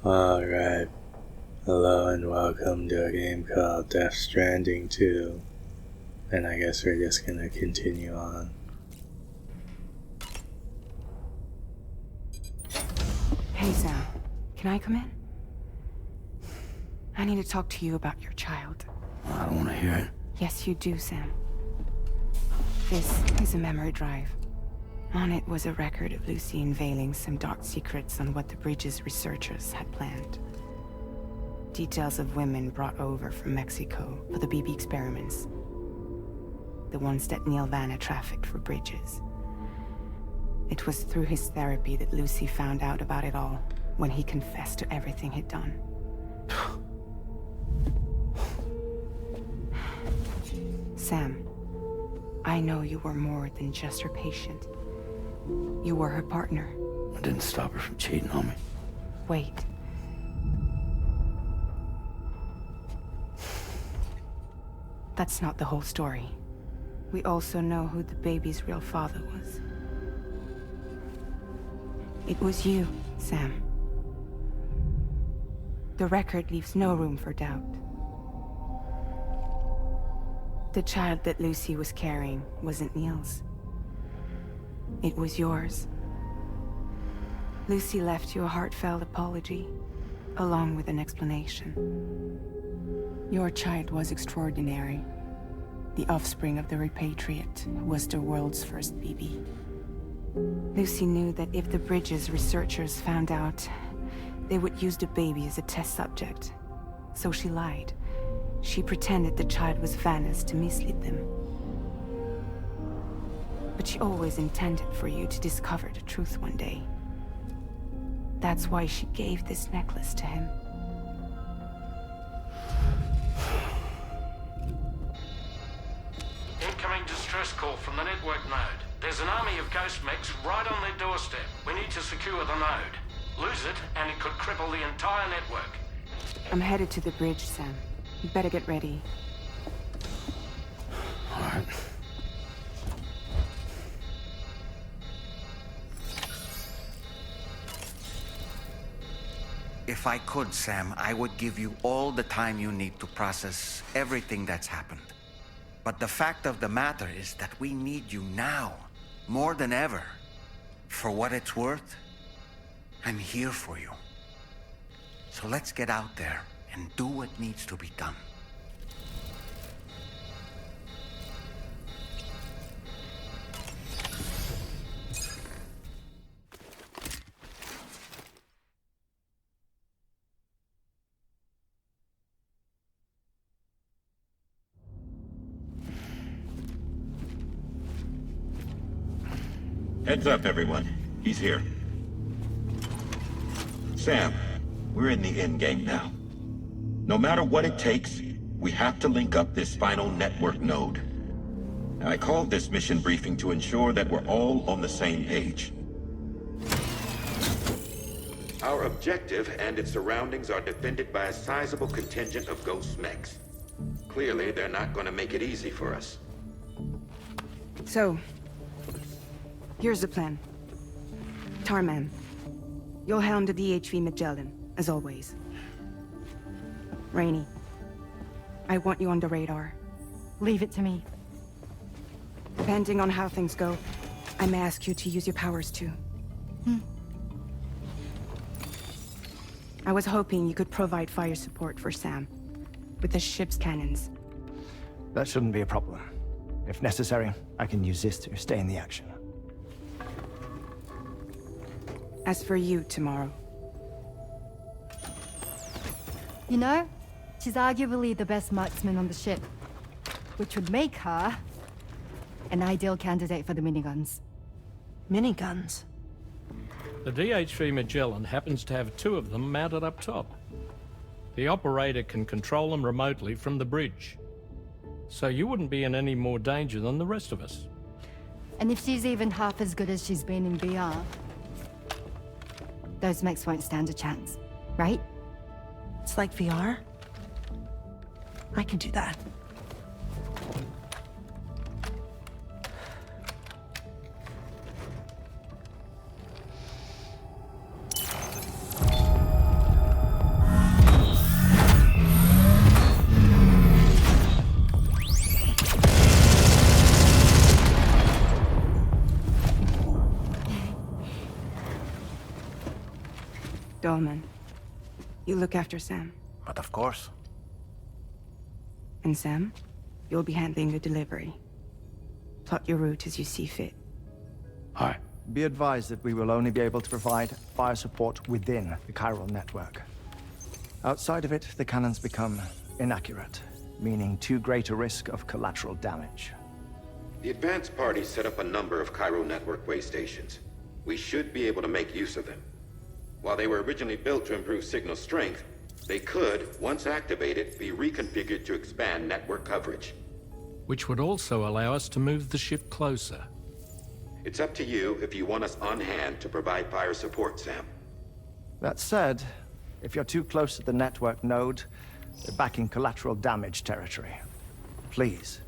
Alright, hello and welcome to a game called Stranding 2. And I guess we're just gonna continue on. Hey Sam, can I come in? I need to talk to you about your child. I don't want to hear it. Yes, you do, Sam. This is a memory drive. On it was a record of Lucy unveiling some dark secrets on what the Bridges researchers had planned. Details of women brought over from Mexico for the BB experiments. The ones that Neil Vanna trafficked for Bridges. It was through his therapy that Lucy found out about it all, when he confessed to everything he'd done. Sam, I know you were more than just her patient. You were her partner. I didn't stop her from cheating on me. Wait. That's not the whole story. We also know who the baby's real father was. It was you, Sam. The record leaves no room for doubt. The child that Lucy was carrying wasn't Neil's. It was yours. Lucy left you a heartfelt apology, along with an explanation. Your child was extraordinary. The offspring of the repatriate who was the world's first BB. Lucy knew that if the Bridges researchers found out, they would use the baby as a test subject. So she lied. She pretended the child was Vanna's to mislead them. But she always intended for you to discover the truth one day. That's why she gave this necklace to him. Incoming distress call from the network node. There's an army of ghost mechs right on their doorstep. We need to secure the node. Lose it, and it could cripple the entire network. I'm headed to the bridge, Sam. You better get ready. All right. If I could, Sam, I would give you all the time you need to process everything that's happened. But the fact of the matter is that we need you now, more than ever. For what it's worth, I'm here for you. So let's get out there and do what needs to be done. Heads up, everyone. He's here. Sam, we're in the end game now. No matter what it takes, we have to link up this final network node. I called this mission briefing to ensure that we're all on the same page. Our objective and its surroundings are defended by a sizable contingent of ghost mechs. Clearly, they're not going to make it easy for us. So, here's the plan. Tarman, you'll helm the DHV Magellan, as always. Rainey, I want you on the radar. Leave it to me. Depending on how things go, I may ask you to use your powers too. I was hoping you could provide fire support for Sam, with the ship's cannons. That shouldn't be a problem. If necessary, I can use this to stay in the action. As for you, tomorrow. You know, she's arguably the best marksman on the ship, which would make her an ideal candidate for the miniguns. Miniguns? The DHV Magellan happens to have two of them mounted up top. The operator can control them remotely from the bridge. So you wouldn't be in any more danger than the rest of us. And if she's even half as good as she's been in VR, those mechs won't stand a chance, right? It's like VR? I can do that. Solomon. You look after Sam. But of course. And Sam, you'll be handling the delivery. Plot your route as you see fit. All right. Be advised that we will only be able to provide fire support within the chiral network. Outside of it, the cannons become inaccurate, meaning too great a risk of collateral damage. The advanced party set up a number of chiral network way stations. We should be able to make use of them. While they were originally built to improve signal strength, they could, once activated, be reconfigured to expand network coverage. Which would also allow us to move the ship closer. It's up to you if you want us on hand to provide fire support, Sam. That said, if you're too close to the network node, you're back in collateral damage territory. Please,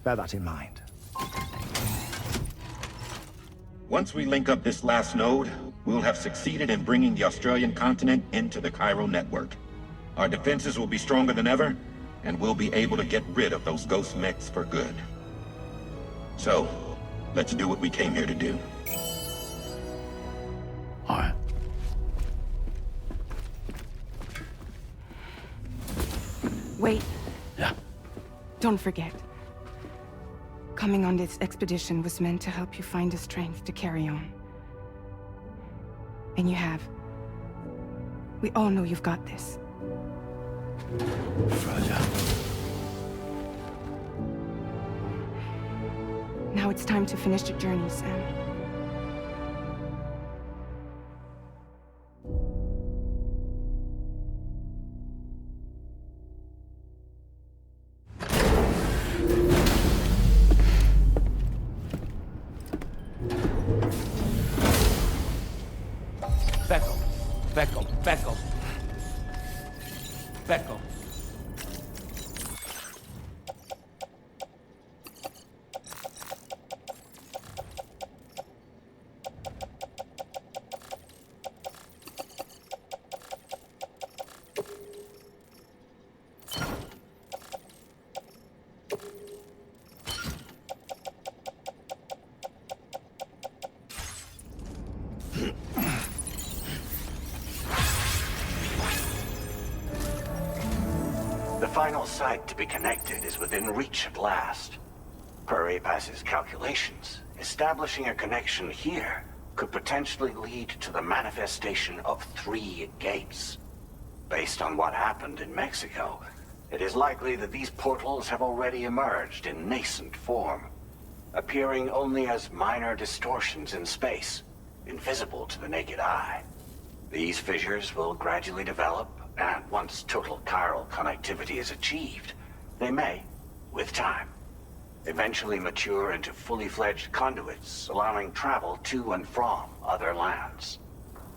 bear that in mind. Once we link up this last node, we'll have succeeded in bringing the Australian continent into the chiral network. Our defenses will be stronger than ever, and we'll be able to get rid of those ghost mechs for good. So, let's do what we came here to do. All right. Wait. Yeah. Don't forget. Coming on this expedition was meant to help you find the strength to carry on. And you have. We all know you've got this. Fragile. Now it's time to finish the journey, Sam. Becco. The final site to be connected is within reach at last. Per APAS's calculations, establishing a connection here could potentially lead to the manifestation of 3 gates. Based on what happened in Mexico, it is likely that these portals have already emerged in nascent form, appearing only as minor distortions in space, invisible to the naked eye. These fissures will gradually develop, and once total chiral connectivity is achieved, they may, with time, eventually mature into fully fledged conduits, allowing travel to and from other lands.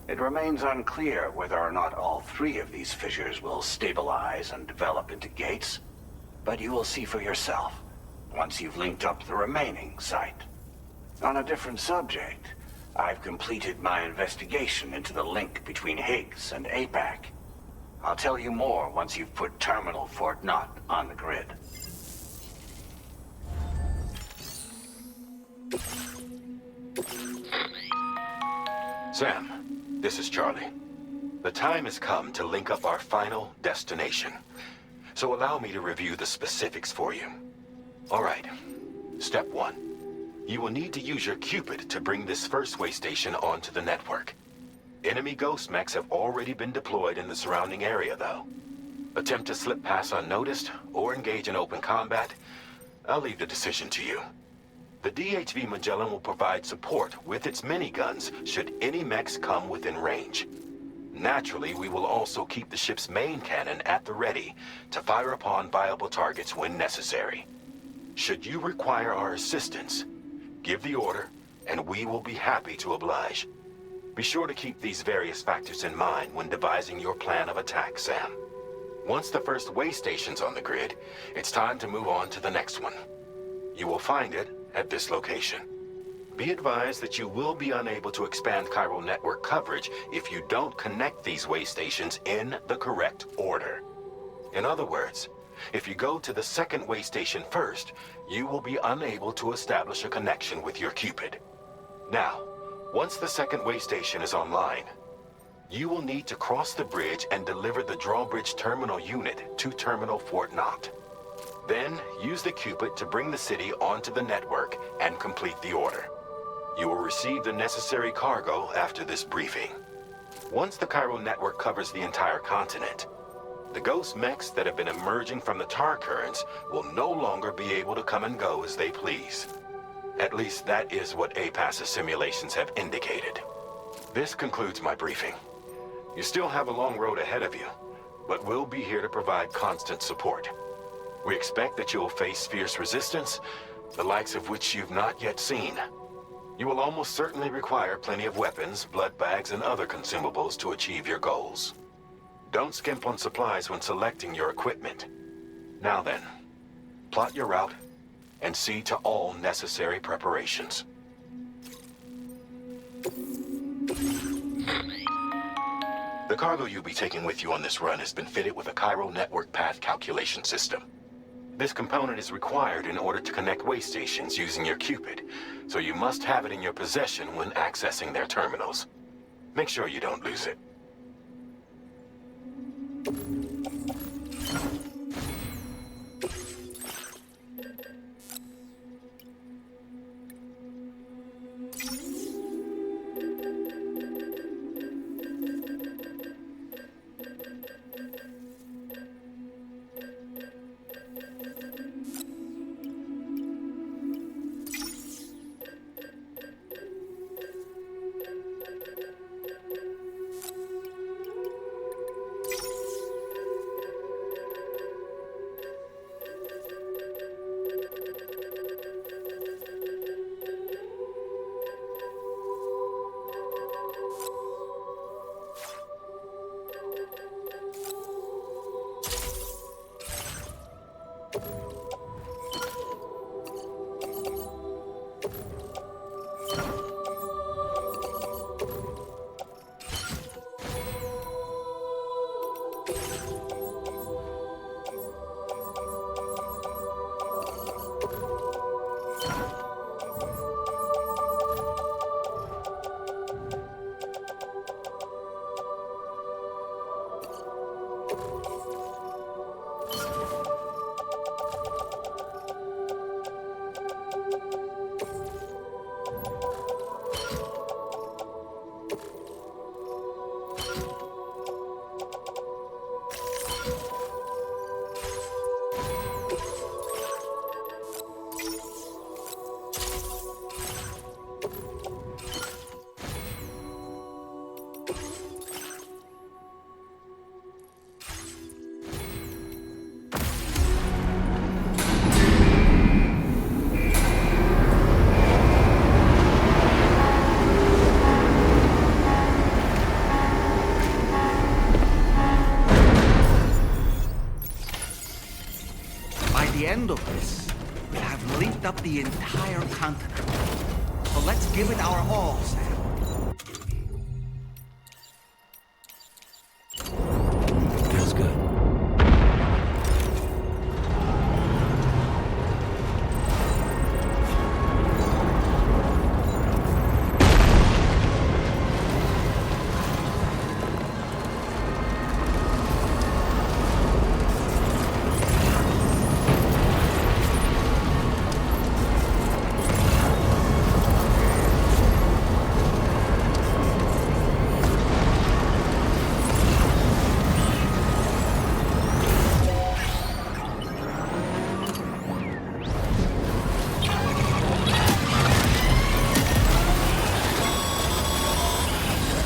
It remains unclear whether or not all 3 of these fissures will stabilize and develop into gates, but you will see for yourself once you've linked up the remaining site. On a different subject, I've completed my investigation into the link between Higgs and APAC. I'll tell you more once you've put Terminal Fort Knott on the grid. Sam, this is Charlie. The time has come to link up our final destination. So allow me to review the specifics for you. All right. Step 1. You will need to use your Cupid to bring this first way station onto the network. Enemy ghost mechs have already been deployed in the surrounding area, though. Attempt to slip past unnoticed or engage in open combat, I'll leave the decision to you. The DHV Magellan will provide support with its miniguns should any mechs come within range. Naturally, we will also keep the ship's main cannon at the ready to fire upon viable targets when necessary. Should you require our assistance, give the order, and we will be happy to oblige. Be sure to keep these various factors in mind when devising your plan of attack, Sam. Once the first way station's on the grid, it's time to move on to the next one. You will find it at this location. Be advised that you will be unable to expand chiral network coverage if you don't connect these way stations in the correct order. In other words, if you go to the second way station first, you will be unable to establish a connection with your Cupid. Now, once the second way station is online, You will need to cross the bridge and deliver the drawbridge terminal unit to Terminal Fort Knott. Then, use the Cupid to bring the city onto the network and complete the order. You will receive the necessary cargo after this briefing. Once the chiral network covers the entire continent, the ghost mechs that have been emerging from the tar currents will no longer be able to come and go as they please. At least that is what APAS's simulations have indicated. This concludes my briefing. You still have a long road ahead of you, but we'll be here to provide constant support. We expect that you'll face fierce resistance, the likes of which you've not yet seen. You will almost certainly require plenty of weapons, blood bags, and other consumables to achieve your goals. Don't skimp on supplies when selecting your equipment. Now then, plot your route and see to all necessary preparations. The cargo you'll be taking with you on this run has been fitted with a chiral network path calculation system. This component is required in order to connect way stations using your Cupid, so you must have it in your possession when accessing their terminals. Make sure you don't lose it. End of this, we'll have linked up the entire continent. So let's give it our all, Sam. Feels good.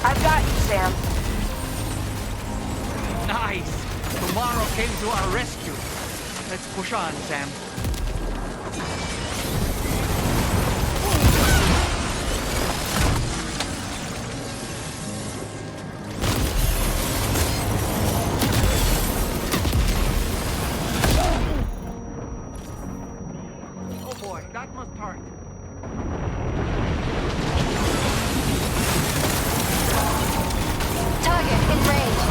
I've got you, Sam. Nice! Tomorrow came to our rescue. Let's push on, Sam. Oh boy, that must hurt. Target in range.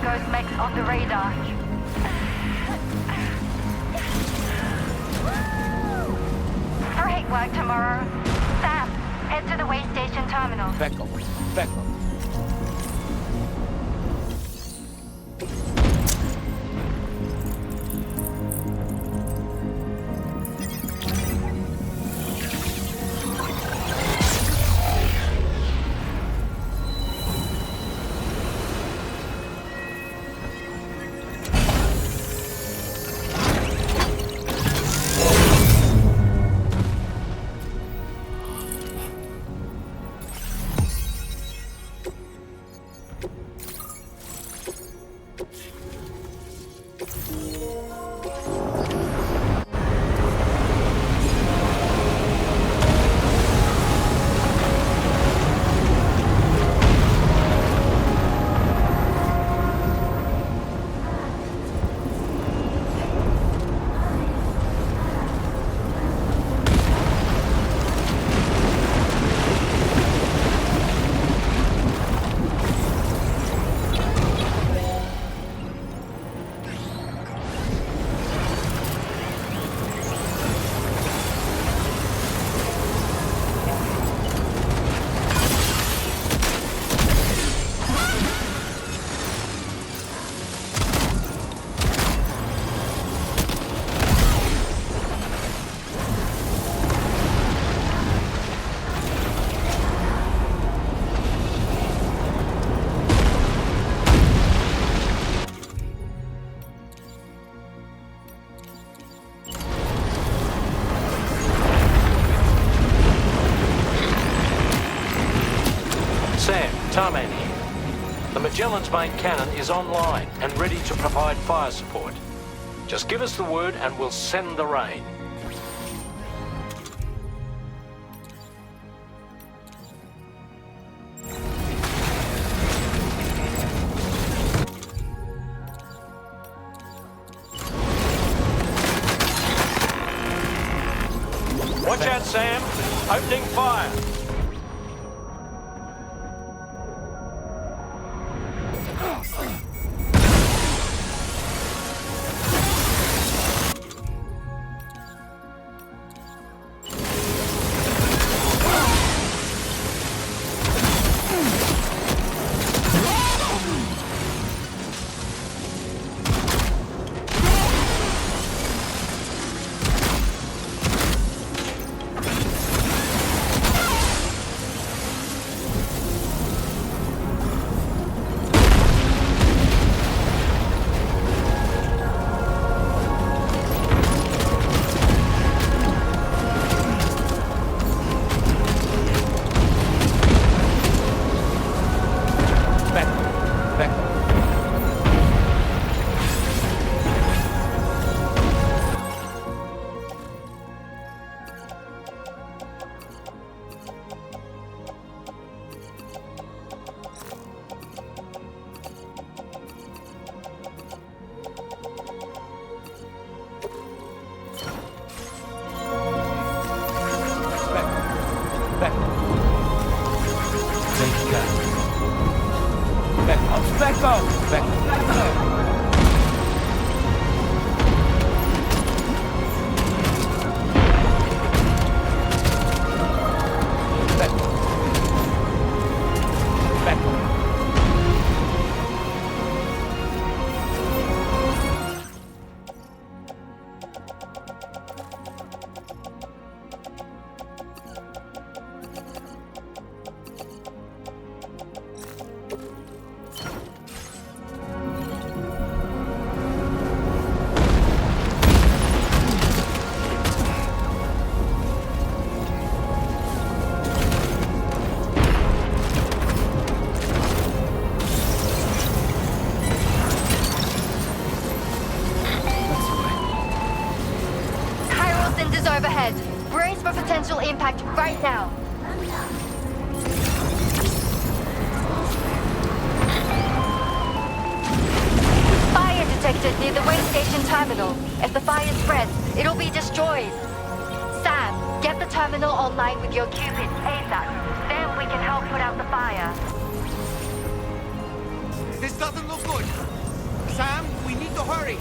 ghost mechs on the radar. Great work tomorrow. Sam, head to the way station terminal. Beckham. Beckham. Tarman here. The Magellan's main cannon is online and ready to provide fire support. Just give us the word and we'll send the rain. Watch out, Sam. Opening fire. Overhead. Brace for potential impact right now. Fire detected near the way station terminal. If the fire spreads, it'll be destroyed. Sam, get the terminal online with your Cupids ASAP. Then we can help put out the fire. This This doesn't look good. Sam, we need to hurry.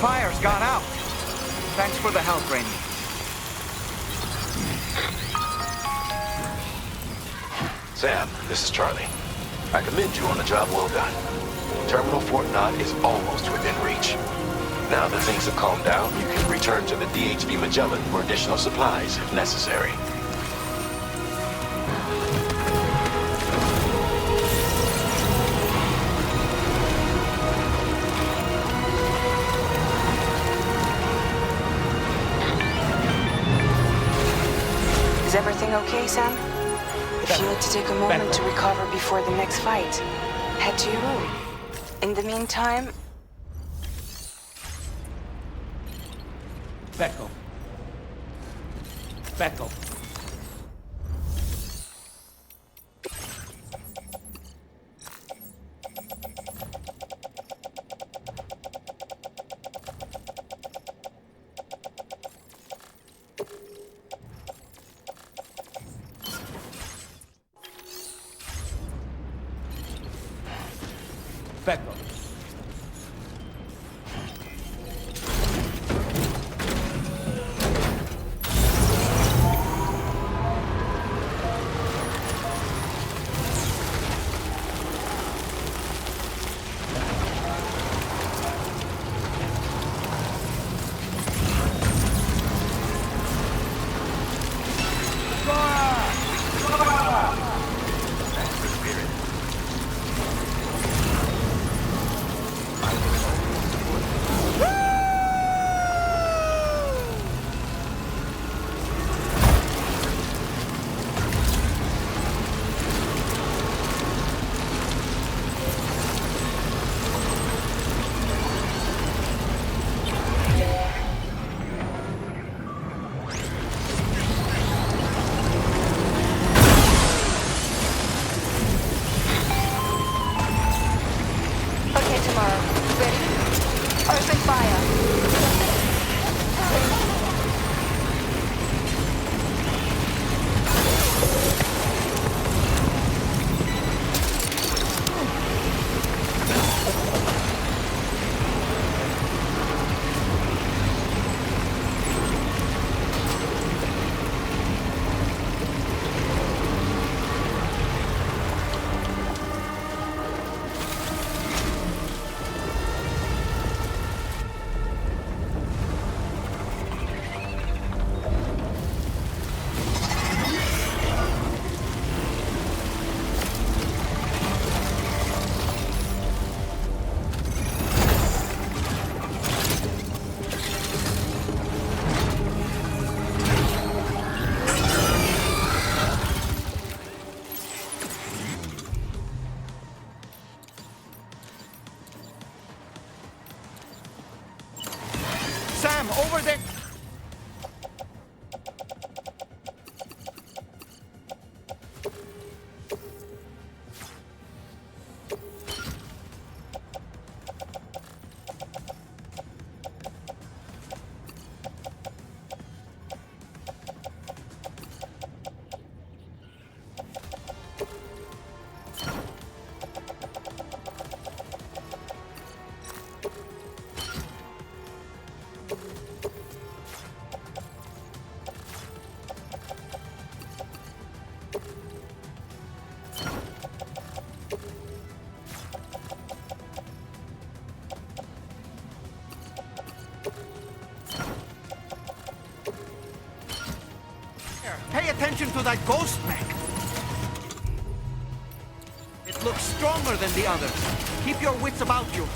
Fire's gone out. Thanks for the help, Rainey. Sam, this is Charlie. I commend you on a job well done. Terminal Fort Knott is almost within reach. Now that things have calmed down, you can return to the DHV Magellan for additional supplies if necessary. Is everything okay, Sam? If you need to take a moment to recover before the next fight, head to your room. In the meantime... Beckel. Beckel. Beckel. attention to that ghost mech. It looks stronger than the others. Keep your wits about you.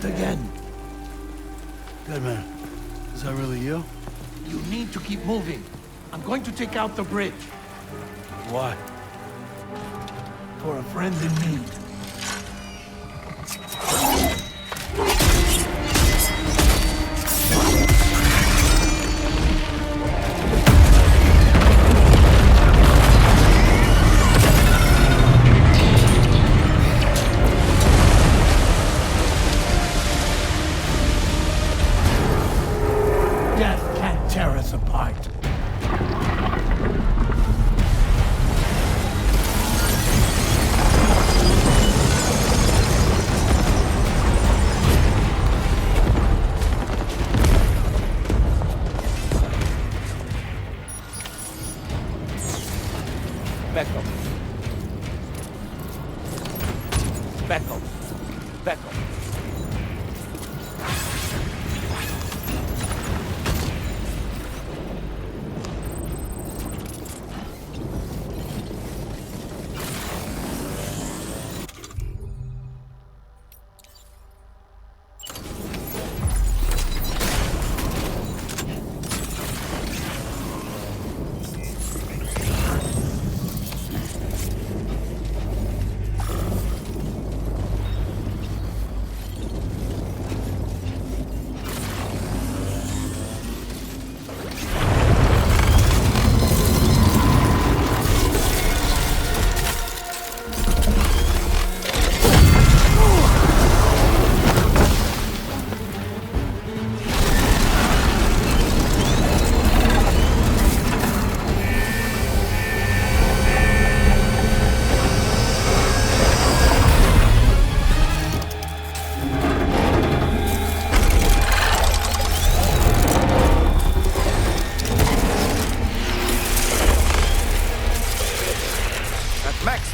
Again. Deadman, is that really you? You need to keep moving. I'm going to take out the bridge. Why? For a friend in need.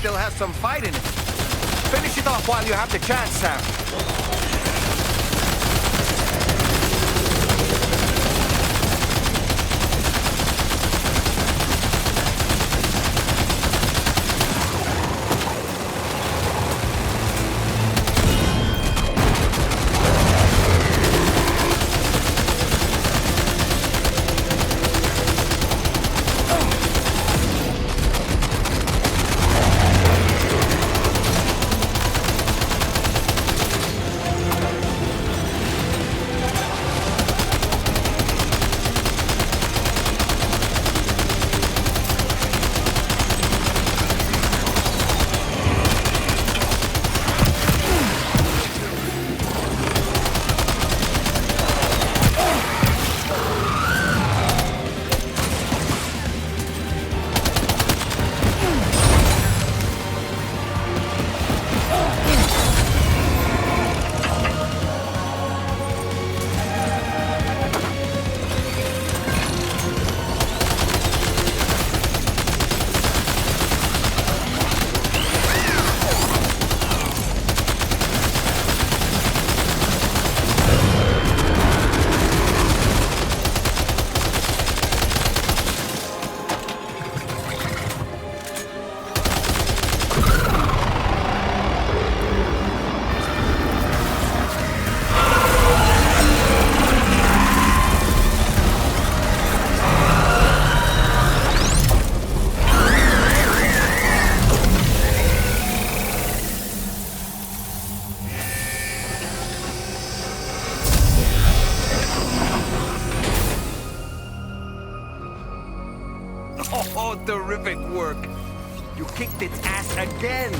Still has some fight in it. Finish it off while you have the chance, Sam. You kicked its ass again!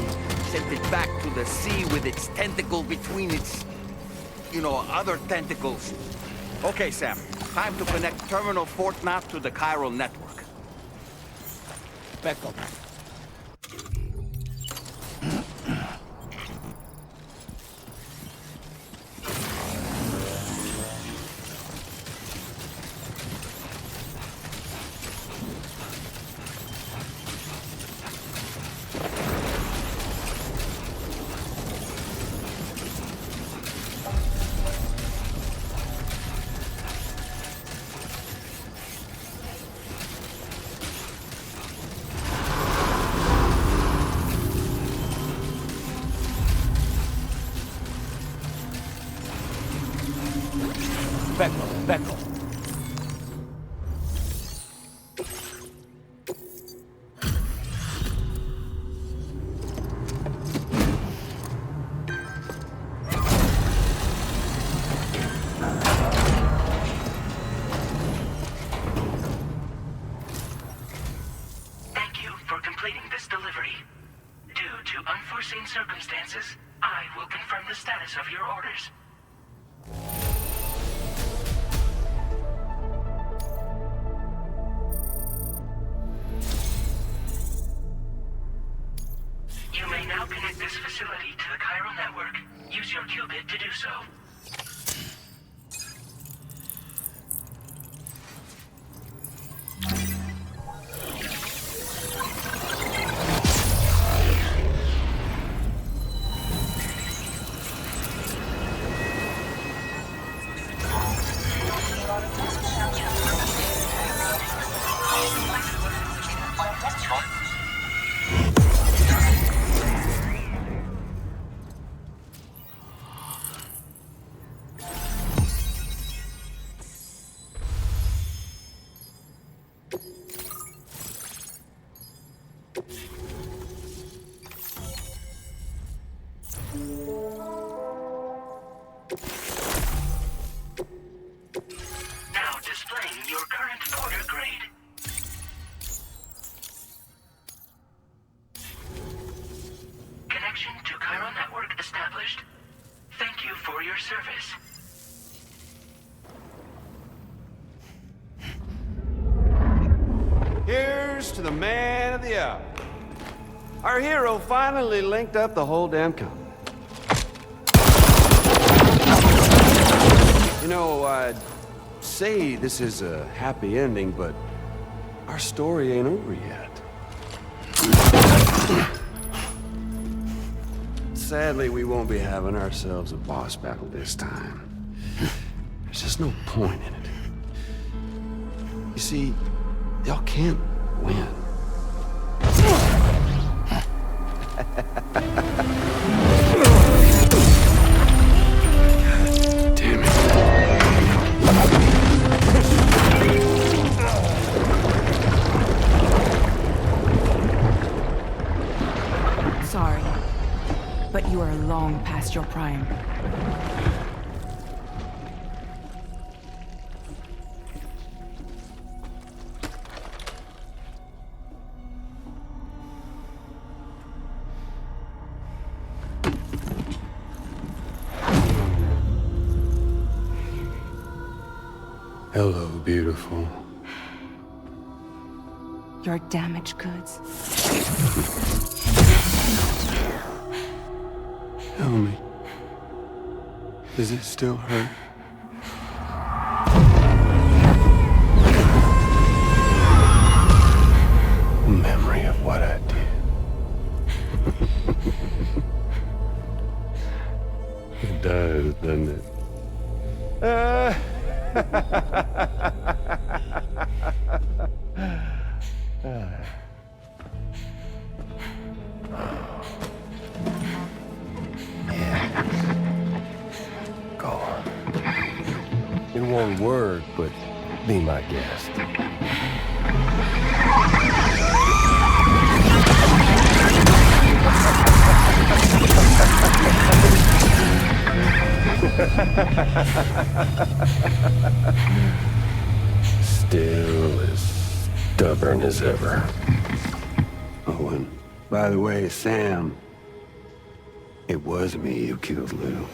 Sent it back to the sea with its tentacle between its... other tentacles. Okay, Sam. Time to connect Terminal Fort Map to the chiral network. Back up. Back up. Thank you for completing this delivery. Due to unforeseen circumstances, I will confirm the status of your orders. You may now connect this facility to the chiral network. Use your qubit to do so. Now displaying your current order grade. Connection to chiral network established. Thank you for your service. Here's to the man of the hour. Our hero finally linked up the whole damn company. I'd say this is a happy ending, but our story ain't over yet. Sadly, we won't be having ourselves a boss battle this time. There's just no point in it. You see, y'all can't win. Damn it. Sorry, but you are long past your prime. Hello, beautiful. Your damaged goods. Tell me, does it still hurt? Memory of what I did. It does, doesn't it? Go on. In one word, but be my guest. Still as stubborn as ever. Owen. By the way, Sam, it was me who killed Lou.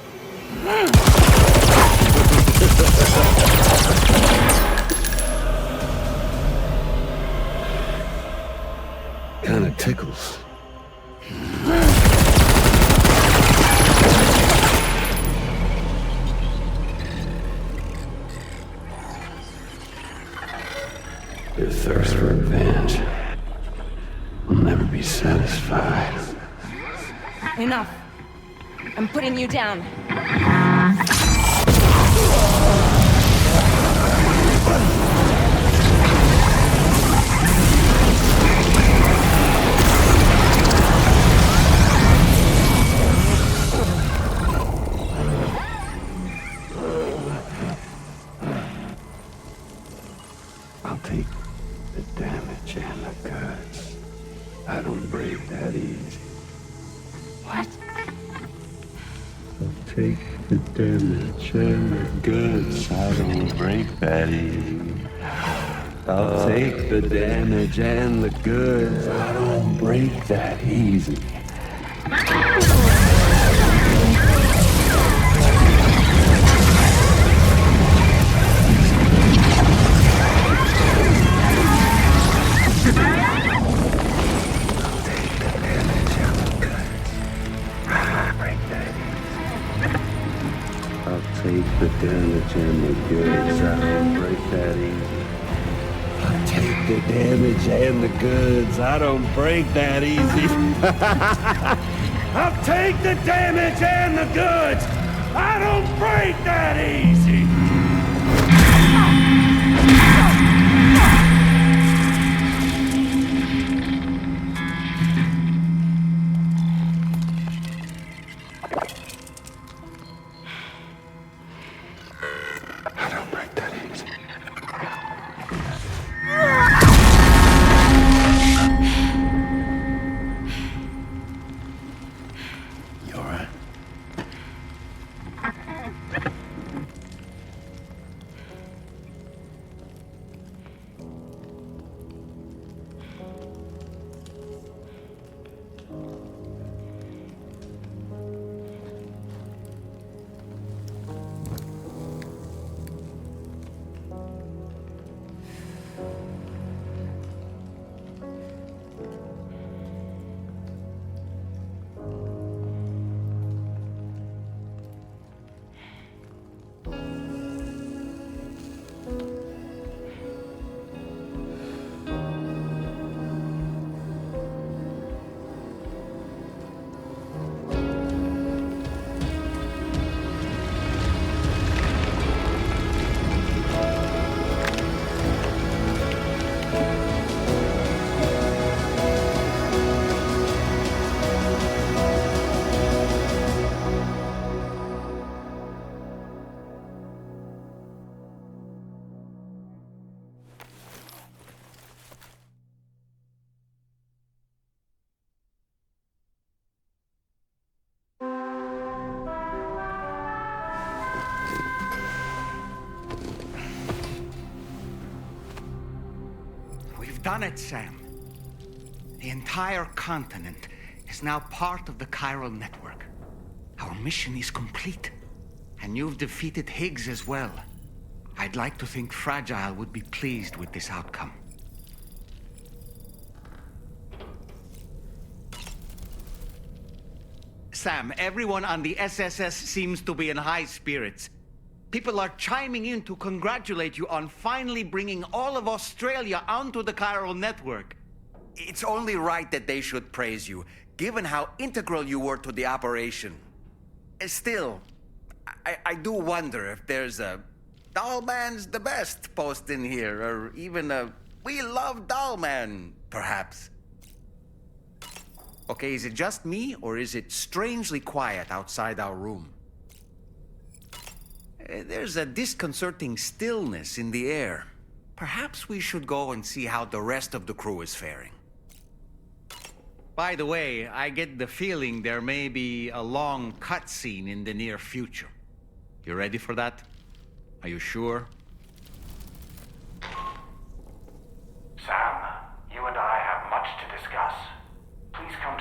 Kinda tickles. Your thirst for revenge will never be satisfied. Enough. I'm putting you down. I'll take the damage and the goods. I don't break that easy. What? I'll take the damage and the goods. I don't break that easy. I'll take the damage and the goods. I don't break that easy. Take the damage and the goods. I don't break that easy. I'll take the damage and the goods. I don't break that easy. I'll take the damage and the goods. I don't break that easy. Done it, Sam. The entire continent is now part of the chiral network. Our mission is complete. And you've defeated Higgs as well. I'd like to think Fragile would be pleased with this outcome. Sam, everyone on the SSS seems to be in high spirits. People are chiming in to congratulate you on finally bringing all of Australia onto the chiral network. It's only right that they should praise you, given how integral you were to the operation. Still, I do wonder if there's a Dollman's the best post in here, or even a We Love Dollman, perhaps. Okay, is it just me, or is it strangely quiet outside our room? There's a disconcerting stillness in the air. Perhaps we should go and see how the rest of the crew is faring. By the way, I get the feeling there may be a long cutscene in the near future. You ready for that? Are you sure? Sam, you and I have much to discuss. Please come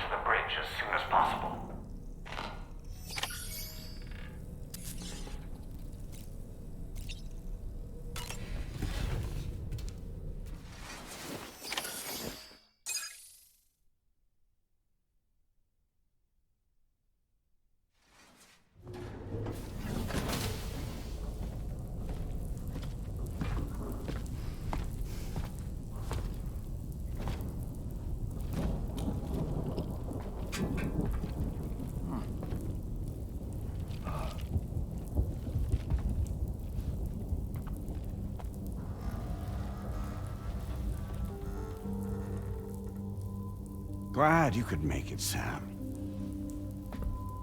glad you could make it, Sam.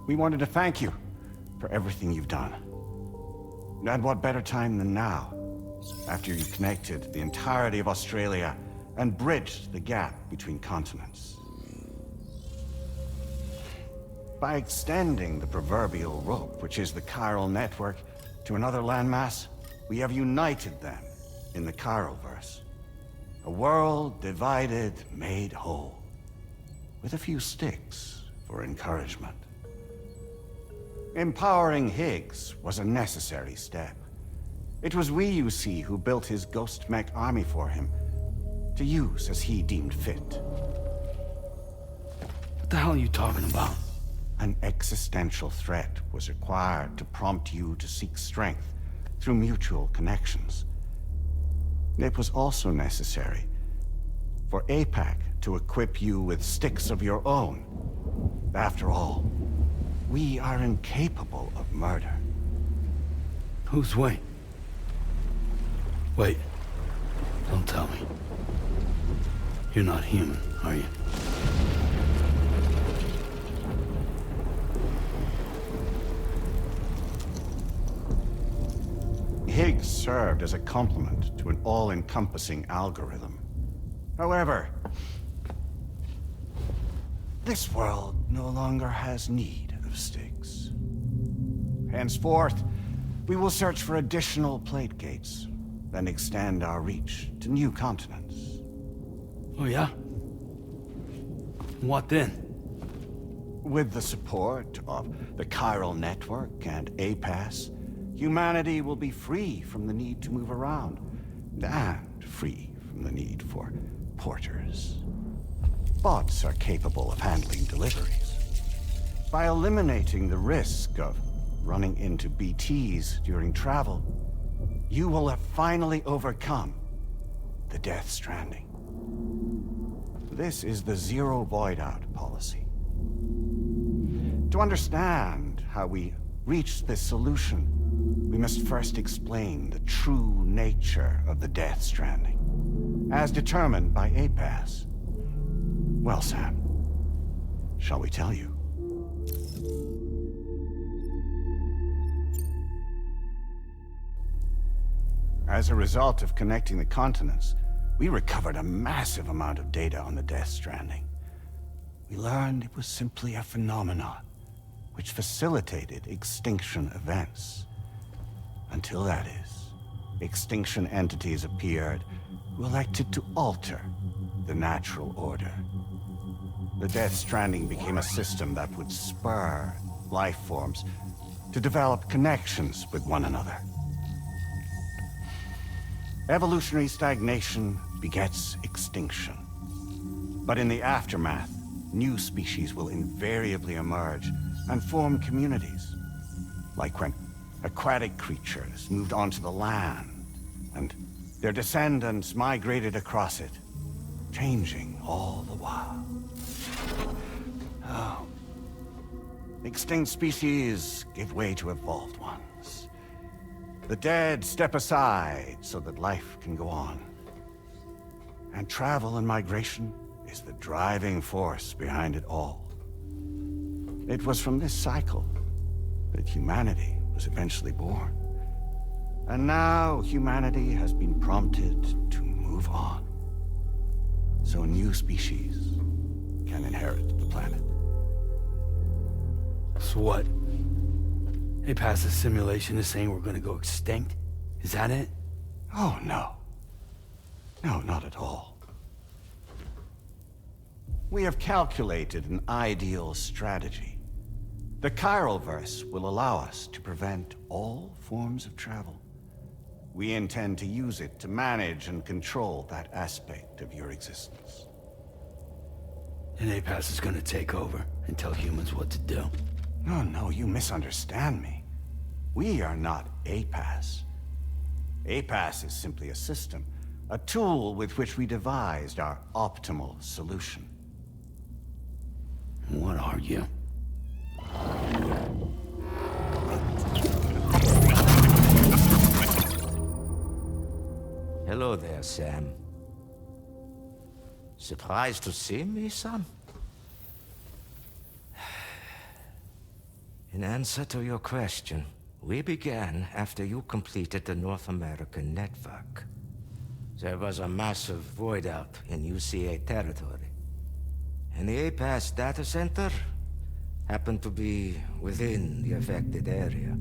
We wanted to thank you for everything you've done. And what better time than now, after you connected the entirety of Australia and bridged the gap between continents. By extending the proverbial rope, which is the chiral network, to another landmass, we have united them in the Chiralverse. A world divided, made whole, with a few sticks for encouragement. Empowering Higgs was a necessary step. It was we, you see, who built his ghost mech army for him, to use as he deemed fit. What the hell are you talking about? An existential threat was required to prompt you to seek strength through mutual connections. It was also necessary for APAC to equip you with sticks of your own. After all, we are incapable of murder. Who's Wayne? Wait. Don't tell me. You're not human, are you? Higgs served as a complement to an all-encompassing algorithm. However, this world no longer has need of sticks. Henceforth, we will search for additional plate gates, then extend our reach to new continents. Oh yeah? What then? With the support of the chiral network and APAS, humanity will be free from the need to move around, and free from the need for porters. Bots are capable of handling deliveries. By eliminating the risk of running into BTs during travel, you will have finally overcome the Death Stranding. This is the Zero Void-Out policy. To understand how we reached this solution, we must first explain the true nature of the Death Stranding, as determined by APAS. Well, Sam, shall we tell you? As a result of connecting the continents, we recovered a massive amount of data on the Death Stranding. We learned it was simply a phenomenon which facilitated extinction events. Until that is, extinction entities appeared who elected to alter the natural order. The Death Stranding became a system that would spur life forms to develop connections with one another. Evolutionary stagnation begets extinction. But in the aftermath, new species will invariably emerge and form communities. Like when aquatic creatures moved onto the land, and their descendants migrated across it, changing all the while. Oh. Extinct species give way to evolved ones. The dead step aside so that life can go on. And travel and migration is the driving force behind it all. It was from this cycle that humanity was eventually born. And now humanity has been prompted to move on, so new species can inherit the planet. So what? APAS's simulation is saying we're gonna go extinct? Is that it? Oh, no. No, not at all. We have calculated an ideal strategy. The Chiralverse will allow us to prevent all forms of travel. We intend to use it to manage and control that aspect of your existence. And APAS is gonna take over and tell humans what to do. No, you misunderstand me. We are not APAS. APAS is simply a system, a tool with which we devised our optimal solution. What are you? Hello there, Sam. Surprised to see me, son? In answer to your question, we began after you completed the North American network. There was a massive void out in UCA territory. And the APAS data center happened to be within the affected area.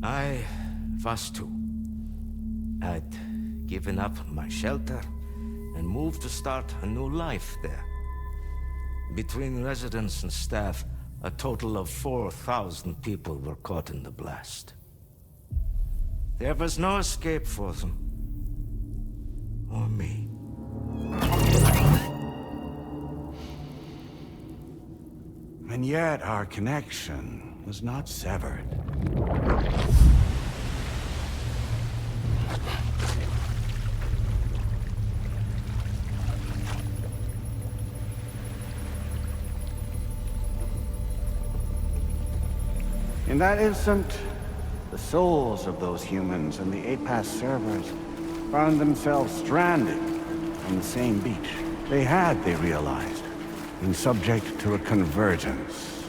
I was too. I'd given up my shelter and moved to start a new life there. Between residents and staff, a total of 4,000 people were caught in the blast. There was no escape for them. Or me. And yet our connection was not severed. In that instant, the souls of those humans and the APAS servers found themselves stranded on the same beach. They realized, been subject to a convergence.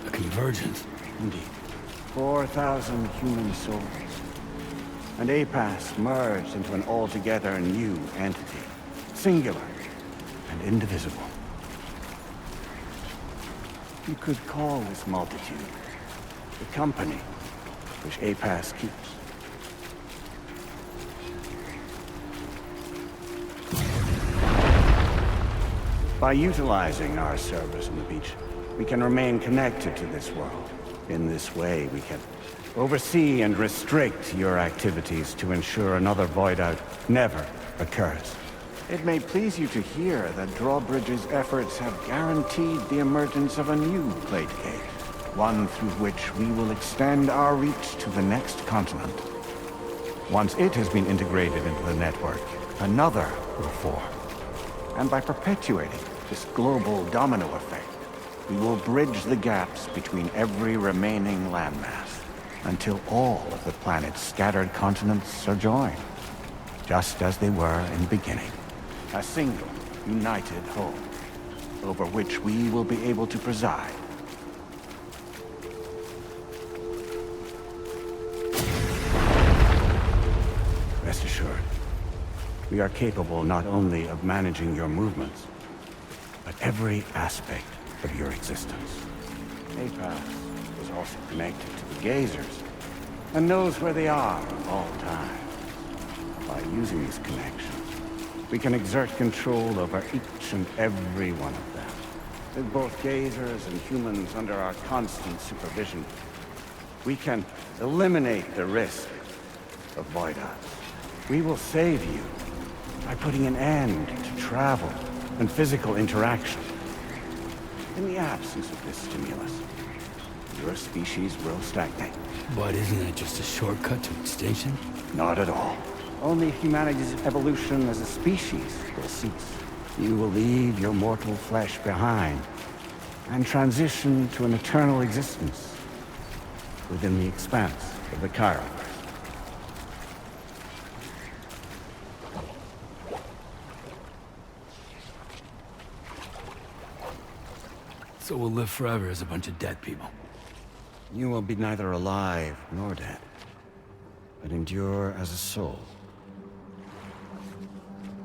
A convergence? Indeed. 4,000 human souls. And APAS merged into an altogether new entity. Singular and indivisible. You could call this multitude the company which APAS keeps. By utilizing our service on the beach, we can remain connected to this world. In this way, we can oversee and restrict your activities to ensure another void out never occurs. It may please you to hear that Drawbridge's efforts have guaranteed the emergence of a new plate gate. One through which we will extend our reach to the next continent. Once it has been integrated into the network, another will form. And by perpetuating this global domino effect, we will bridge the gaps between every remaining landmass, until all of the planet's scattered continents are joined, just as they were in the beginning. A single, united home, over which we will be able to preside. Rest assured, we are capable not only of managing your movements, but every aspect of your existence. APAS is also connected to the Gazers, and knows where they are at all times. By using this connection, we can exert control over each and every one of them. With both Gazers and humans under our constant supervision, we can eliminate the risk of void-outs. We will save you by putting an end to travel and physical interaction. In the absence of this stimulus, your species will stagnate. But isn't that just a shortcut to extinction? Not at all. Only humanity's evolution as a species will cease. You will leave your mortal flesh behind and transition to an eternal existence within the expanse of the Chiron. So we'll live forever as a bunch of dead people. You will be neither alive nor dead, but endure as a soul.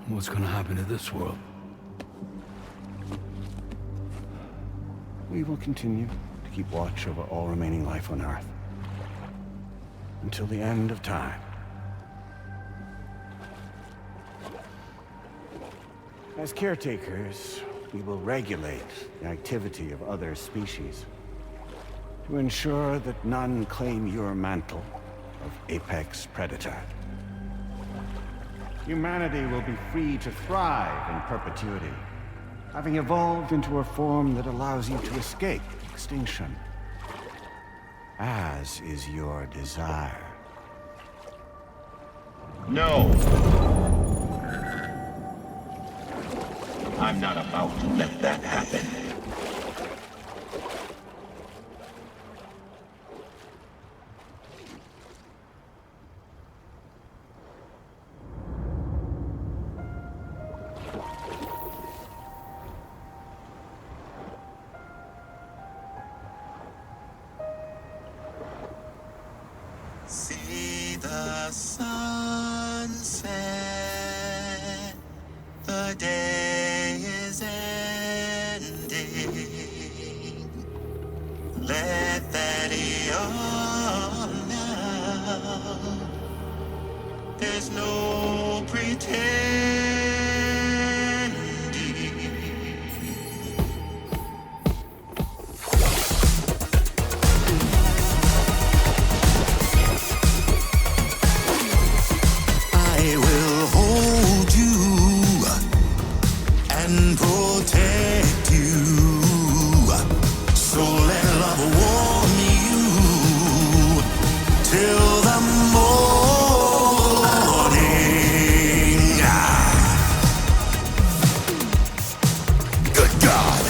What's gonna happen to this world? We will continue to keep watch over all remaining life on Earth. Until the end of time. As caretakers, we will regulate the activity of other species to ensure that none claim your mantle of apex predator. Humanity will be free to thrive in perpetuity, having evolved into a form that allows you to escape extinction, as is your desire. No! I'm not about to let that happen. see the sunset. The day is ending. Let that yawn now. There's no pretending. I will hold you and protect you. So let love warm you till the morning. Good God.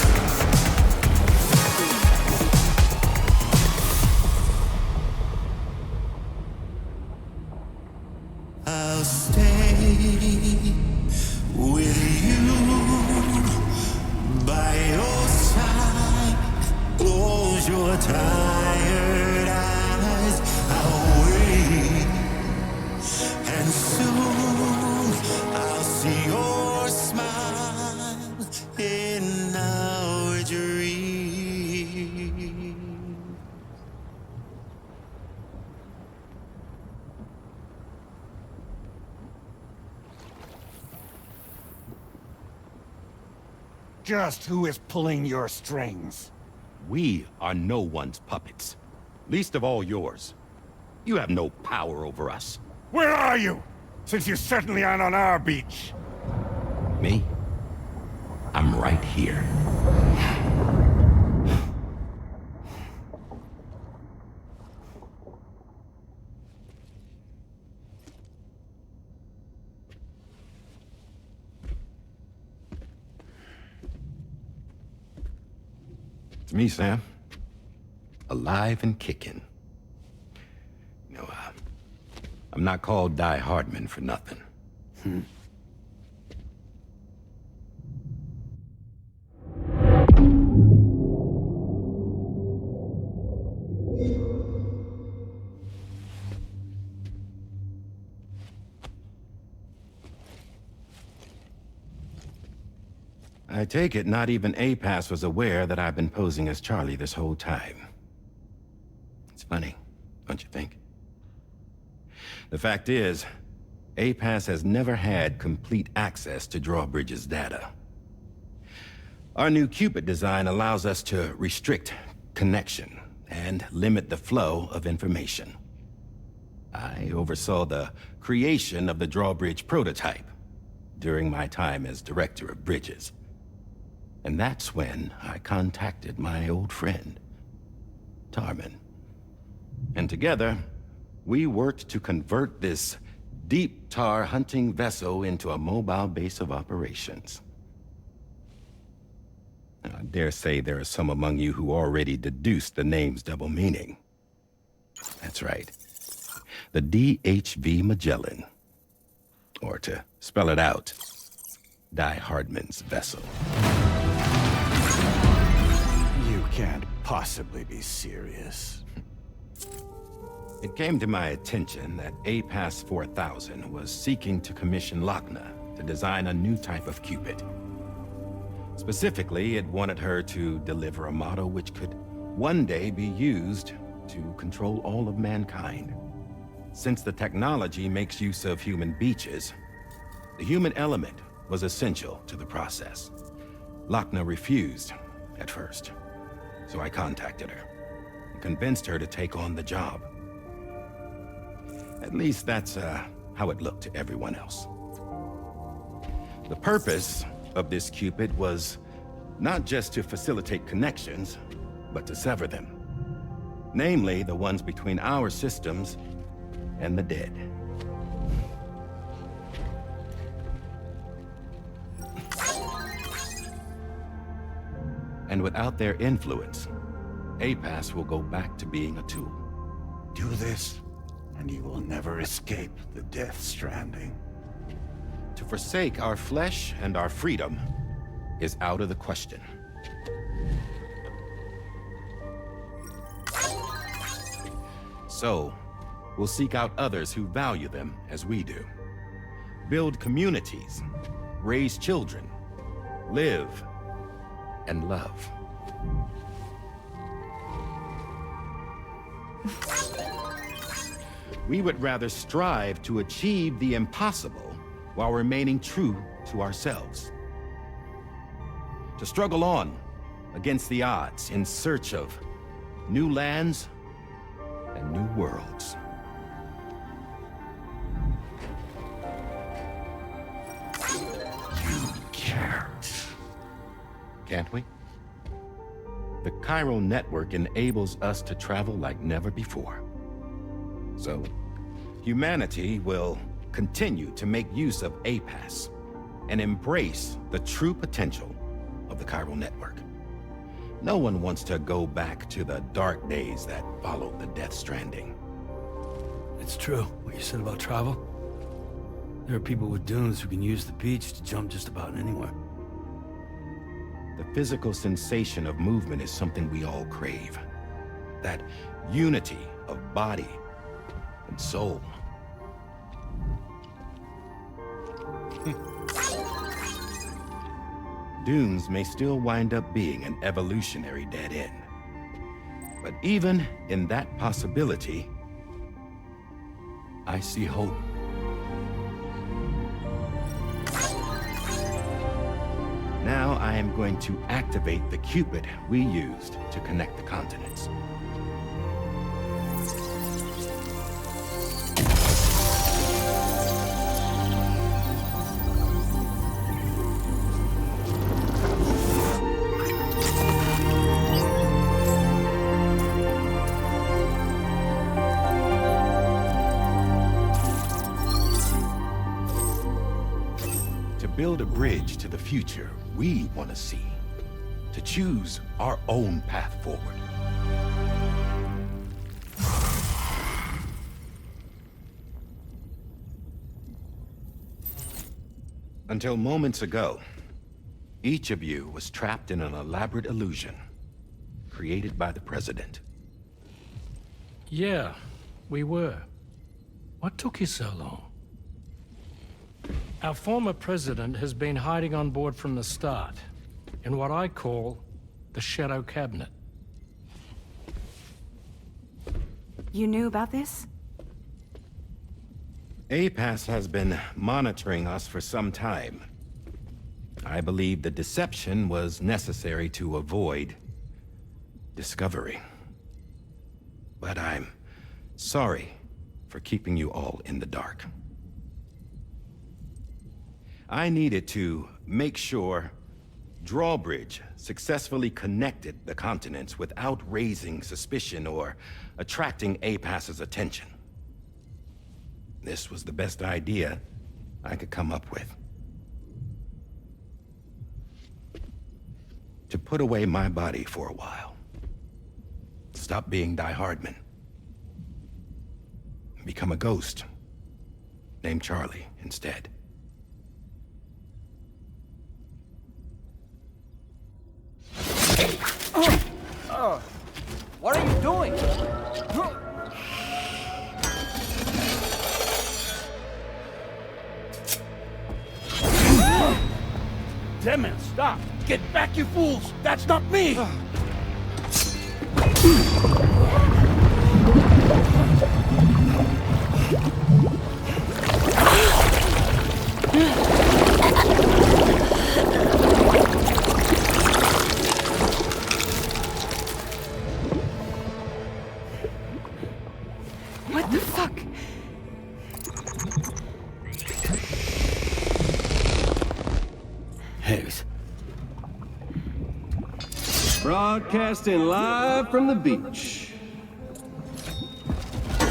I'll stay with you by your side. Close your tired eyes. I'll wait, and soon I'll see your smile in our dream. Just who is pulling your strings? We are no one's puppets. Least of all yours. You have no power over us. Where are you? Since you certainly aren't on our beach. Me? I'm right here. It's me, Sam. Alive and kicking. You know, I'm not called Die Hardman for nothing. I take it not even APAS was aware that I've been posing as Charlie this whole time. It's funny, don't you think? The fact is, APAS has never had complete access to Drawbridge's data. Our new Cupid design allows us to restrict connection and limit the flow of information. I oversaw the creation of the Drawbridge prototype during my time as Director of Bridges. And that's when I contacted my old friend, Tarman. And together, we worked to convert this deep tar hunting vessel into a mobile base of operations. Now, I dare say there are some among you who already deduced the name's double meaning. That's right. The DHV Magellan. Or to spell it out, Die Hardman's vessel. You can't possibly be serious. It came to my attention that APAS 4000 was seeking to commission Lochna to design a new type of Cupid. Specifically, it wanted her to deliver a model which could one day be used to control all of mankind. Since the technology makes use of human beaches, the human element was essential to the process. Lochna refused at first, so I contacted her and convinced her to take on the job. At least that's how it looked to everyone else. The purpose of this Cupid was not just to facilitate connections, but to sever them. Namely, the ones between our systems and the dead. And without their influence, APAS will go back to being a tool. Do this, and you will never escape the death stranding. To forsake our flesh and our freedom is out of the question. So, will seek out others who value them as we do. Build communities, raise children, live, and love. We would rather strive to achieve the impossible while remaining true to ourselves. To struggle on against the odds in search of new lands and new worlds. You can't we? The chiral network enables us to travel like never before. So, humanity will continue to make use of APAS and embrace the true potential of the chiral network. No one wants to go back to the dark days that followed the Death Stranding. It's true, what you said about travel. There are people with dunes who can use the beach to jump just about anywhere. The physical sensation of movement is something we all crave. That unity of body and soul. Dunes may still wind up being an evolutionary dead end. But even in that possibility, I see hope. Now I am going to activate the Cupid we used to connect the continents. To build a bridge to the future we want to see, to choose our own path forward. Until moments ago, each of you was trapped in an elaborate illusion created by the President. Yeah, we were. What took you so long? Our former president has been hiding on board from the start, in what I call the Shadow Cabinet. You knew about this? APAS has been monitoring us for some time. I believe the deception was necessary to avoid discovery. But I'm sorry for keeping you all in the dark. I needed to make sure Drawbridge successfully connected the continents without raising suspicion or attracting APAS's attention. This was the best idea I could come up with. To put away my body for a while. Stop being Die Hardman. Become a ghost. Named Charlie instead. What are you doing? Damn man, stop! Get back, you fools! That's not me! What the fuck? Higgs. Broadcasting live from the beach.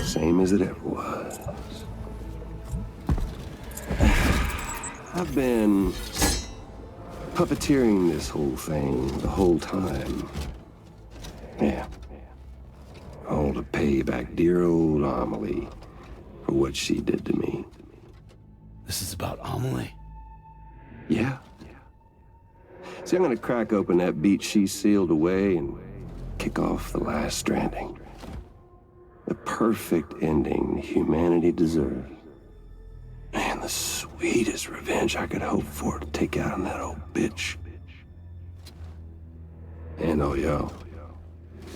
Same as it ever was. I've been puppeteering this whole thing the whole time. Yeah. All to pay back dear old Amelie for what she did to me. This is about Amelie? Yeah. See, I'm gonna crack open that beach she sealed away and kick off the last Stranding. The perfect ending humanity deserves. Man, the sweetest revenge I could hope for to take out on that old bitch. And oh, yo.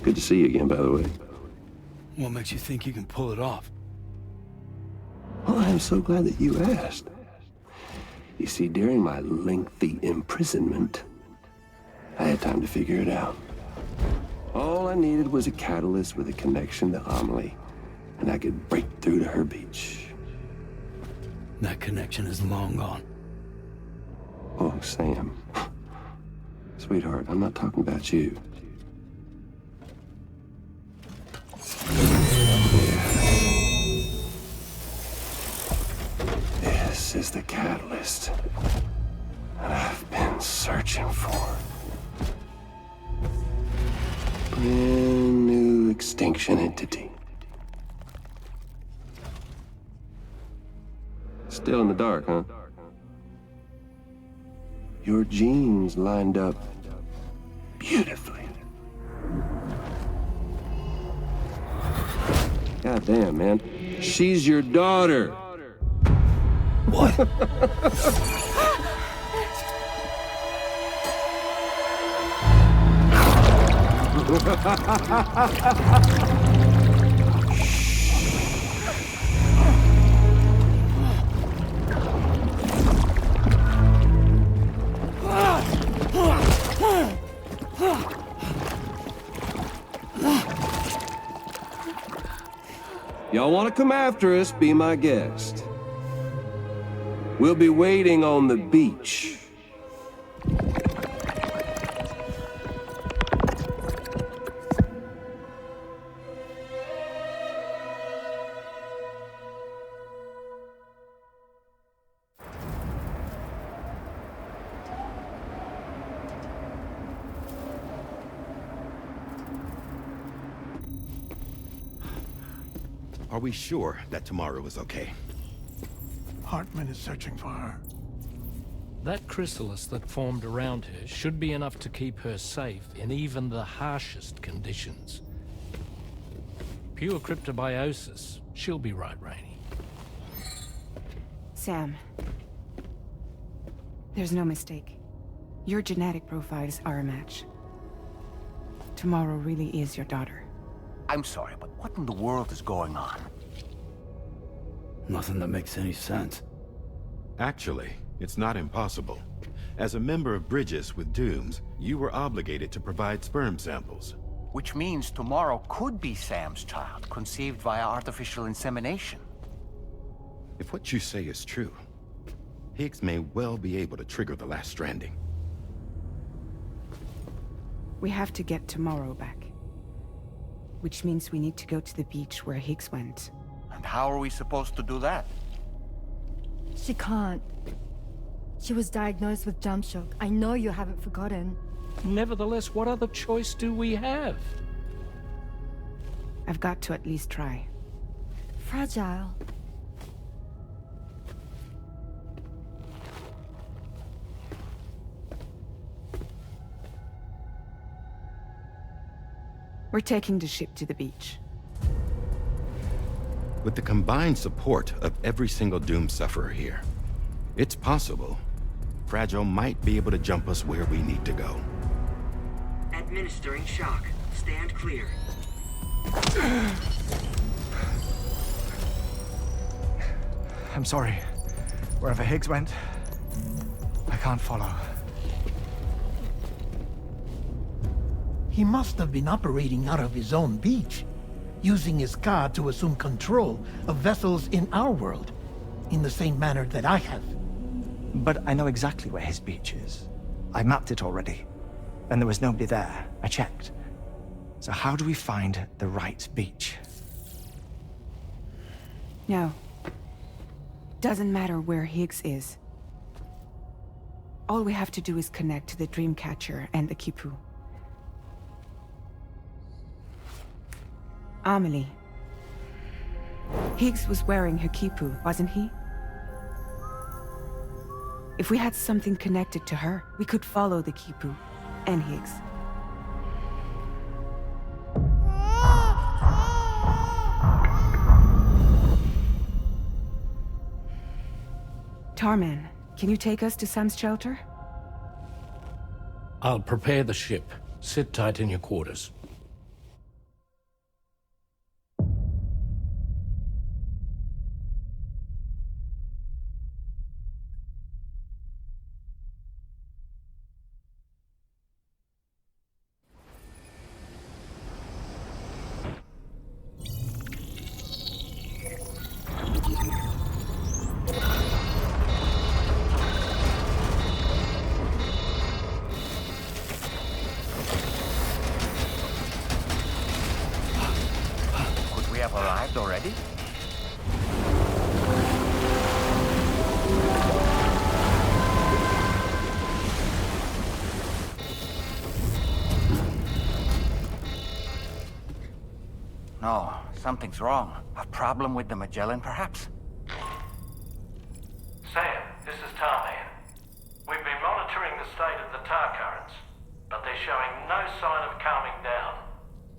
Good to see you again, by the way. What makes you think you can pull it off? Well, I'm so glad that you asked. You see, during my lengthy imprisonment, I had time to figure it out. All I needed was a catalyst with a connection to Amelie, and I could break through to her beach. That connection is long gone. Oh, Sam. Sweetheart, I'm not talking about you. This is the catalyst that I've been searching for. Brand new extinction entity. Still in the dark, huh? Your genes lined up beautifully. God damn, man. She's your daughter. What? Y'all want to come after us, be my guest. We'll be waiting on the beach. Are we sure that tomorrow is okay? Hartman is searching for her. That chrysalis that formed around her should be enough to keep her safe in even the harshest conditions. Pure cryptobiosis. She'll be right, Rainey. Sam. There's no mistake. Your genetic profiles are a match. Tomorrow really is your daughter. I'm sorry, but what in the world is going on? Nothing that makes any sense. Actually, it's not impossible. As a member of Bridges with Dooms, you were obligated to provide sperm samples. Which means tomorrow could be Sam's child, conceived via artificial insemination. If what you say is true, Higgs may well be able to trigger the last stranding. We have to get tomorrow back. Which means we need to go to the beach where Higgs went. And how are we supposed to do that? She can't. She was diagnosed with jump shock. I know you haven't forgotten. Nevertheless, what other choice do we have? I've got to at least try. Fragile. We're taking the ship to the beach. With the combined support of every single Doom sufferer here, it's possible Fragile might be able to jump us where we need to go. Administering shock. Stand clear. I'm sorry. Wherever Higgs went, I can't follow. He must have been operating out of his own beach, using his car to assume control of vessels in our world, in the same manner that I have. But I know exactly where his beach is. I mapped it already, and there was nobody there. I checked. So how do we find the right beach? No. Doesn't matter where Higgs is. All we have to do is connect to the Dreamcatcher and the Kipu. Amelie. Higgs was wearing her Kipu, wasn't he? If we had something connected to her, we could follow the Kipu and Higgs. Tarman, can you take us to Sam's shelter? I'll prepare the ship. Sit tight in your quarters. Could we have arrived already? No, something's wrong. A problem with the Magellan, perhaps? Sam, this is Tarman. We've been monitoring the state of the tar currents, but they're showing no sign of calming down.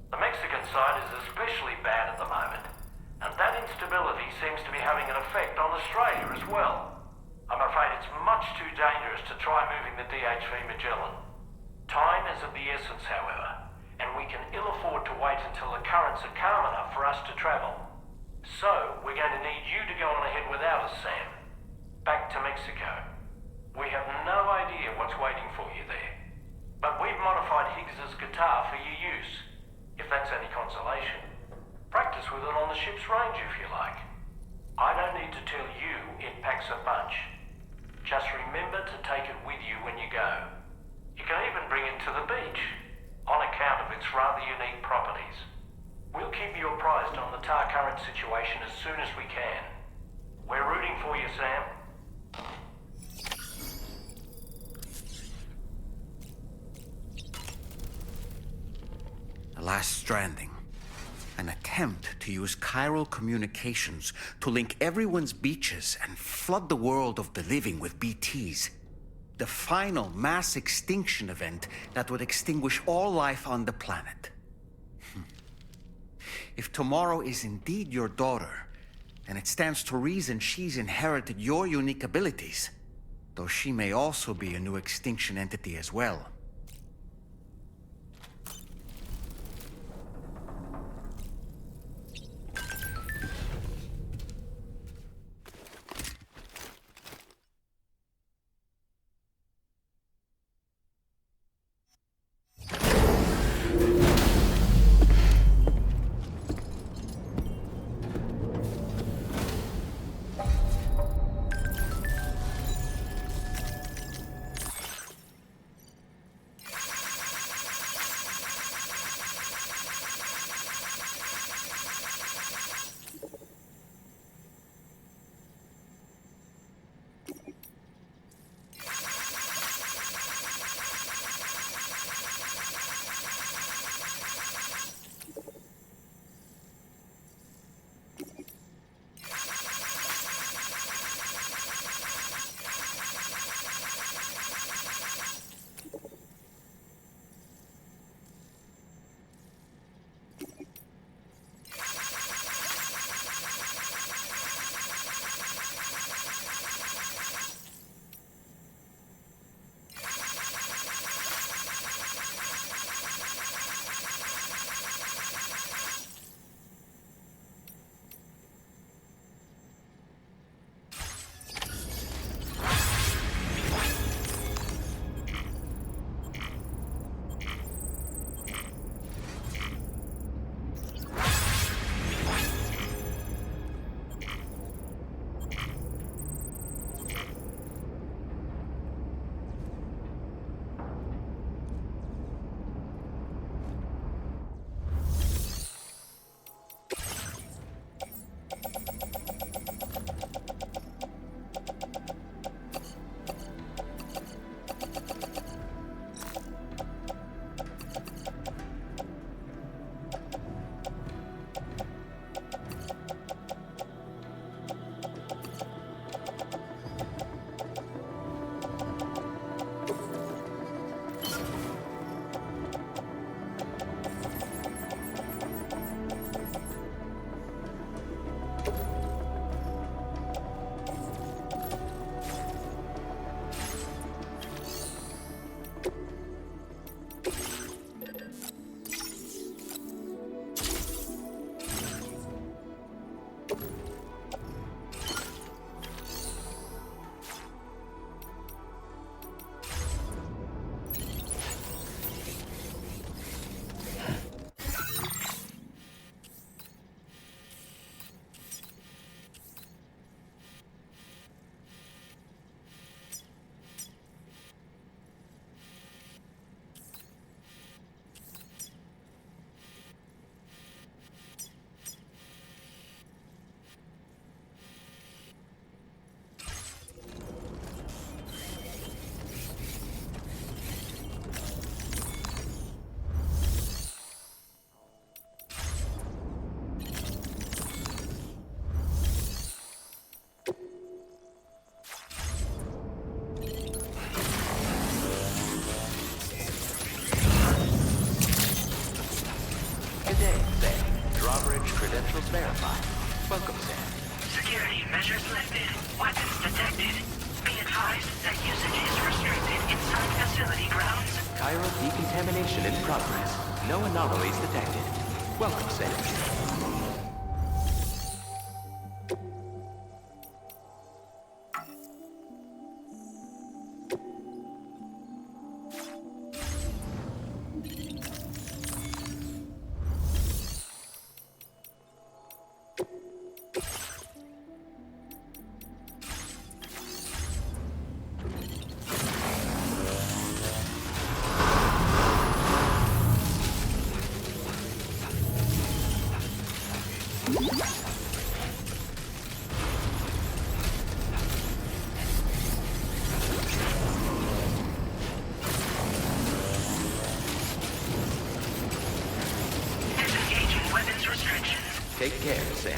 The Mexican side is especially bad at the moment, and that instability seems to be having an effect on Australia as well. I'm afraid it's much too dangerous to try moving the DHV Magellan. Time is of the essence, however, and we can ill afford to wait until the currents are calm enough for us to travel. So, we're going to need you to go on ahead without us, Sam. Back to Mexico. We have no idea what's waiting for you there. But we've modified Higgs's guitar for your use, if that's any consolation. Practice with it on the ship's range if you like. I don't need to tell you it packs a punch. Just remember to take it with you when you go. You can even bring it to the beach, on account of its rather unique properties. We'll keep you apprised on the tar current situation as soon as we can. We're rooting for you, Sam. The last Stranding. An attempt to use chiral communications to link everyone's beaches and flood the world of the living with BTs. The final mass extinction event that would extinguish all life on the planet. If tomorrow is indeed your daughter, then it stands to reason she's inherited your unique abilities, though she may also be a new extinction entity as well. Credentials verified. Welcome, Sam. Security measures lifted. Weapons detected. Be advised that usage is restricted inside facility grounds. Chiral decontamination in progress. No anomalies detected. Welcome, Sam. Disengaging weapons restrictions. Take care, Sam.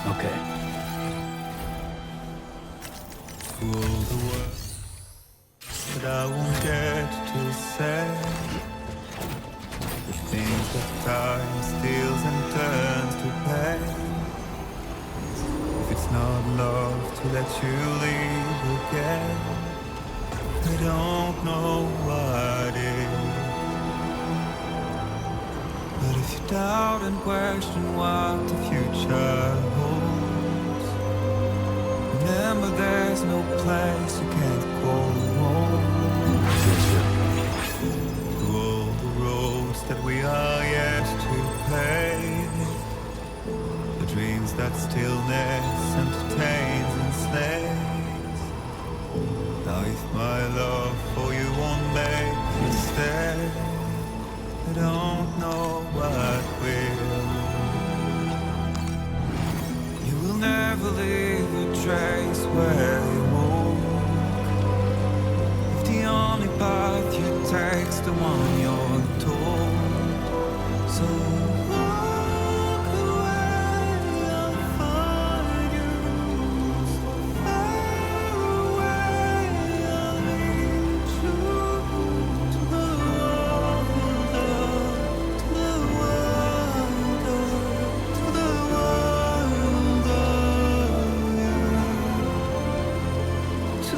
Okay. All the words that I won't get to say, the things that time steals and turns to pain. If it's not love to let you leave again, I don't know what is. But if you doubt and question what the future holds, remember there's no place you can't go home. Through all the roads that we are yet to pave, the dreams that stillness entertains and slays. Now if my love for you won't make you stay, I don't know what will. You will never leave a trace where you walk. If the only path you take's the one you're told, so walk away, I'll find you. So far away, I'll lead you to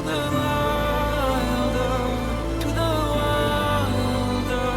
the wilder, to the wilder.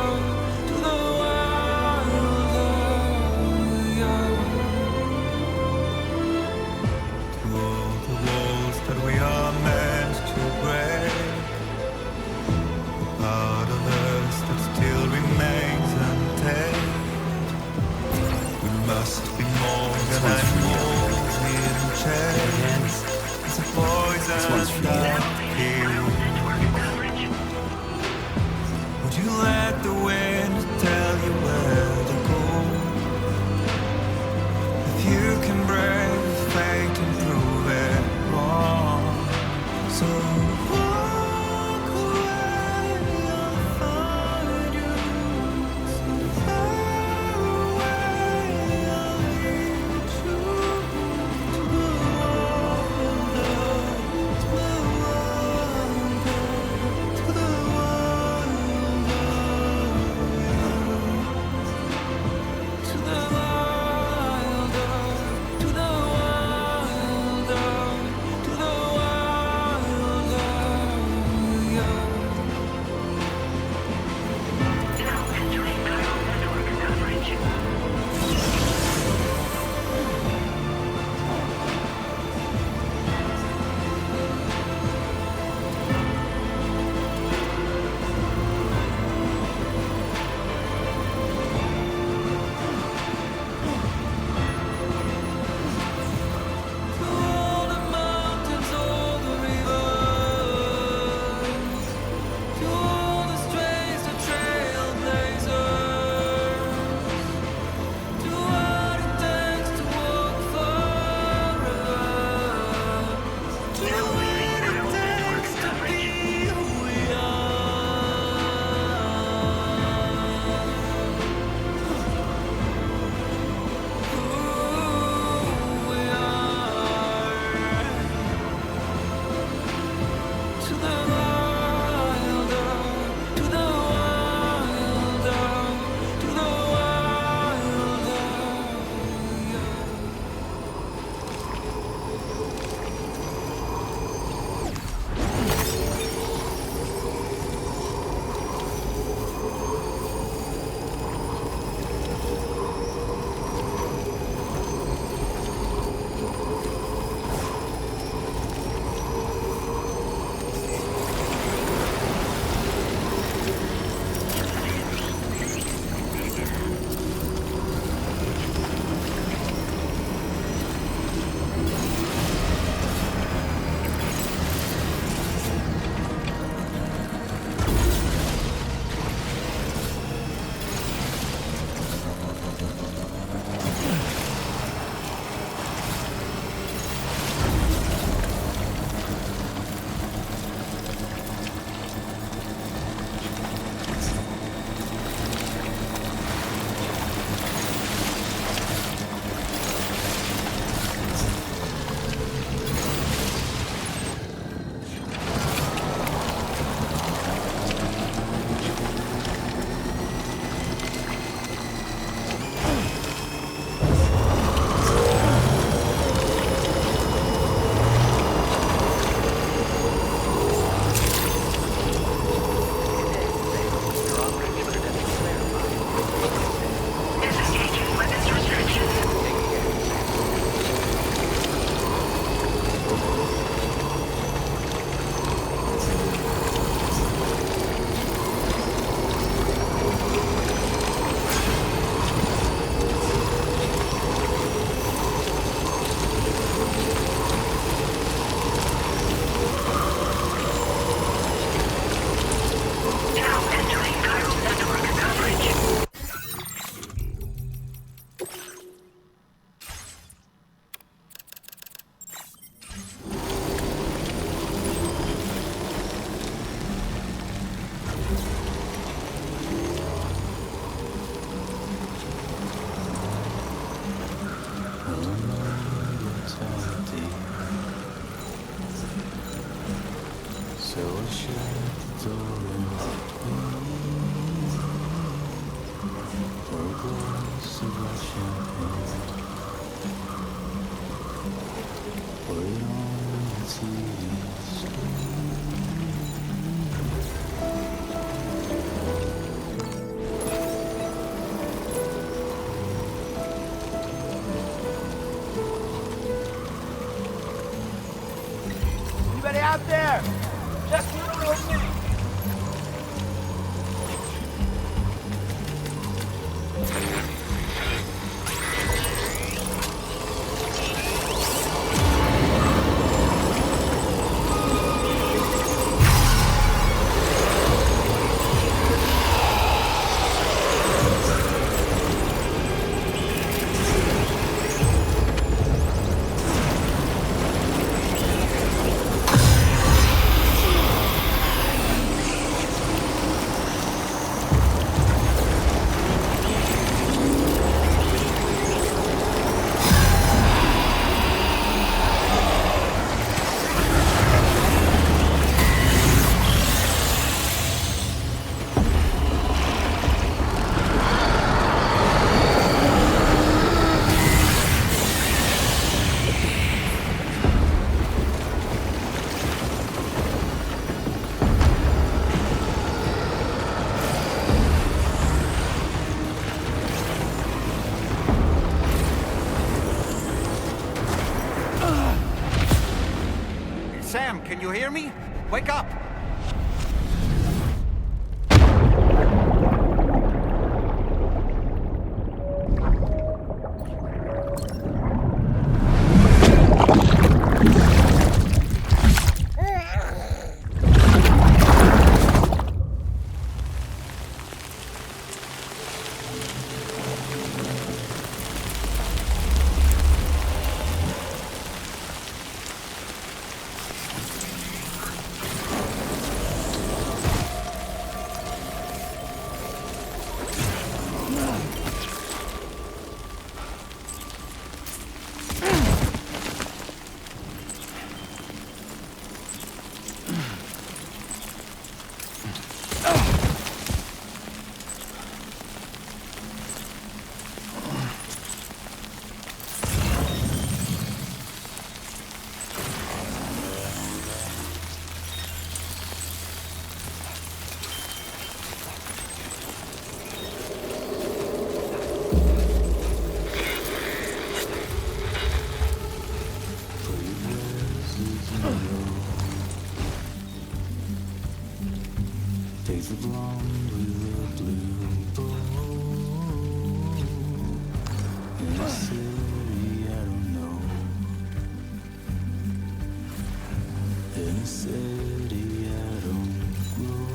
So I shut the door and leave for a glass of white champagne. Put it on the TV screen. Anybody out there? Just you and me. Sam, can you hear me? Wake up! Days of blonde with a blue bow. In a city I don't know. In a city I don't grow.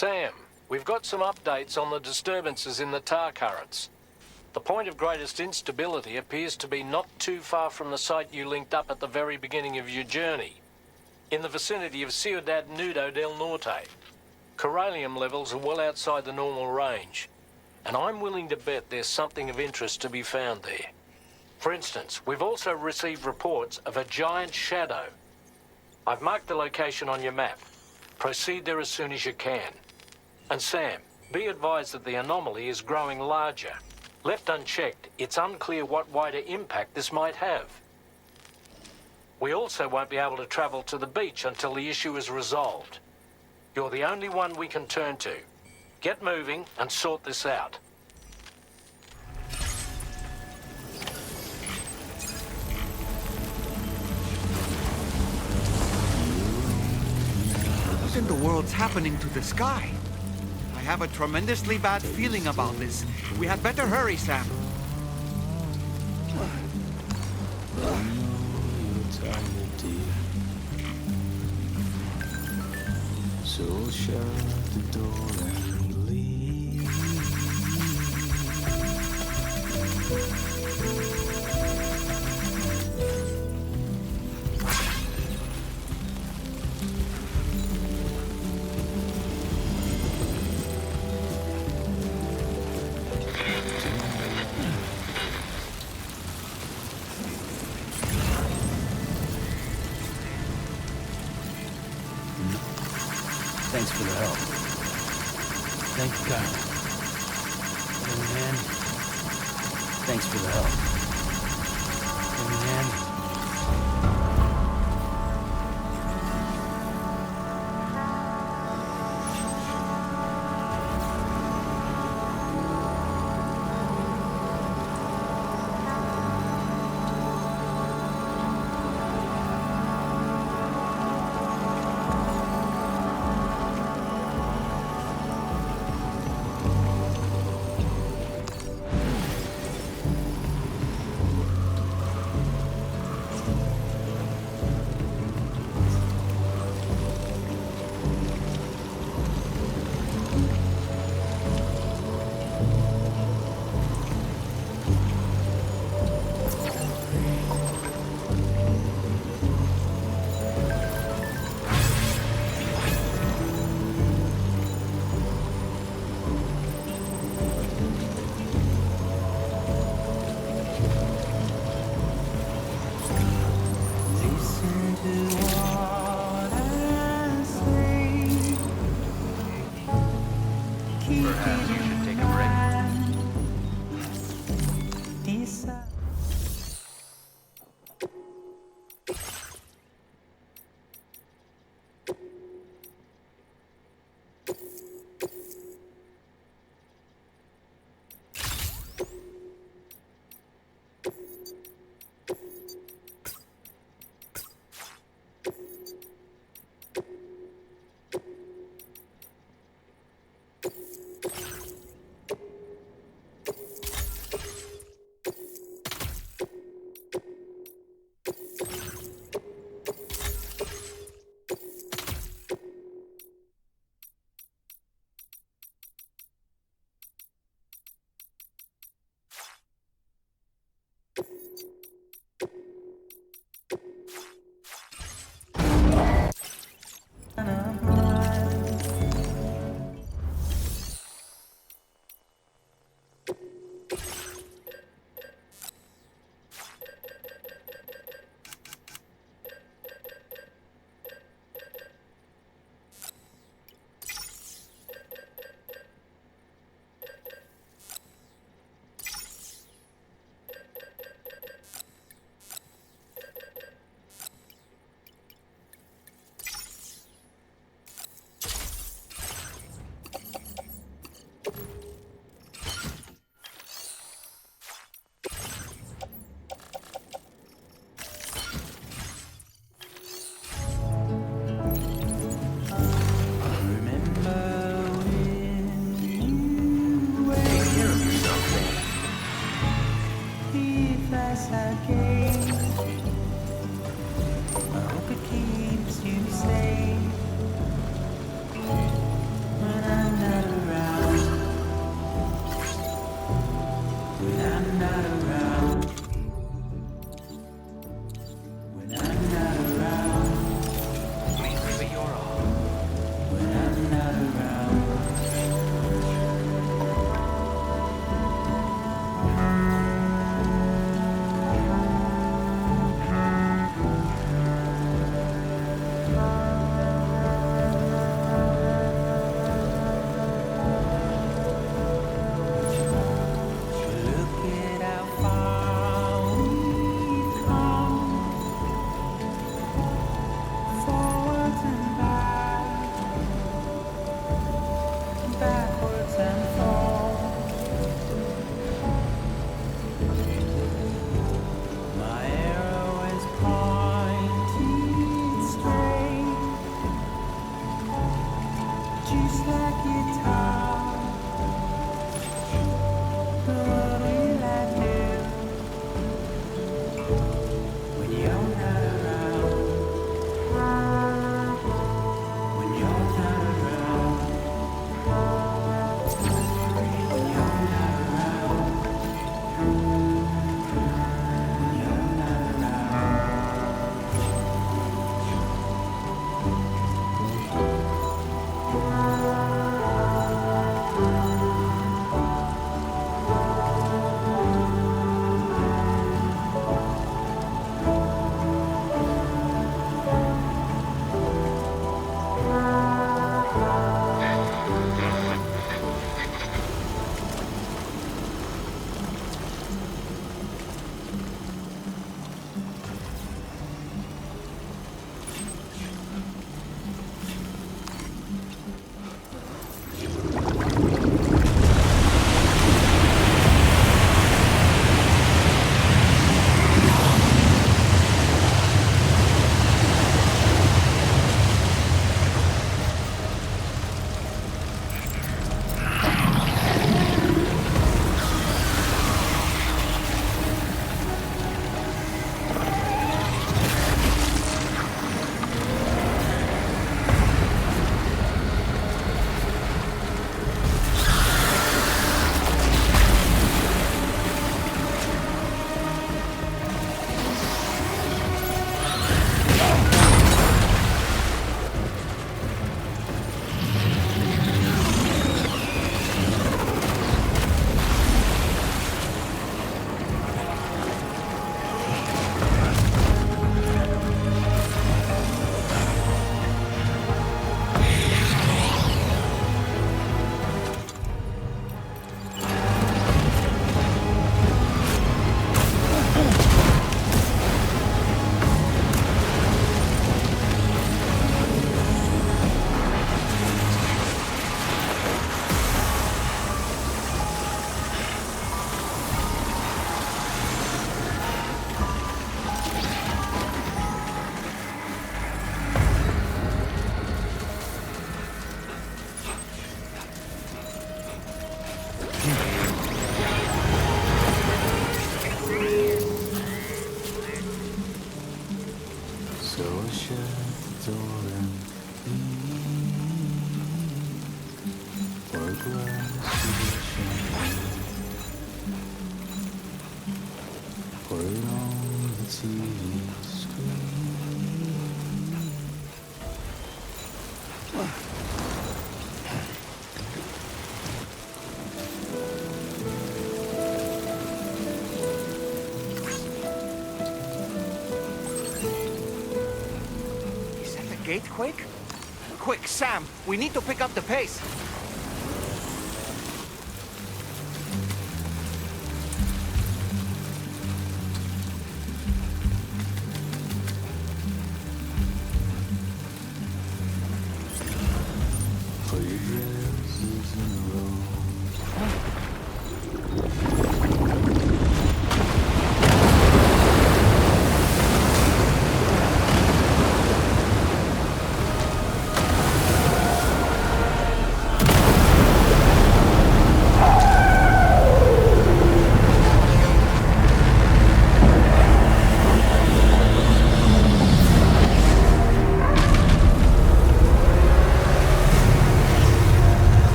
Sam, we've got some updates on the disturbances in the tar currents. The point of greatest instability appears to be not too far from the site you linked up at the very beginning of your journey, in the vicinity of Ciudad Nudo del Norte. Corallium levels are well outside the normal range, and I'm willing to bet there's something of interest to be found there. For instance, we've also received reports of a giant shadow. I've marked the location on your map. Proceed there as soon as you can. And Sam, be advised that the anomaly is growing larger. Left unchecked, it's unclear what wider impact this might have. We also won't be able to travel to the beach until the issue is resolved. You're the only one we can turn to. Get moving and sort this out. What in the world's happening to the sky? I have a tremendously bad feeling about this. We had better hurry, Sam. So shut the door and leave. Thanks for the help. Thank you, Kyle. Young man. Thanks for the help. Young man. shut the door and leave, or a glass of champagne, or it on the TV screen. Gate quick? Quick, Sam, we need to pick up the pace. Put your dresses in a row.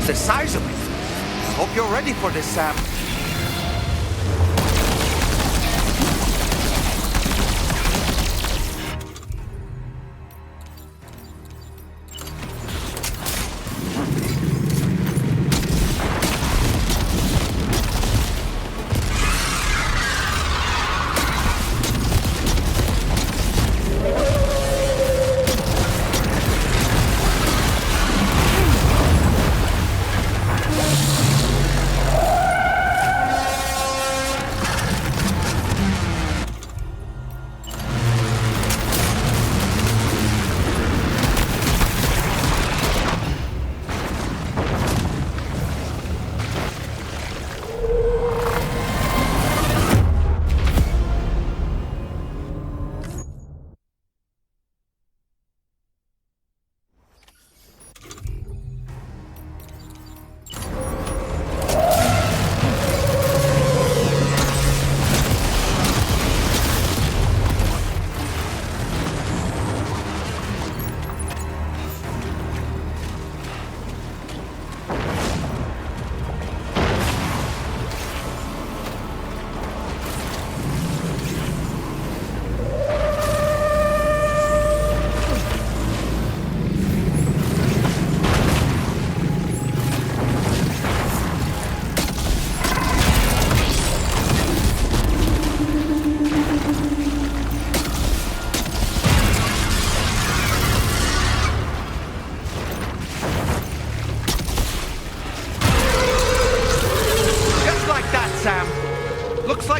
The size of it. Hope you're ready for this, Sam.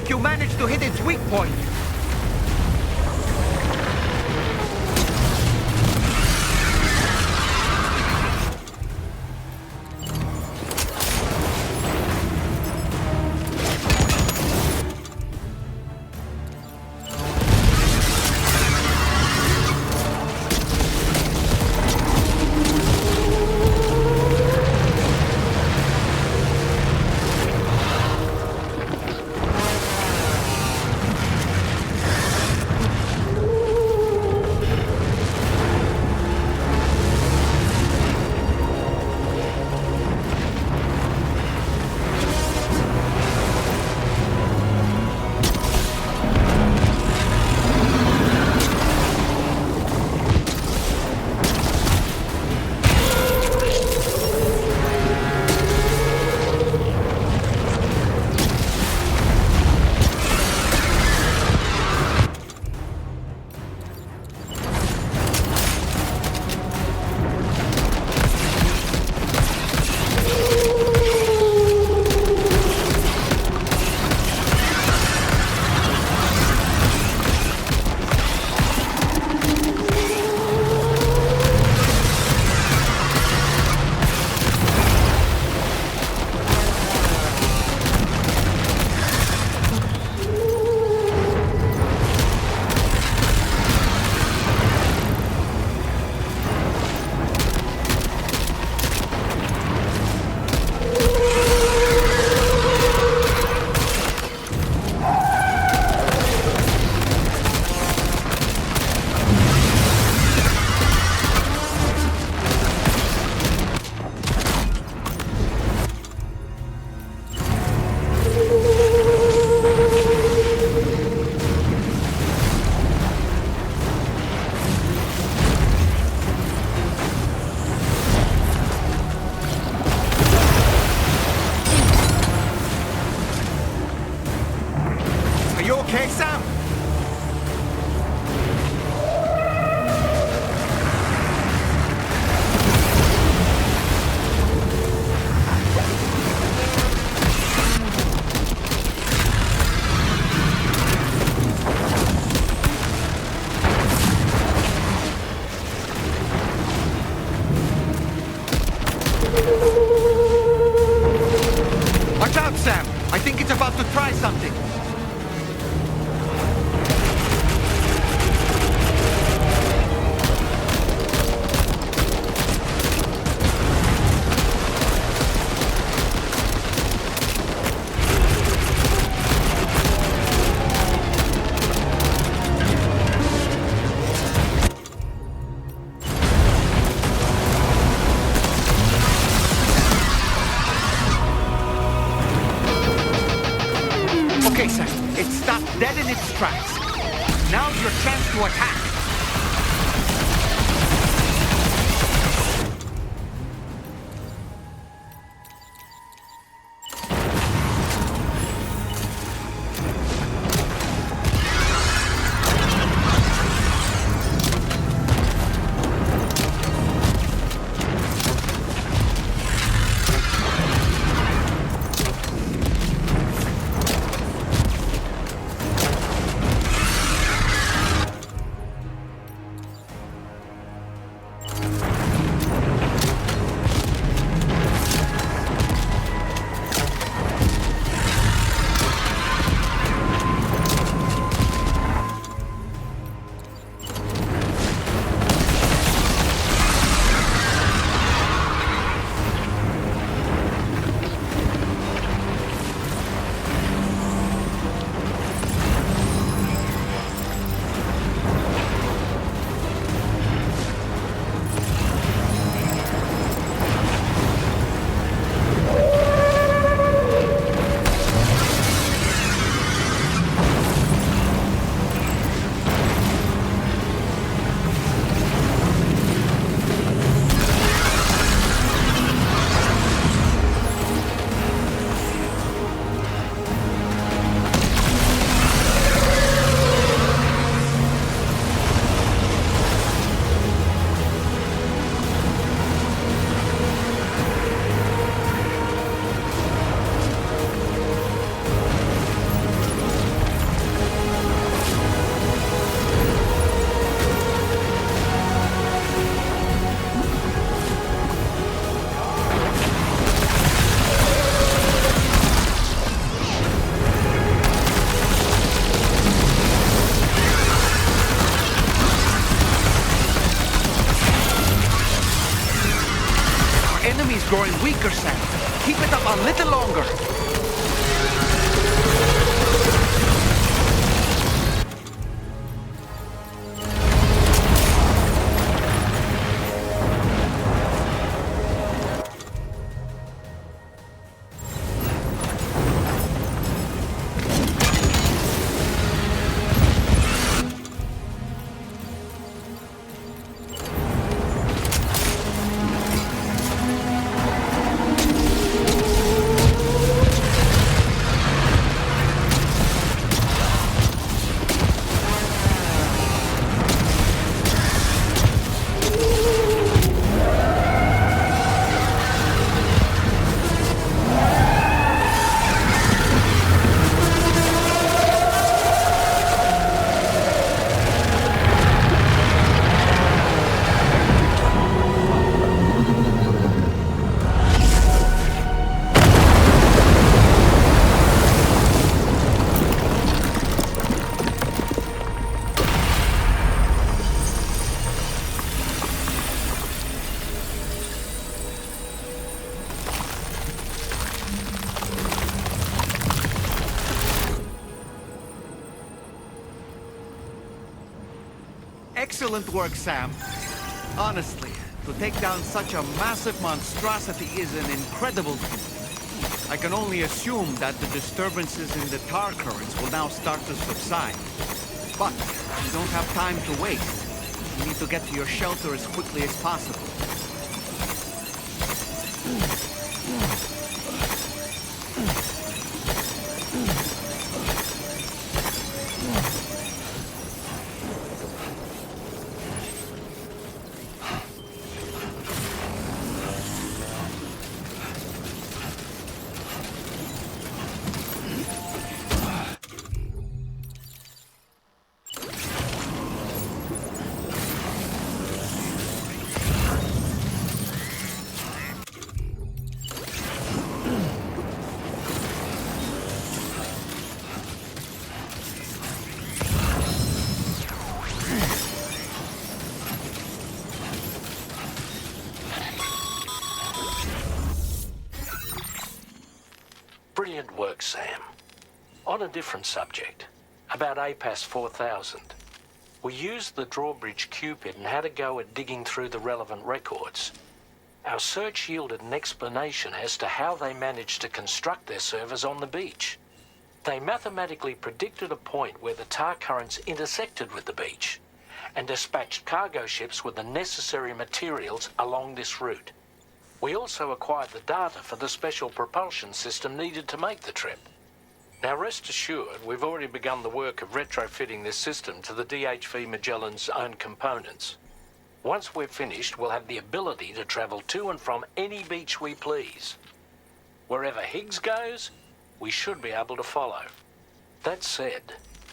You managed to hit its weak point. Sam! I think it's about to try something! Okay, Sam. It stopped dead in its tracks. Now's your chance to attack. Enemy's growing weaker, Sam. Keep it up a little longer. Excellent work, Sam. Honestly, to take down such a massive monstrosity is an incredible feat. I can only assume that the disturbances in the tar currents will now start to subside. But you don't have time to waste. You need to get to your shelter as quickly as possible. Brilliant work, Sam. On a different subject, about APAS 4000. We used the drawbridge Cupid and had a go at digging through the relevant records. Our search yielded an explanation as to how they managed to construct their servers on the beach. They mathematically predicted a point where the tar currents intersected with the beach and dispatched cargo ships with the necessary materials along this route. We also acquired the data for the special propulsion system needed to make the trip. Now rest assured, we've already begun the work of retrofitting this system to the DHV Magellan's own components. Once we're finished, we'll have the ability to travel to and from any beach we please. Wherever Higgs goes, we should be able to follow. That said,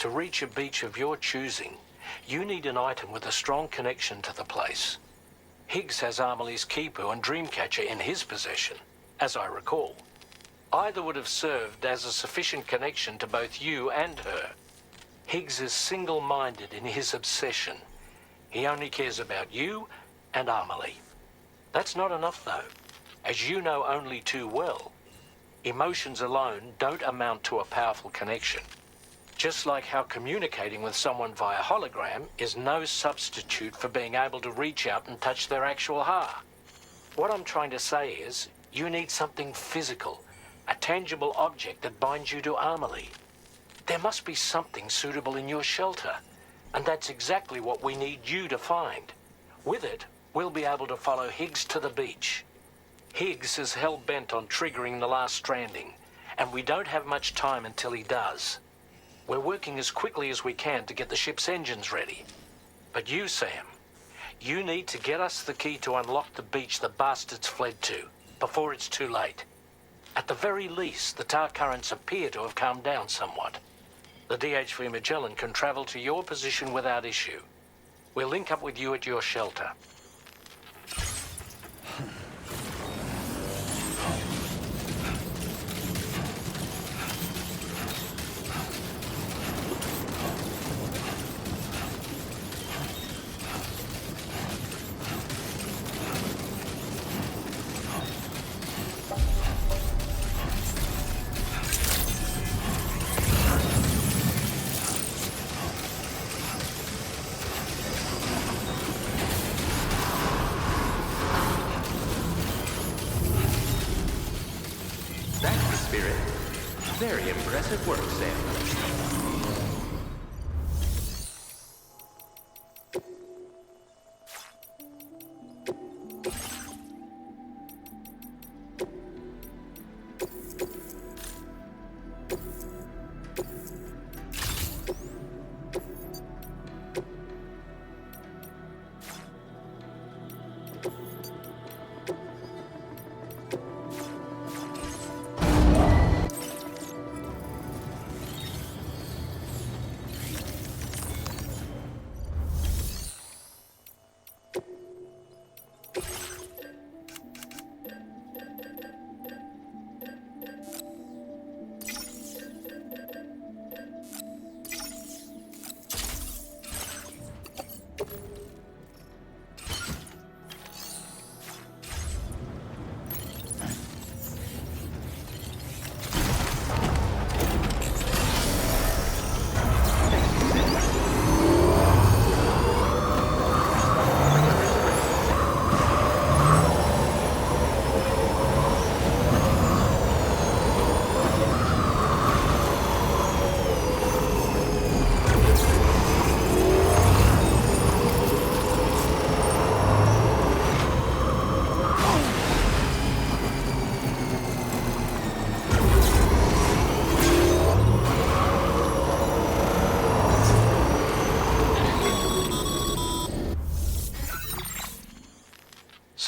to reach a beach of your choosing, you need an item with a strong connection to the place. Higgs has Amelie's Kipu and Dreamcatcher in his possession, as I recall. Either would have served as a sufficient connection to both you and her. Higgs is single-minded in his obsession. He only cares about you and Amelie. That's not enough, though. As you know only too well, emotions alone don't amount to a powerful connection. Just like how communicating with someone via hologram is no substitute for being able to reach out and touch their actual heart. What I'm trying to say is, you need something physical, a tangible object that binds you to Amelie. There must be something suitable in your shelter, and that's exactly what we need you to find. With it, we'll be able to follow Higgs to the beach. Higgs is hell-bent on triggering the last stranding, and we don't have much time until he does. We're working as quickly as we can to get the ship's engines ready. But you, Sam, you need to get us the key to unlock the beach the bastards fled to, before it's too late. At the very least, the tar currents appear to have calmed down somewhat. The DHV Magellan can travel to your position without issue. We'll link up with you at your shelter. That's the spirit. Very impressive work, Sam.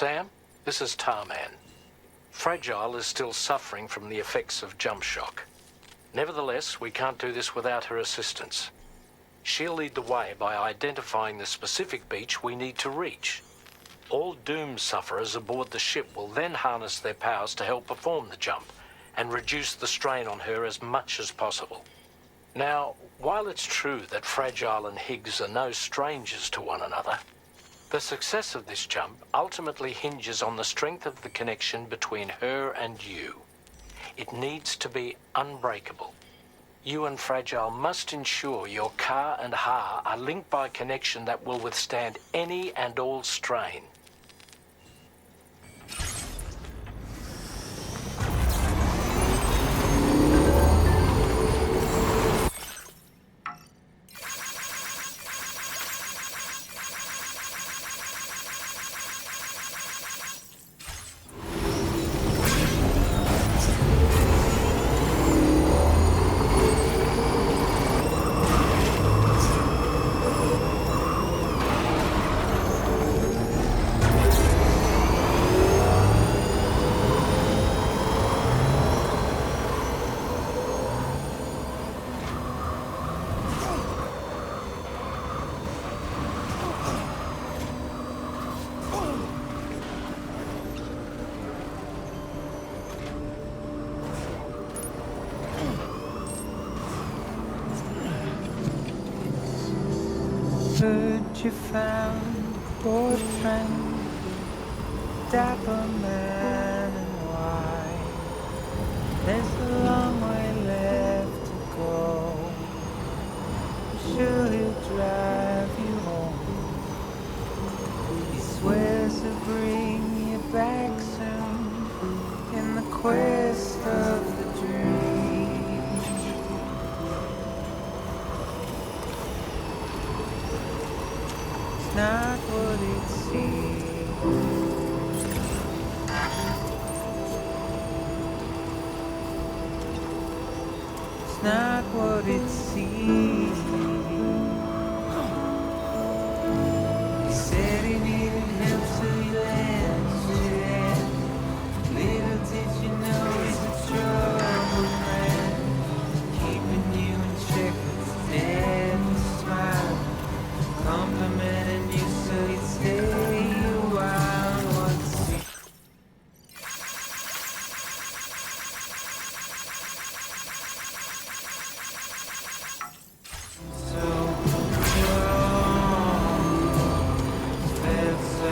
Sam, this is Tarman. Fragile is still suffering from the effects of jump shock. Nevertheless, we can't do this without her assistance. She'll lead the way by identifying the specific beach we need to reach. All doom sufferers aboard the ship will then harness their powers to help perform the jump and reduce the strain on her as much as possible. Now, while it's true that Fragile and Higgs are no strangers to one another, the success of this jump ultimately hinges on the strength of the connection between her and you. It needs to be unbreakable. You and Fragile must ensure your Ka and Ha are linked by a connection that will withstand any and all strain. Heard you found poor friend, dapper man and white. There's a long way left to go. I'm sure he'll drive you home. He swears to bring you back soon in the quest of the dream. Not what it seems. It's not what it seems. He said he needed help, so he landed. Little did you know he's a troubled man, keeping you in check with his deadly smile. Complimenting you so you'd stay a while. What's so wrong? Felt so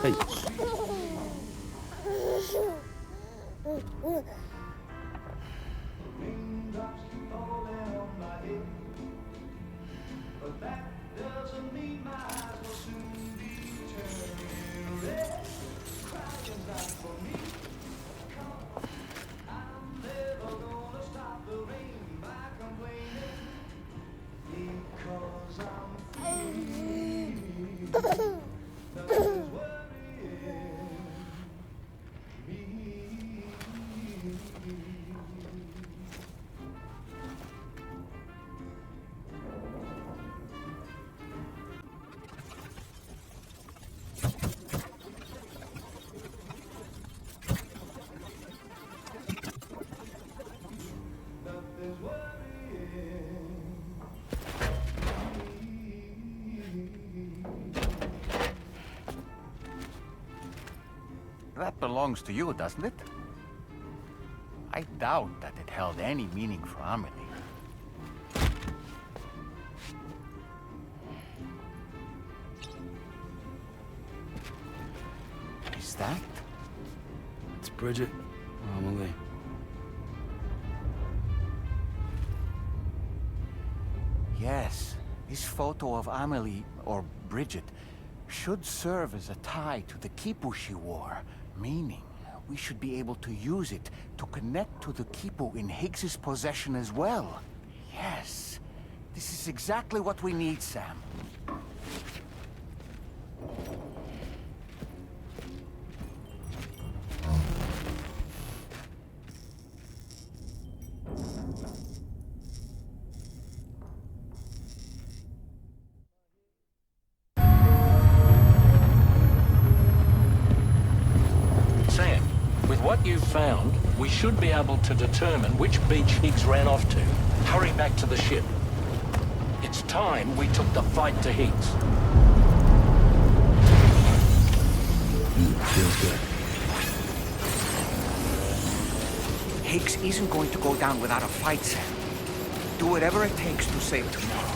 Hey. That belongs to you, doesn't it? I doubt that it held any meaning for Amelie. Is that? It's Bridget, or Amelie. Yes, this photo of Amelie, or Bridget, should serve as a tie to the quipu she wore, meaning we should be able to use it to connect to the quipu in Higgs's possession as well. Yes, this is exactly what we need, Sam. Sam, with what you've found, we should be able to determine which beach Higgs ran off to. Hurry back to the ship. It's time we took the fight to Higgs. Feels good. Higgs isn't going to go down without a fight, Sam. Do whatever it takes to save tomorrow.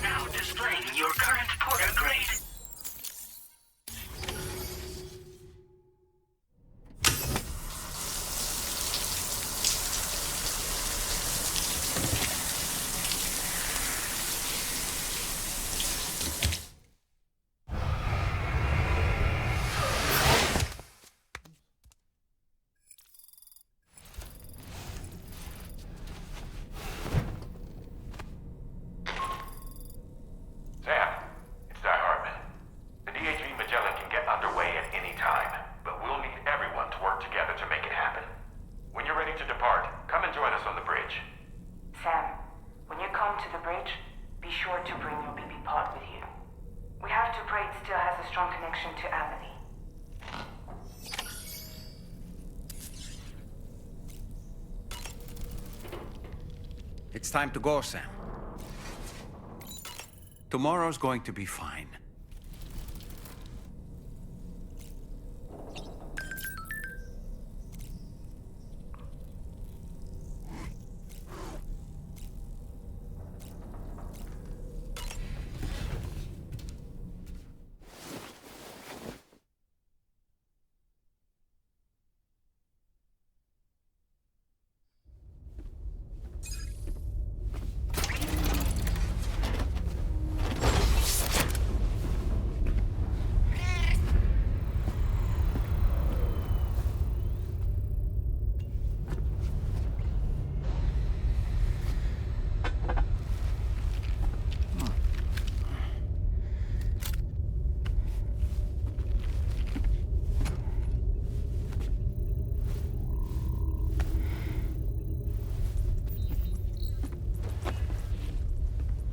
Now displaying your current porter grade. Sam, it's Die Hartman. The DHV Magellan can get underway at any time, but we'll need everyone to work together to make it happen. When you're ready to depart, come and join us on the bridge. Sam, when you come to the bridge, be sure to bring your BB pod with you. We have to pray it still has a strong connection to Amelie. It's time to go, Sam. Tomorrow's going to be fine.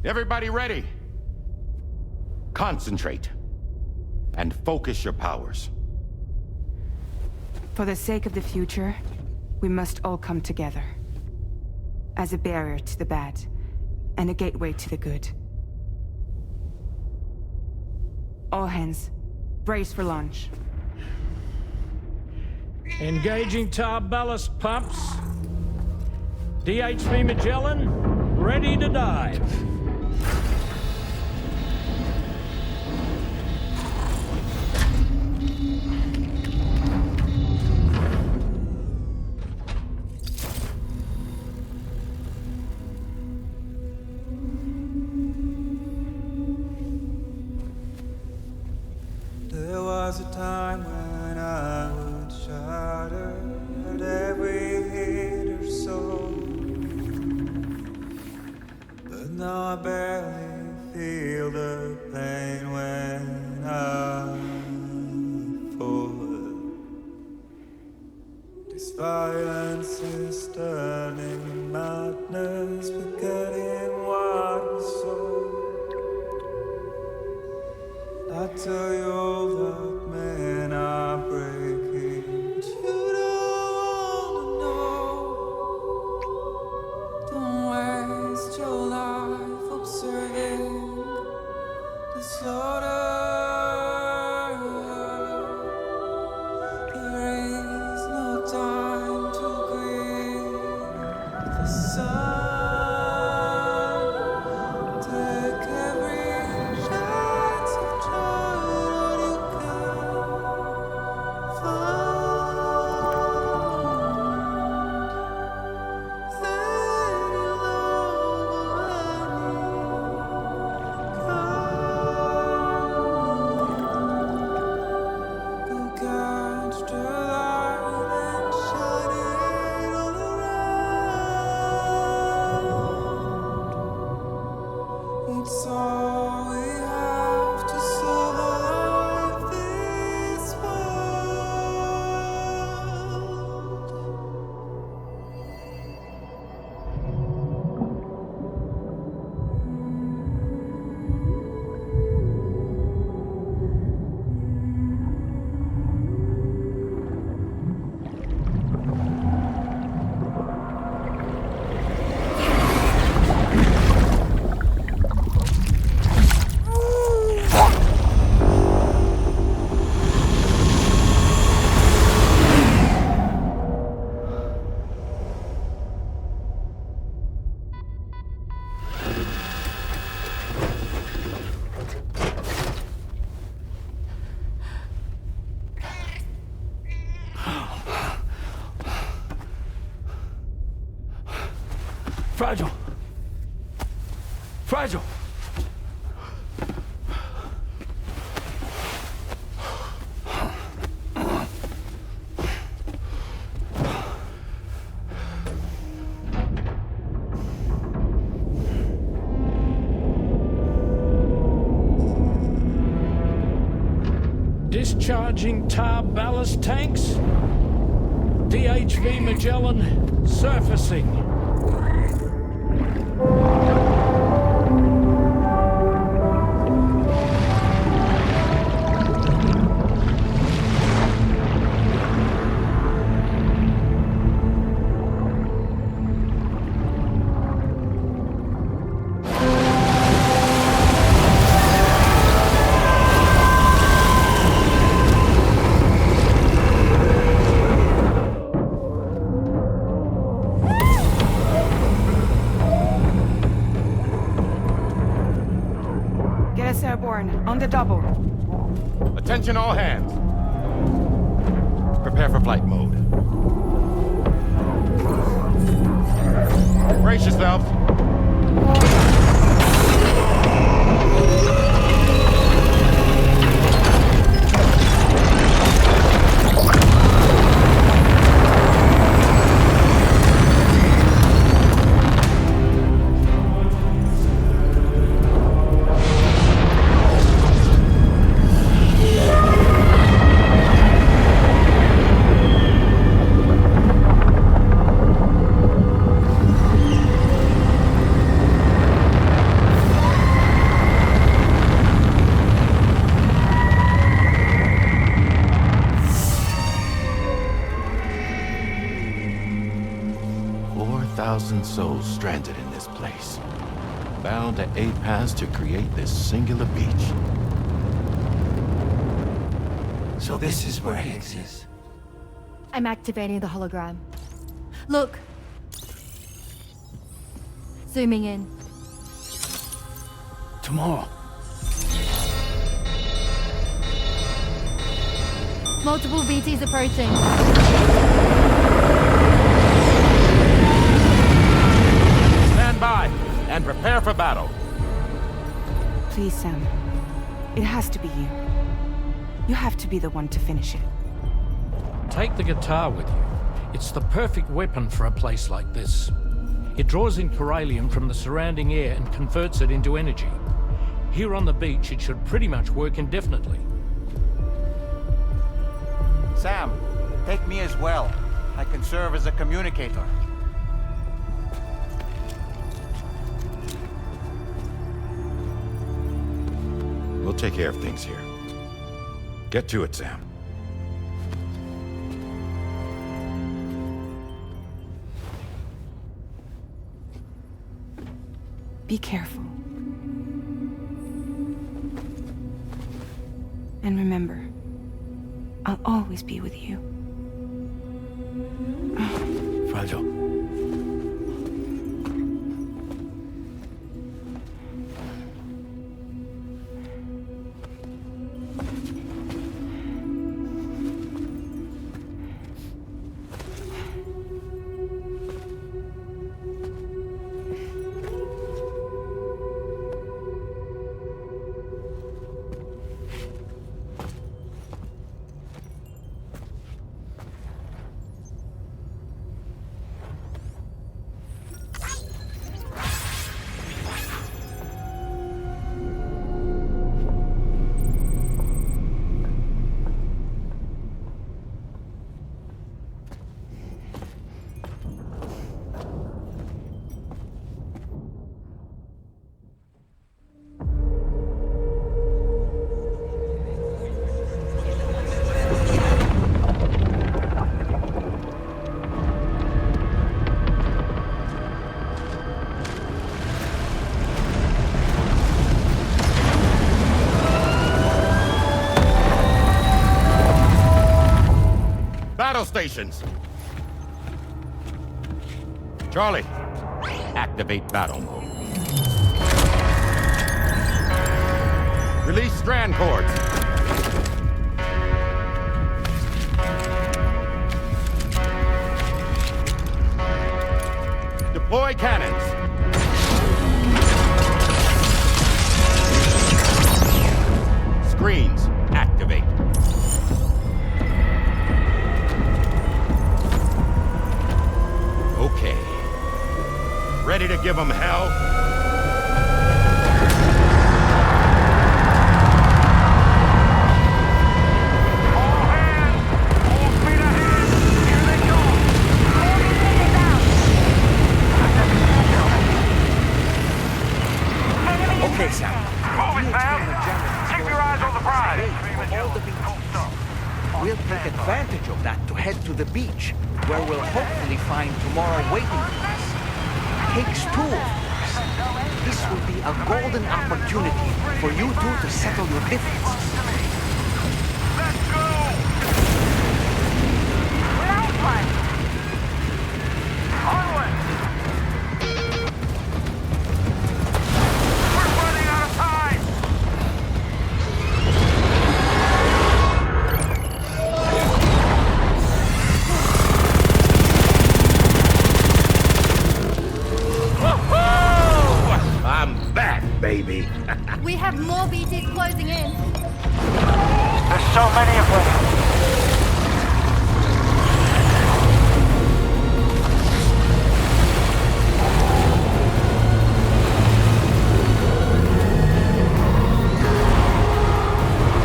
Everybody ready? Concentrate. And focus your powers. For the sake of the future, we must all come together. As a barrier to the bad, and a gateway to the good. All hands, brace for launch. Engaging tar ballast pumps. DHV Magellan, ready to dive. There was a time when I would shatter at every hit or soul, but now This violence is turning madness, forgetting what we saw. I tell you all that men are breaking, but you don't wanna know. Don't waste your life observing disorder. It's all we have to survive this Fragile! Fragile! Discharging tar ballast tanks. DHV Magellan surfacing. Airborne, on the double. Attention all hands. Prepare for flight mode. Brace yourselves. Souls stranded in this place, bound to A paths to create this singular beach. So this is where Higgs is. I'm activating the hologram. Look! Zooming in. Tomorrow. Multiple BTs approaching. Stand by and prepare for battle. Please, Sam. It has to be you. You have to be the one to finish it. Take the guitar with you. It's the perfect weapon for a place like this. It draws in chiralium from the surrounding air and converts it into energy. Here on the beach, it should pretty much work indefinitely. Sam, take me as well. I can serve as a communicator. We'll take care of things here. Get to it, Sam. Be careful. And remember, I'll always be with you. Fragile. Battle stations! Charlie, activate battle mode. Release strand cords. Deploy cannons. Screens, activate. Okay. Ready to give them hell? Okay, Sam. Move it, Sam. Keep your eyes on the prize. We'll take advantage of that to head to the beach, where we'll hopefully find tomorrow waiting for us. Takes two, of course. This will be a golden opportunity for you two to settle your differences. Let's go! Nice one! Onward! We're running out of time! I'm back, baby. We have more BTs closing in. There's so many of them.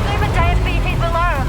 Leave a giant BTs below.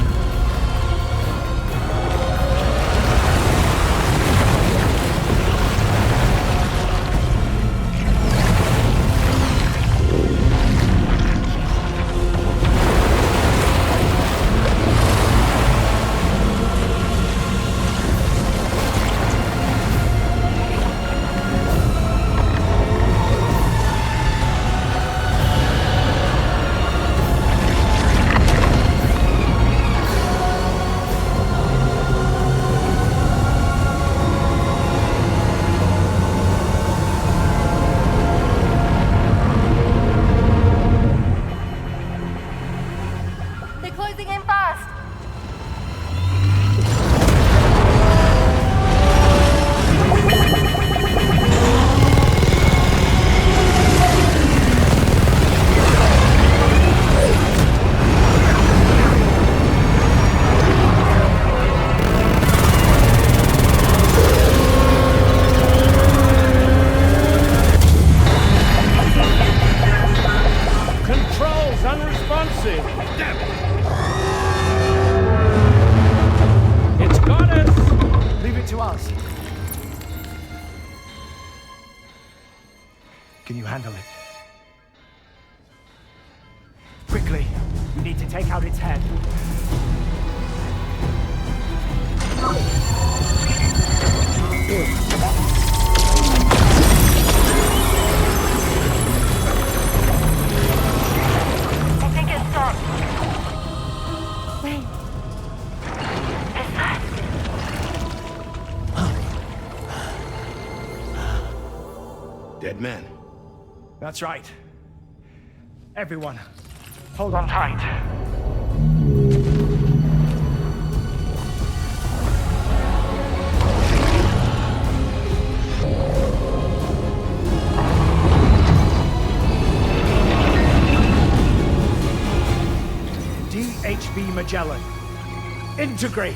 Can you handle it? Quickly, we need to take out its head. I think it stopped. Wait. Is that... Dead man. That's right. Everyone, hold on tight. DHV Magellan, integrate!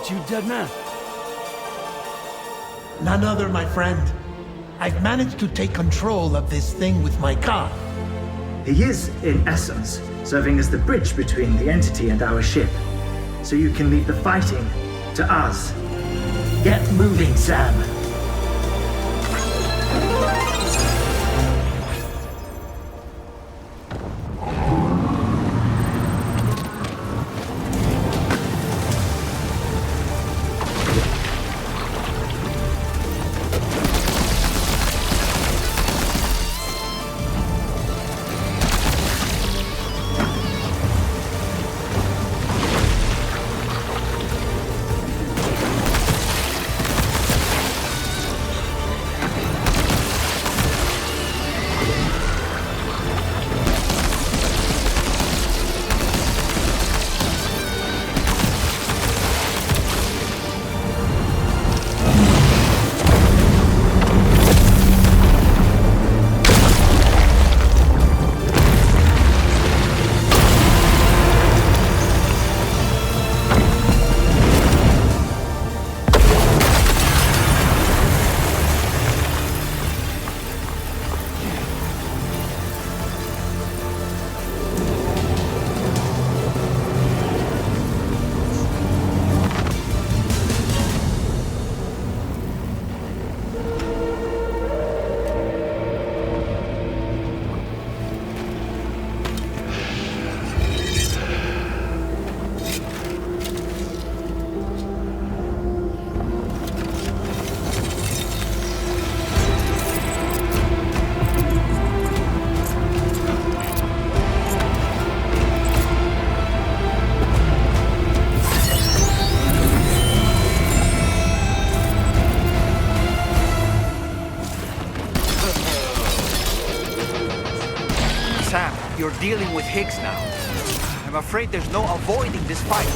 You dead man? None other, my friend. I've managed to take control of this thing with my car. He is, in essence, serving as the bridge between the entity and our ship. So you can leave the fighting to us. Get moving, Sam. You're dealing with Higgs now. I'm afraid there's no avoiding this fight.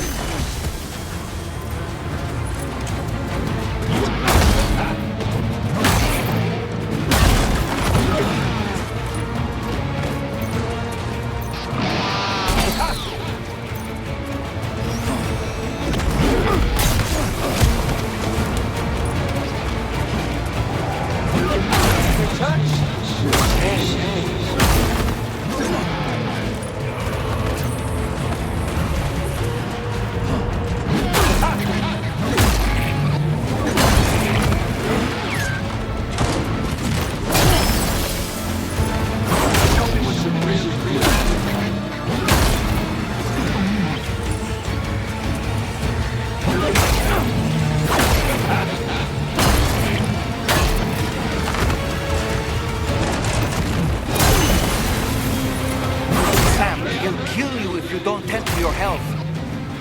if you don't tend to your health.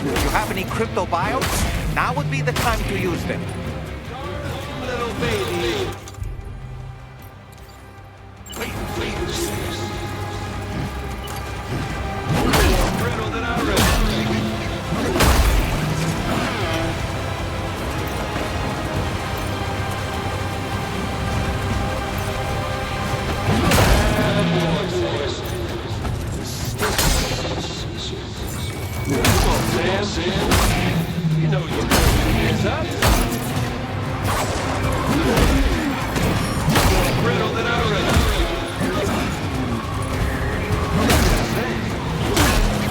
If you have any crypto biotes, now would be the time to use them. Little baby. Brittle than I read. Come on, Sam. You know you're hands up. More brittle than I read.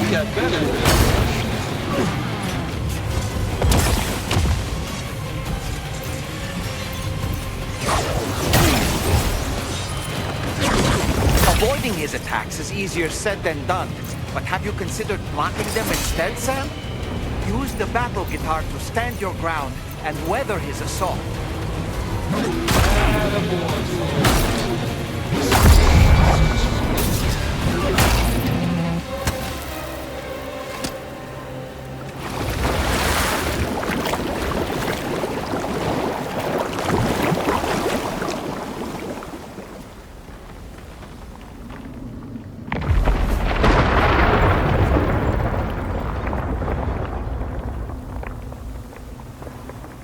We got better. Avoiding his attacks is easier said than done, but have you considered blocking them instead, Sam? Use the battle guitar to stand your ground and weather his assault.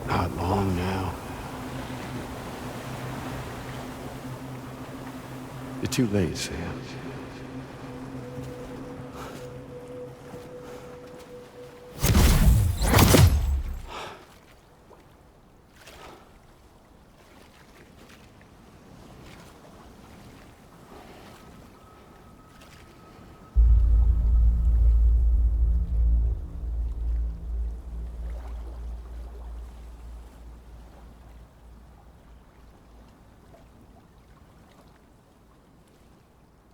Not long now. You're too late, Sam.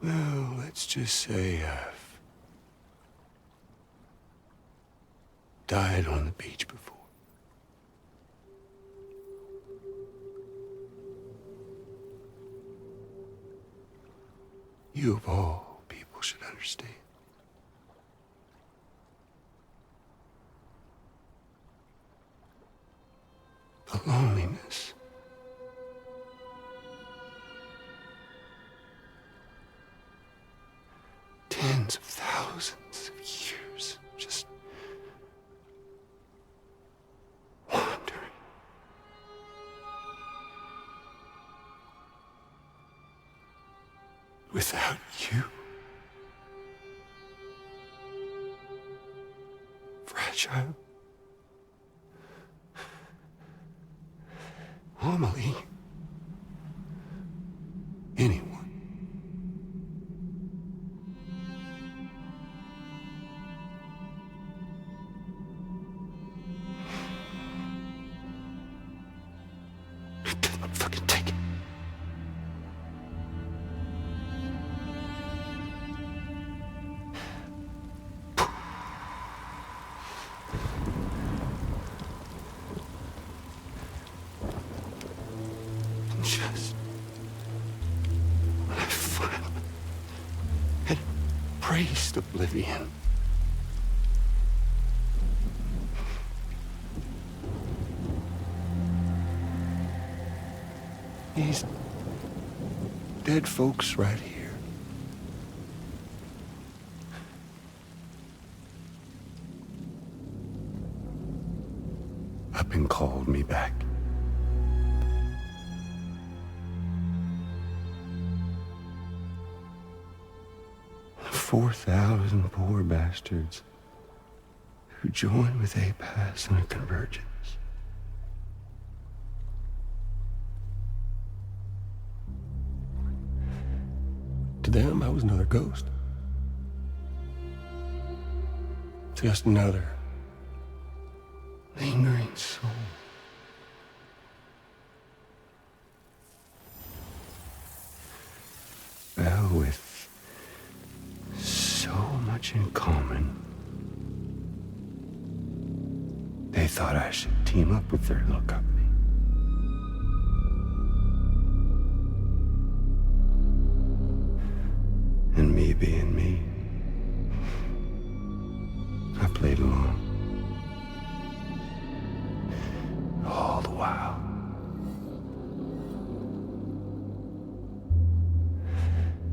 Well, let's just say I've died on the beach before. You of all people should understand. The loneliness. Tens of thousands of years just wandering. Without you. Fragile. Amelie. Anyone. Fucking take it. Just when I finally had embraced oblivion. These dead folks right here. Up and called me back. The 4,000 poor bastards who joined with APAS in a convergence. To them, I was another ghost. Just another lingering soul. Well, with so much in common, they thought I should team up with their little company. And me being me,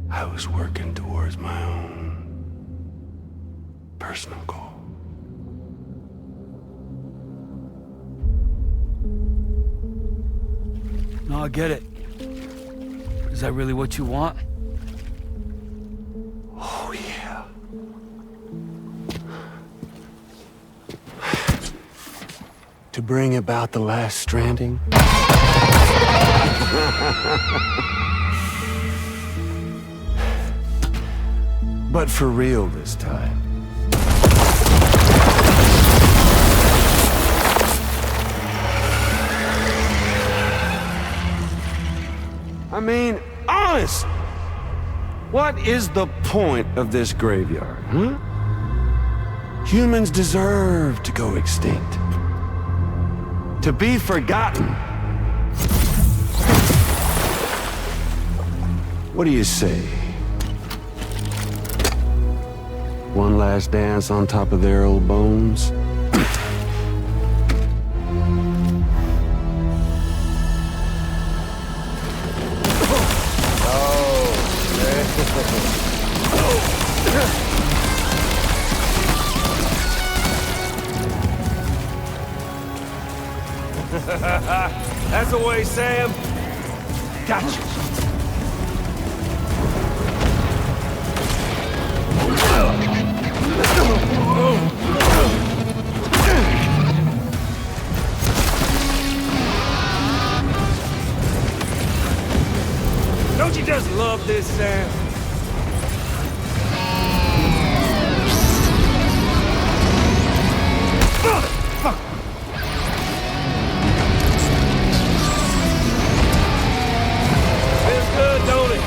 I was working towards my own personal goal. No, I get it. Is that really what you want? Oh, yeah. To bring about the last stranding? But for real this time. I mean, honest! What is the point of this graveyard, huh? Humans deserve to go extinct. To be forgotten. What do you say? One last dance on top of their old bones? That's the way, Sam. Gotcha. Don't you just love this, Sam? Feels good, don't it?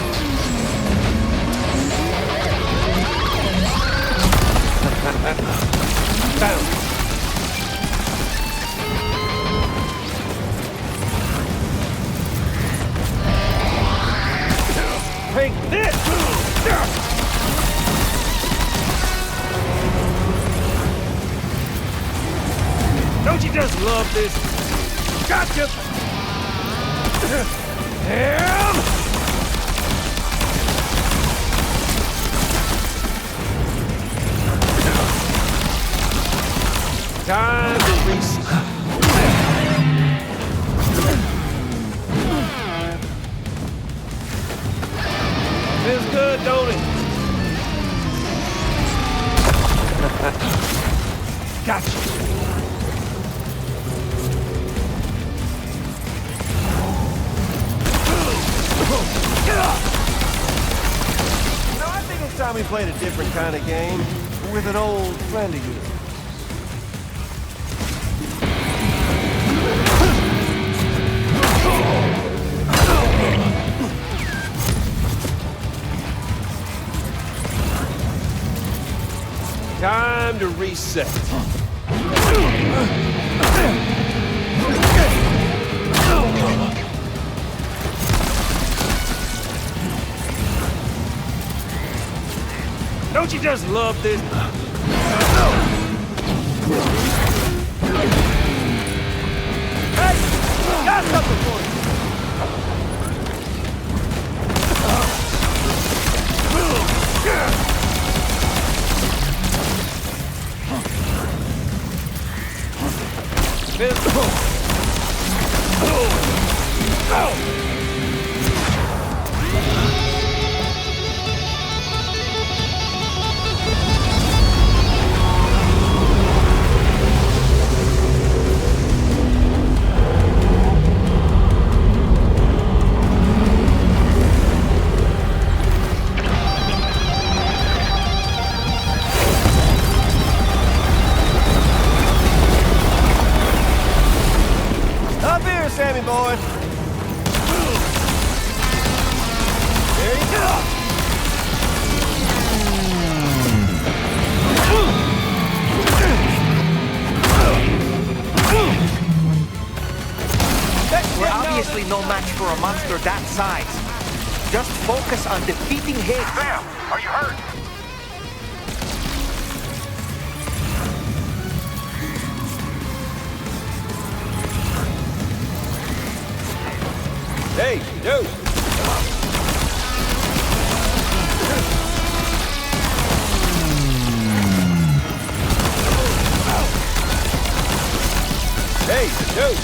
Bounce. Take this! Don't you just love this? Gotcha! Damn! Time to reset. Feels good, don't it? Gotcha. I think it's time we played a different kind of game with an old friend of yours. Time to reset. Don't you just love this? Hey, got something for you. Up here, Sammy boy. There you go. We're obviously no match for a monster that size. Just focus on defeating him. Sam, are you hurt? Hey, dude. Hey, dude!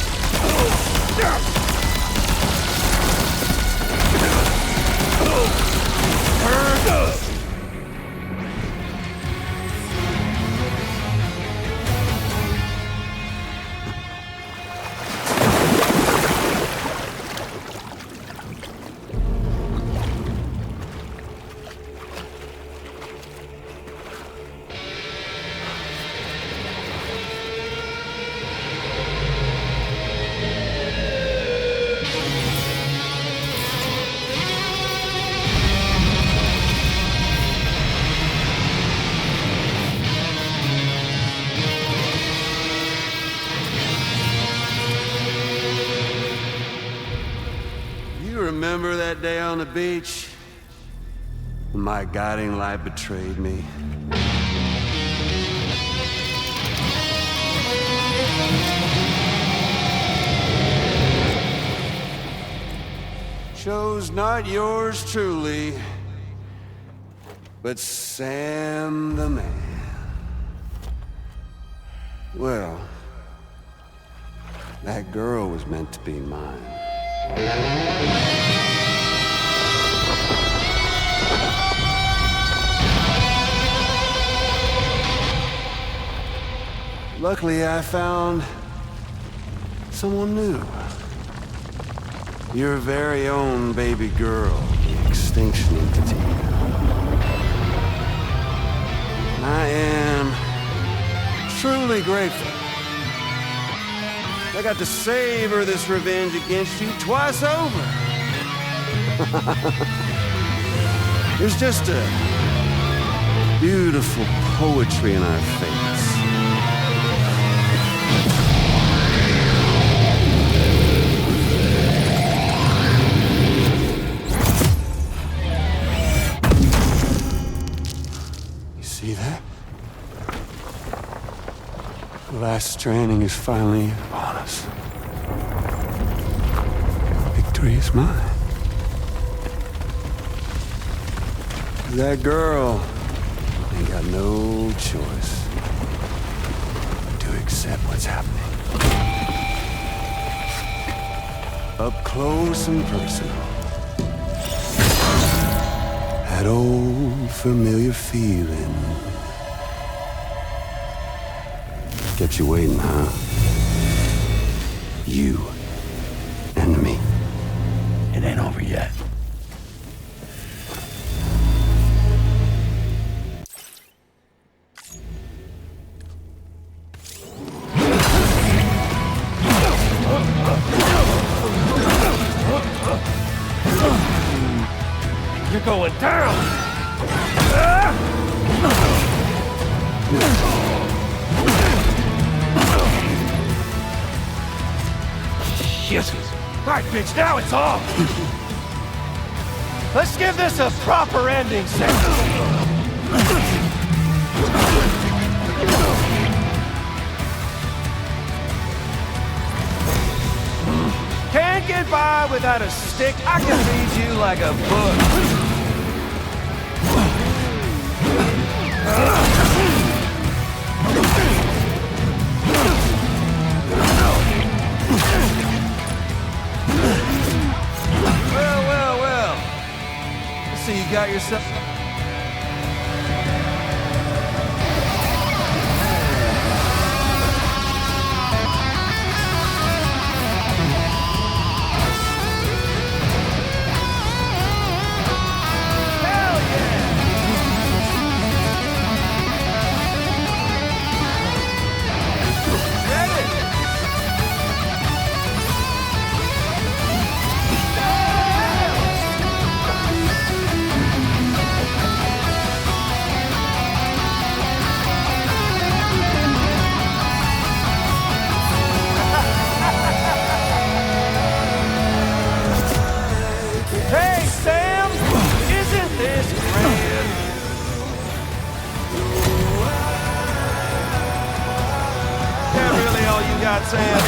You remember that day on the beach? When my guiding light betrayed me? Chose not yours truly, but Sam the man. Well, that girl was meant to be mine. Luckily, I found someone new. Your very own baby girl, the Extinction Entity. I am truly grateful. I got to savor this revenge against you twice over. There's just a beautiful poetry in our fates. You see that? The last stranding is finally upon us. Victory is mine. That girl ain't got no choice to accept what's happening. Up close and personal. That old familiar feeling. Kept you waiting, huh? You and me. It ain't over yet. You're going down! Shit! Alright, bitch, now it's off! Let's give this a proper ending, Sam! Can't get by without a stick. I can read you like a book. Well. Let's see, you got yourself... Hey, Sam! Isn't this grand? That really all you got, Sam?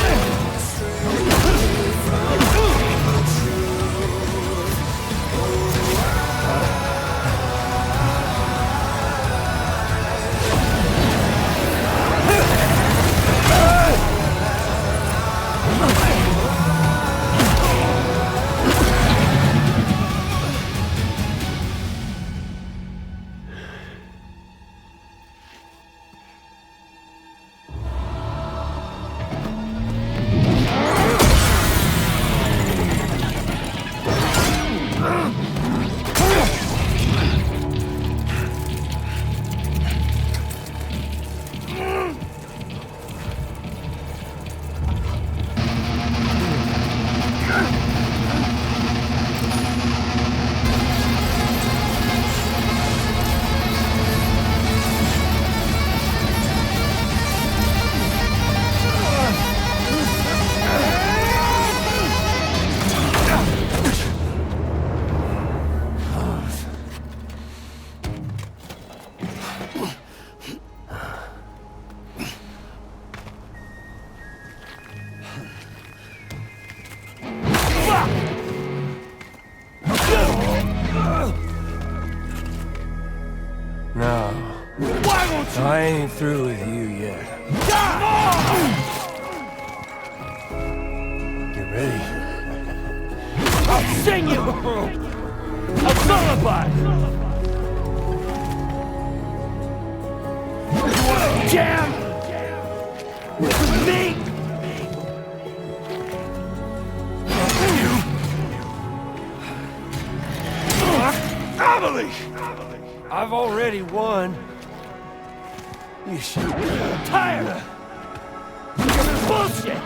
No. I ain't through with you yet. Get ready. I'll sing you a lullaby! You wanna jam with me? Emily! I've already won. You should. I'm tired of this bullshit!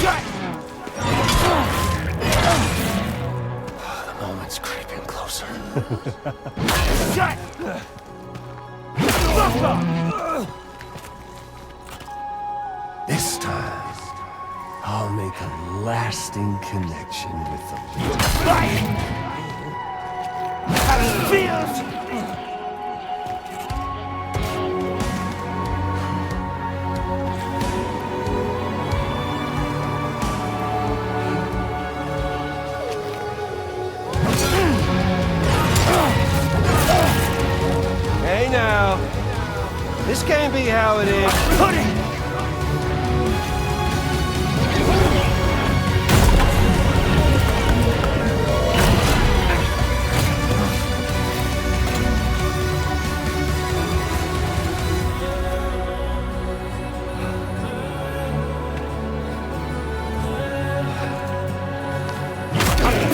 Shut! The moment's creeping closer. Shut! Fuck up! This time, I'll make a lasting connection with the leader. How it feels! Hey now, this can't be how it is. Pudding!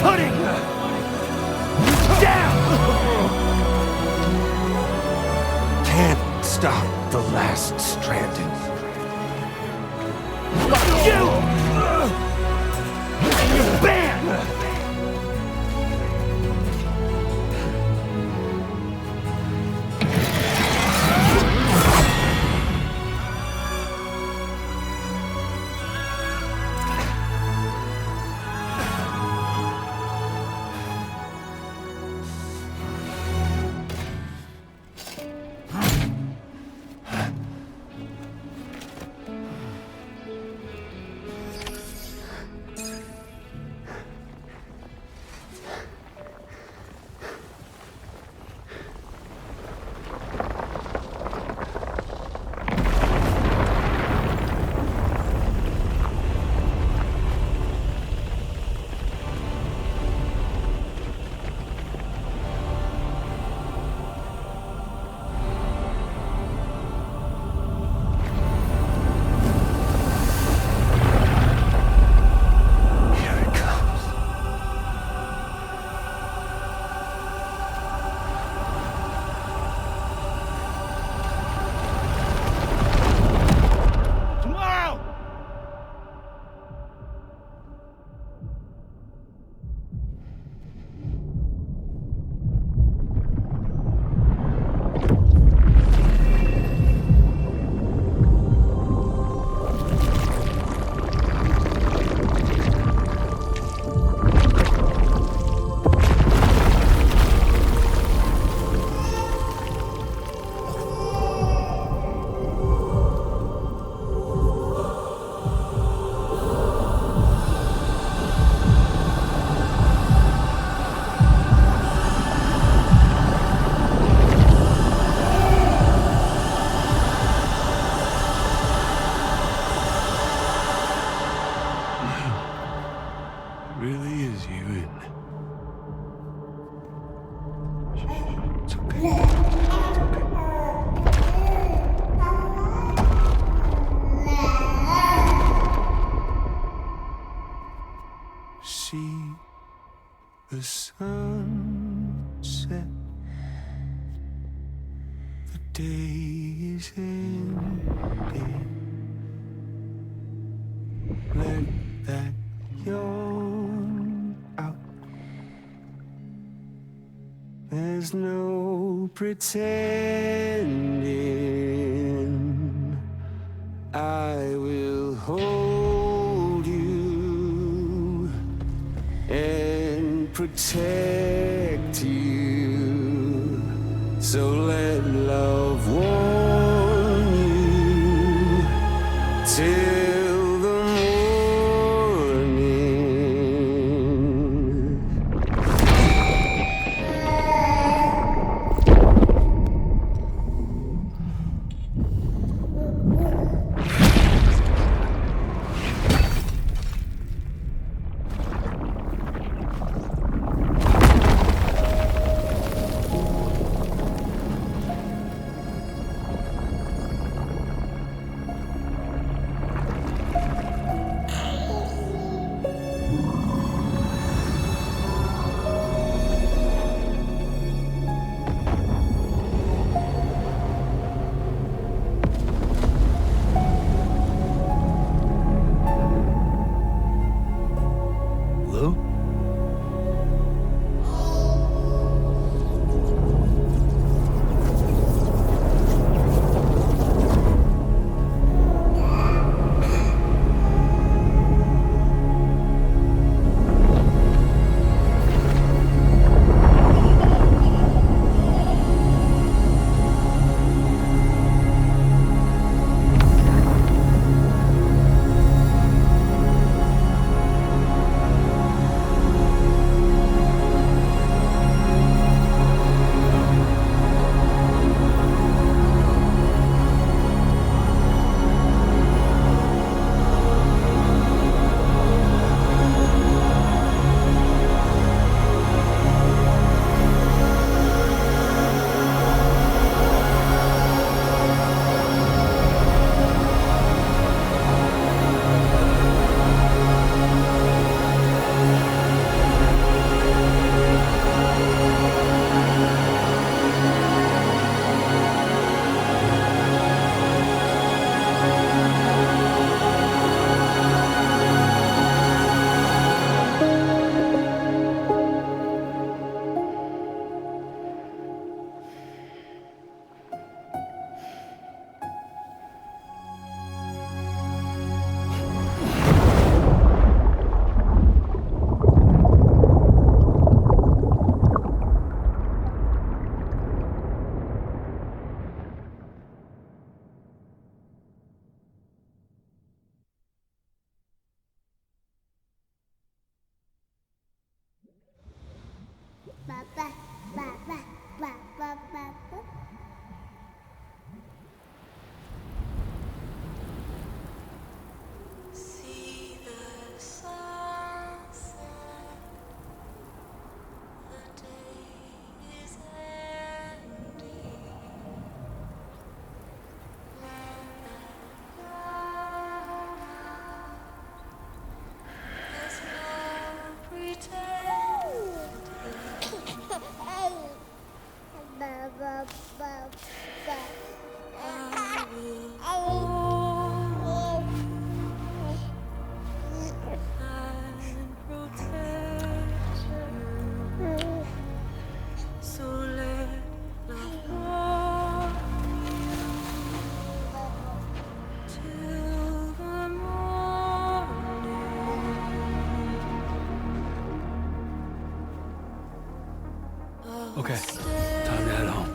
Pudding! Down! Can't stop the last Stranding. Fuck you! And your band! see the sunset. The day is ending. Let that yawn out. There's no pretending. I will hold you and protect you. So let love warm you till the morning. Okay, time to head home.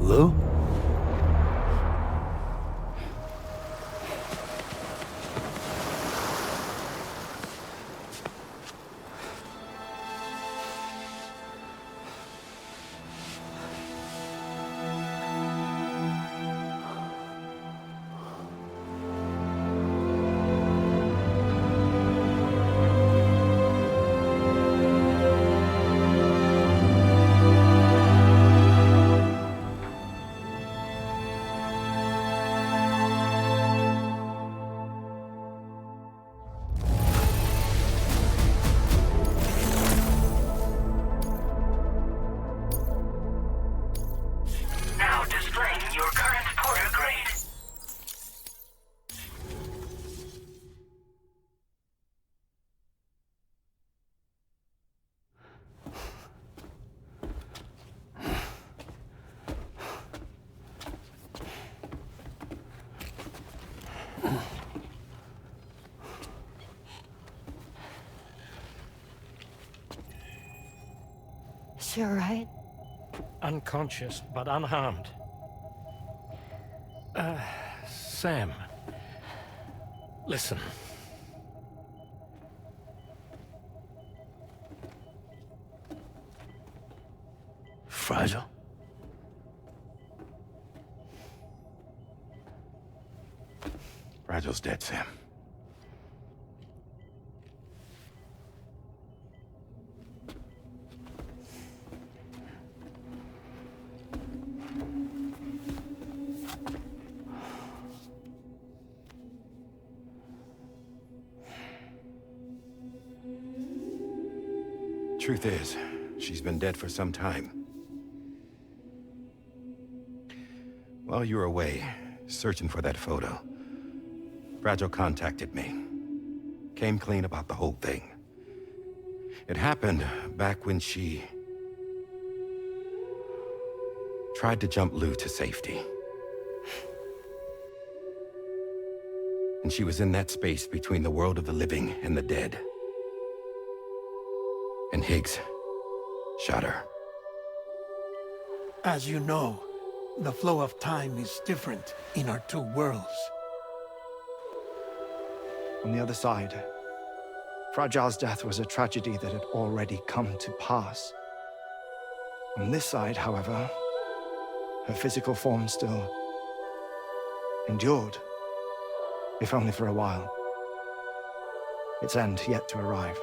Lou? Now displaying your current porter grade. Is she alright? Unconscious, but unharmed. Sam. Listen. Fragile? Fragile's dead, Sam. Truth is, she's been dead for some time. While you were away, searching for that photo, Fragile contacted me. Came clean about the whole thing. It happened back when she tried to jump Lou to safety. And she was in that space between the world of the living and the dead. And Higgs shot her. As you know, the flow of time is different in our two worlds. On the other side, Fragile's death was a tragedy that had already come to pass. On this side, however, her physical form still endured, if only for a while. Its end yet to arrive.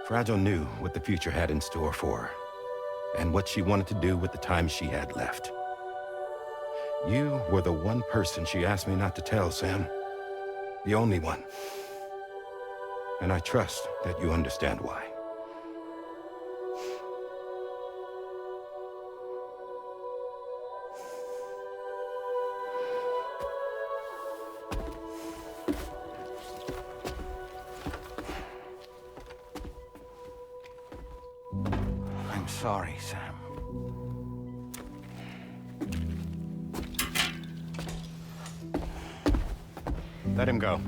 Fragile knew what the future had in store for her, and what she wanted to do with the time she had left. You were the one person she asked me not to tell, Sam. The only one. And I trust that you understand why. I'm sorry, Sam. Let him go.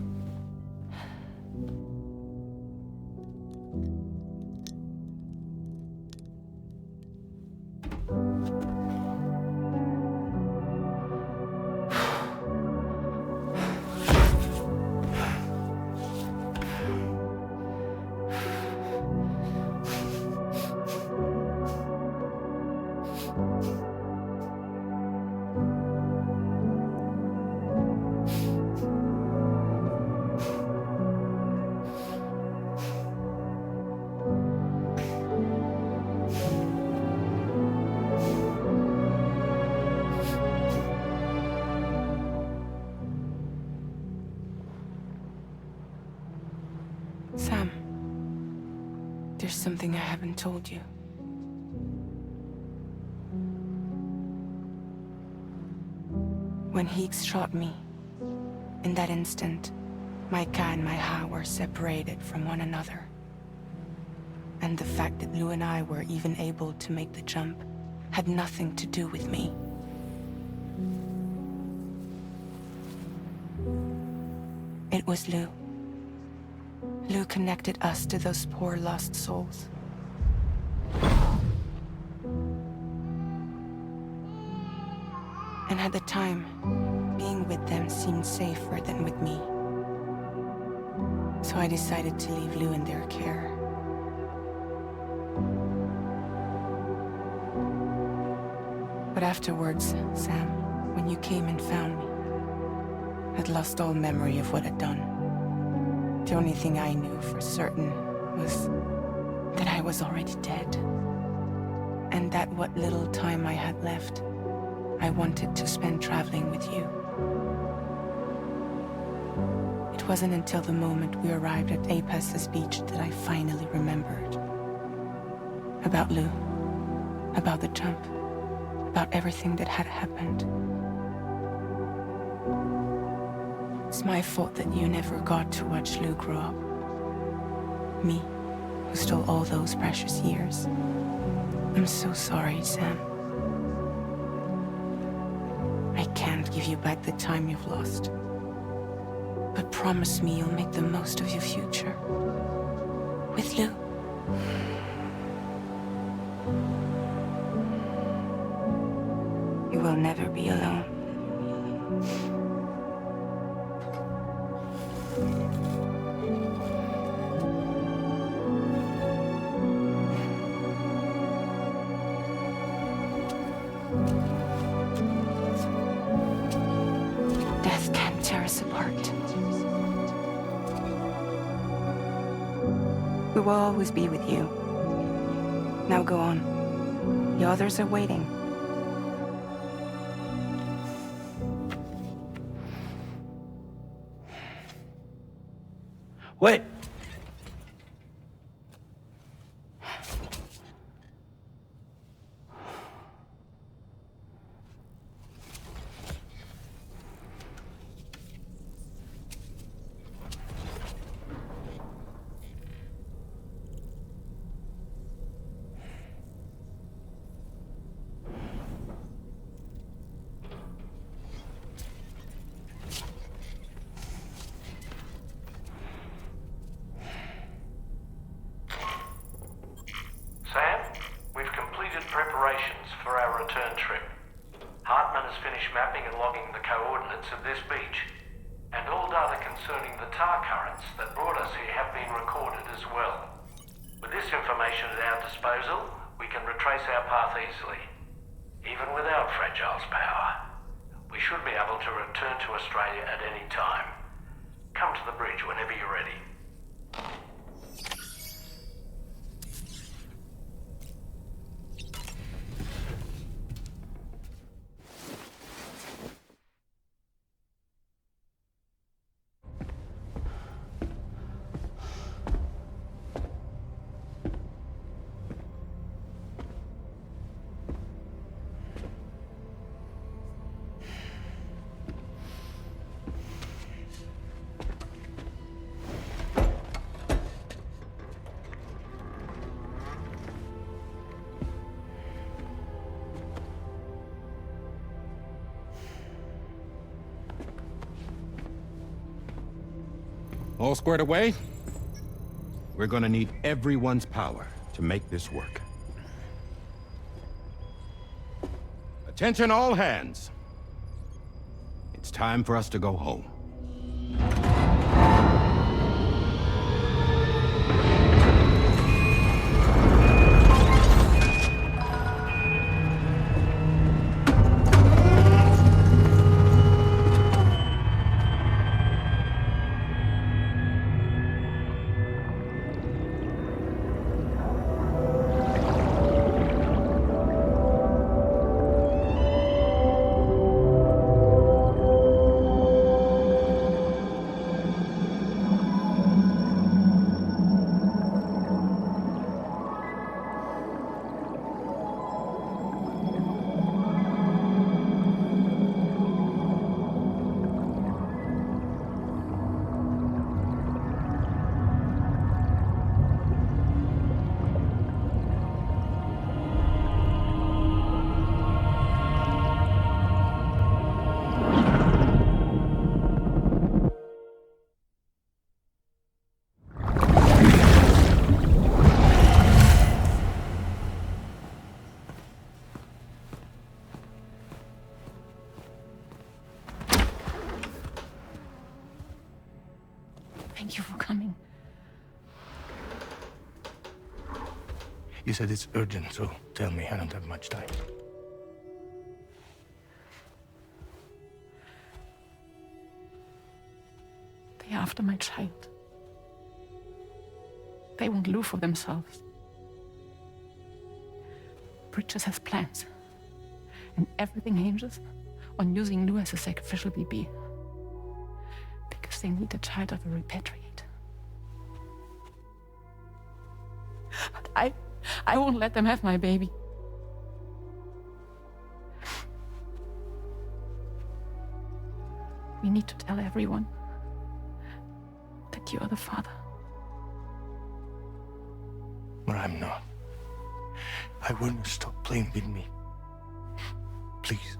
Sam, there's something I haven't told you. When Higgs shot me, in that instant, my Ka and my Ha were separated from one another. And the fact that Lou and I were even able to make the jump had nothing to do with me. It was Lou. Lou connected us to those poor lost souls. And at the time, being with them seemed safer than with me. So I decided to leave Lou in their care. But afterwards, Sam, when you came and found me, I'd lost all memory of what I'd done. The only thing I knew for certain was that I was already dead. And that what little time I had left, I wanted to spend traveling with you. It wasn't until the moment we arrived at Apes's beach that I finally remembered. About Lou, about the jump, about everything that had happened. It's my fault that you never got to watch Lou grow up. Me, who stole all those precious years. I'm so sorry, Sam. I can't give you back the time you've lost. But promise me you'll make the most of your future. With Lou. You will never be alone. Death can't tear us apart. We will always be with you. Now go on. The others are waiting. Wait! Sam, we've completed preparations for our return trip. Hartman has finished mapping and logging the coordinates of this beach, and all data concerning the tar currents that brought us here have been recorded as well. With this information at our disposal, we can retrace our path easily. Even without Fragile's power, we should be able to return to Australia at any time. Come to the bridge whenever you're ready. All squared away? We're gonna need everyone's power to make this work. Attention all hands. It's time for us to go home. Thank you for coming. You said it's urgent, so tell me. I don't have much time. They're after my child. They won't live for themselves. Bridges has plans. And everything hinges on using Lou as a sacrificial BB. Because they need the child of a repatriate. But I won't let them have my baby. We need to tell everyone that you are the father. But I'm not. I want you to stop playing with me. Please.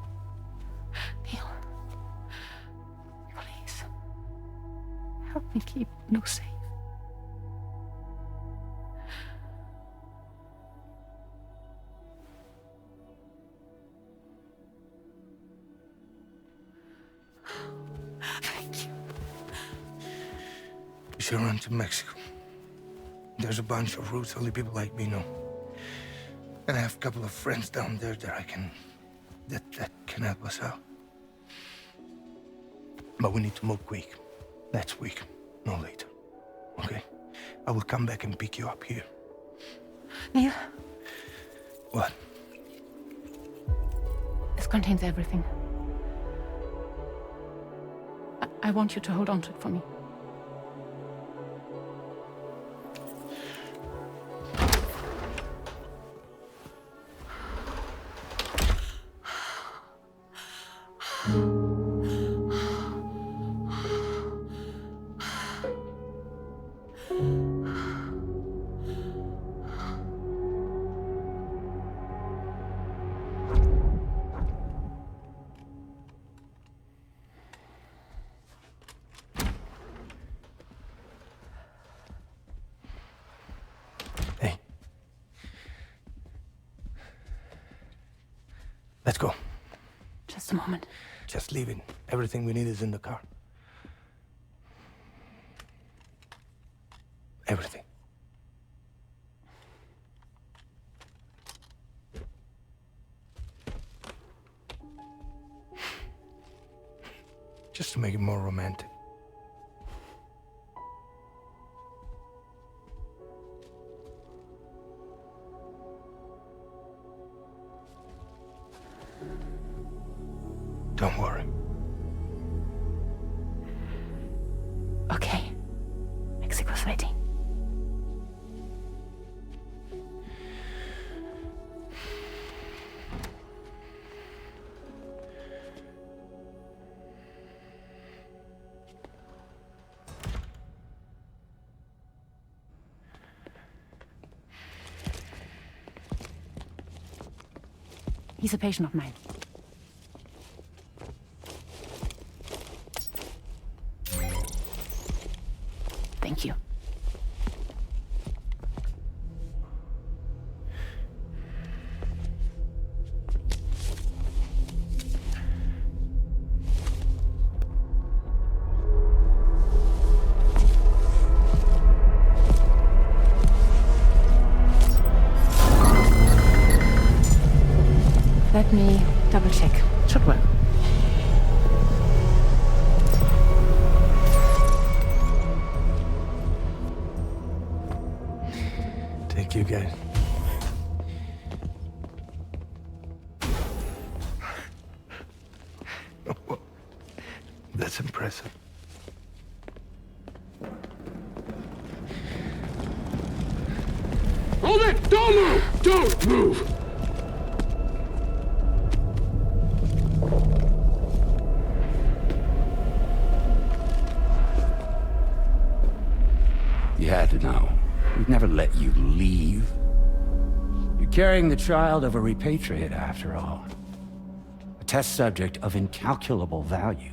Neil. Please. Help me keep Lou safe. Thank you. We should run to Mexico. There's a bunch of routes only people like me know. And I have a couple of friends down there that can help us out. But we need to move quick. Next week, no later. Okay? I will come back and pick you up here. Neil. What? This contains everything. I want you to hold on to it for me. Let's go. Just a moment. Just leaving. Everything we need is in the car. Everything. Just to make it more romantic. Don't worry. Okay. Mexico's waiting. He's a patient of mine. Thank you. Let me double check. Should work. Thank you, guys. That's impressive. Hold it! Don't move! Don't move! You had to know. We'd never let you leave. You're carrying the child of a repatriate, after all. A test subject of incalculable value.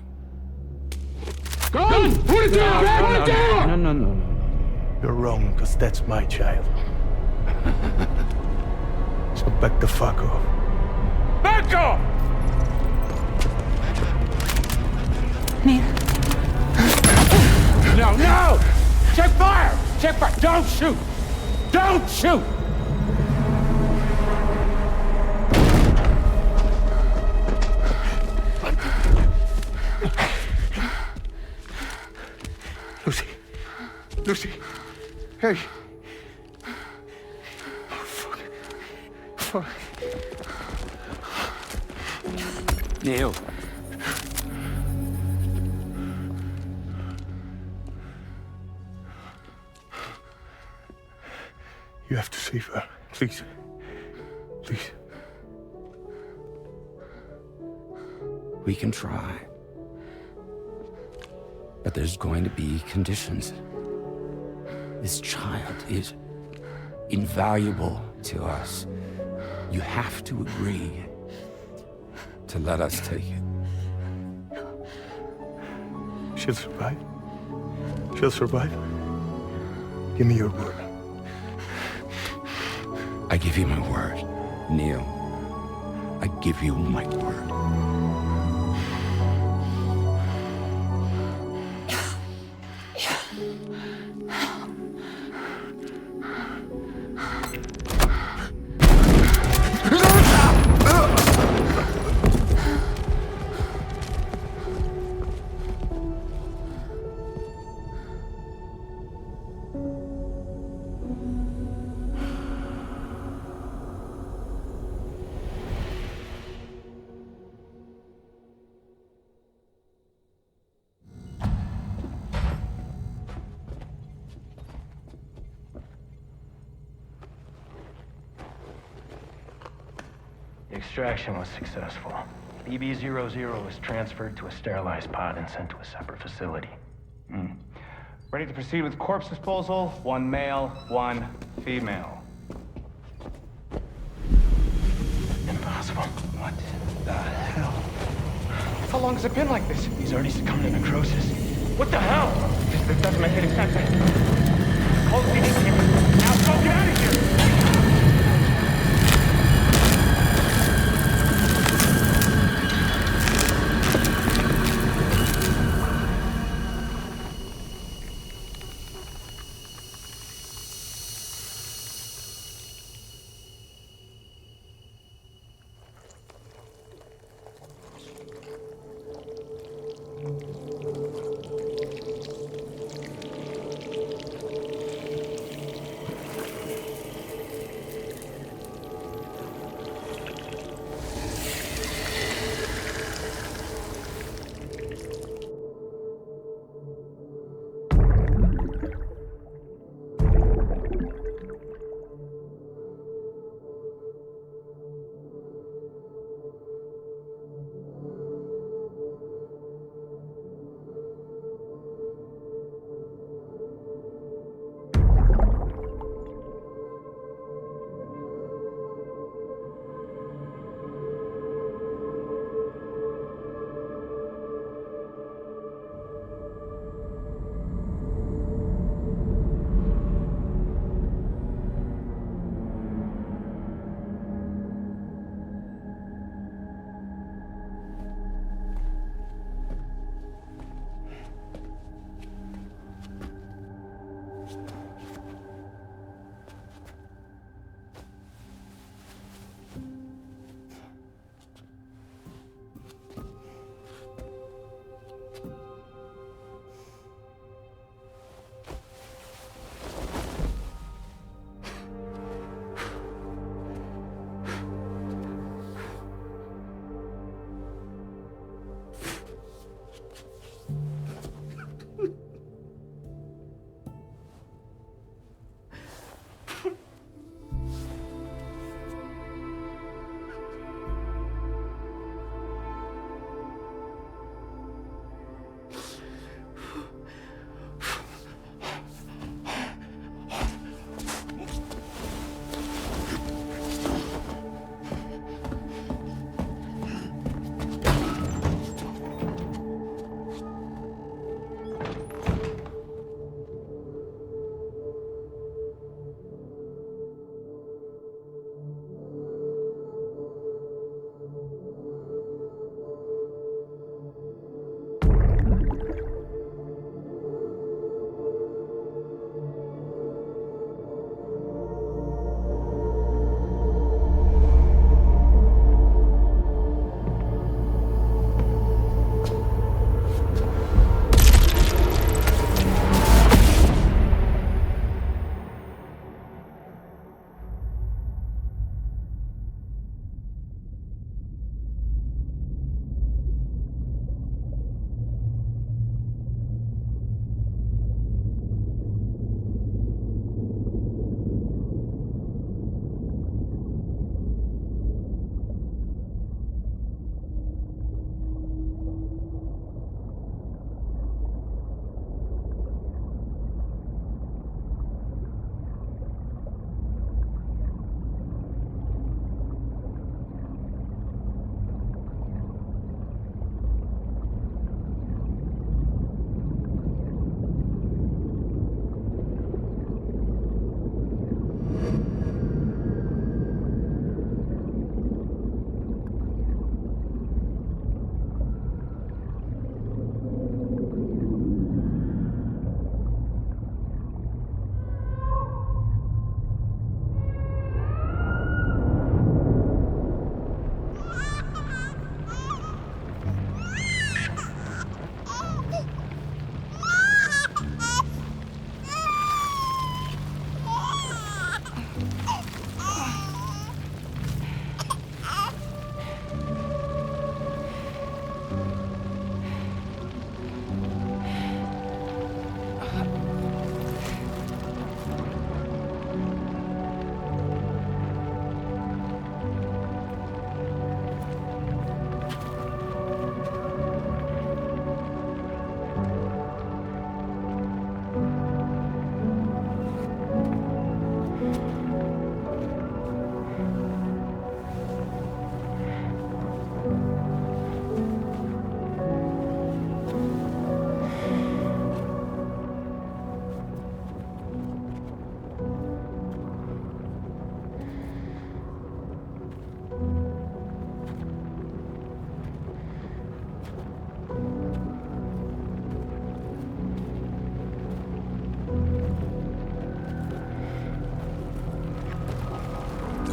Gun! Put it down! Put it down! No. You're wrong, because that's my child. So back the fuck off. Back off! Neil. No! Check fire! Check fire! Don't shoot! Don't shoot! Lucy. Lucy. Hey. Oh, fuck. Fuck. Neil. You have to save her. Please. Please. We can try. But there's going to be conditions. This child is invaluable to us. You have to agree to let us take it. She'll survive. She'll survive. Give me your word. I give you my word, Neil. I give you my word. The extraction was successful. BB-00 was transferred to a sterilized pod and sent to a separate facility. Ready to proceed with corpse disposal. 1 male, 1 female. Impossible. What the hell? How long has it been like this? He's already succumbed to necrosis. What the hell? This doesn't make any sense. Call the PD team. Now go get out of here!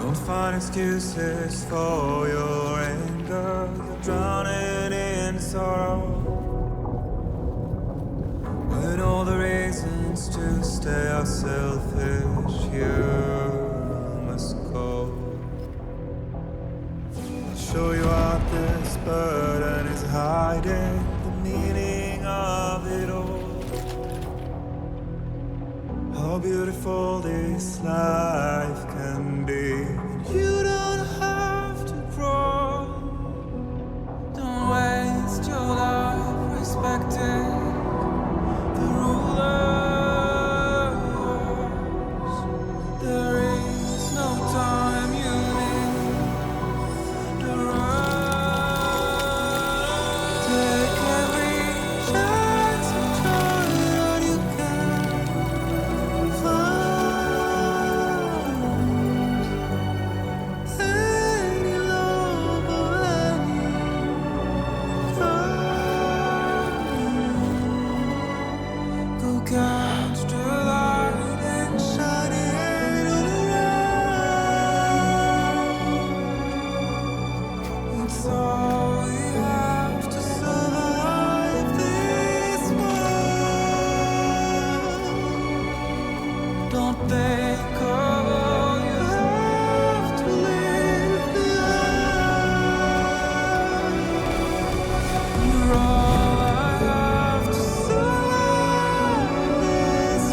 Don't find excuses for your anger. You're drowning in sorrow. With all the reasons to stay are selfish, you must go. I'll show you what this burden is hiding, the meaning of it all. How beautiful this life can be. You don't have to grow. Don't waste your life respecting the rulers. There is no time you need to run. Take every chance and try what you can find. Any love or any kind. Go catch the light and shine it all around. It's all we have to survive this world. Don't think of all you have to leave behind. You're all I have to survive this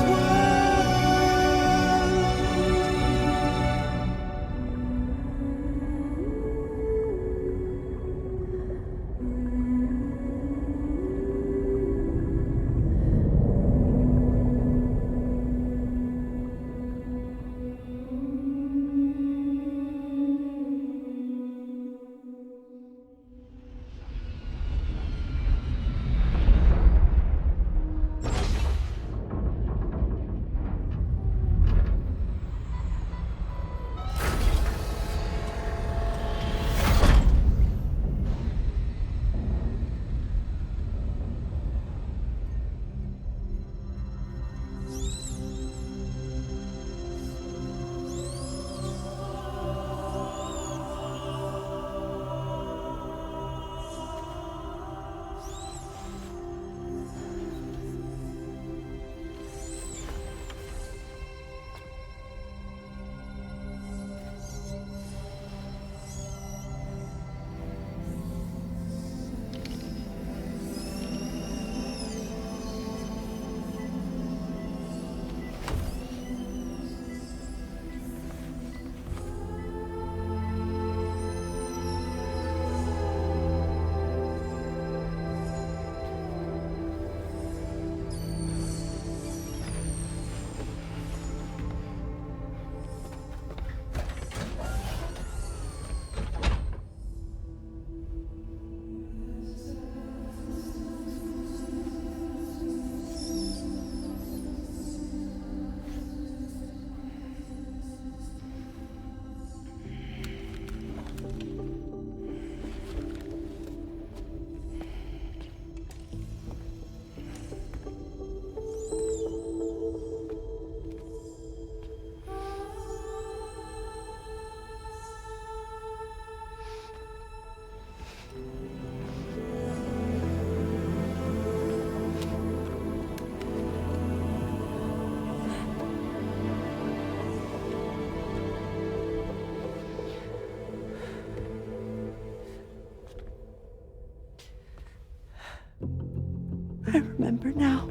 I remember now.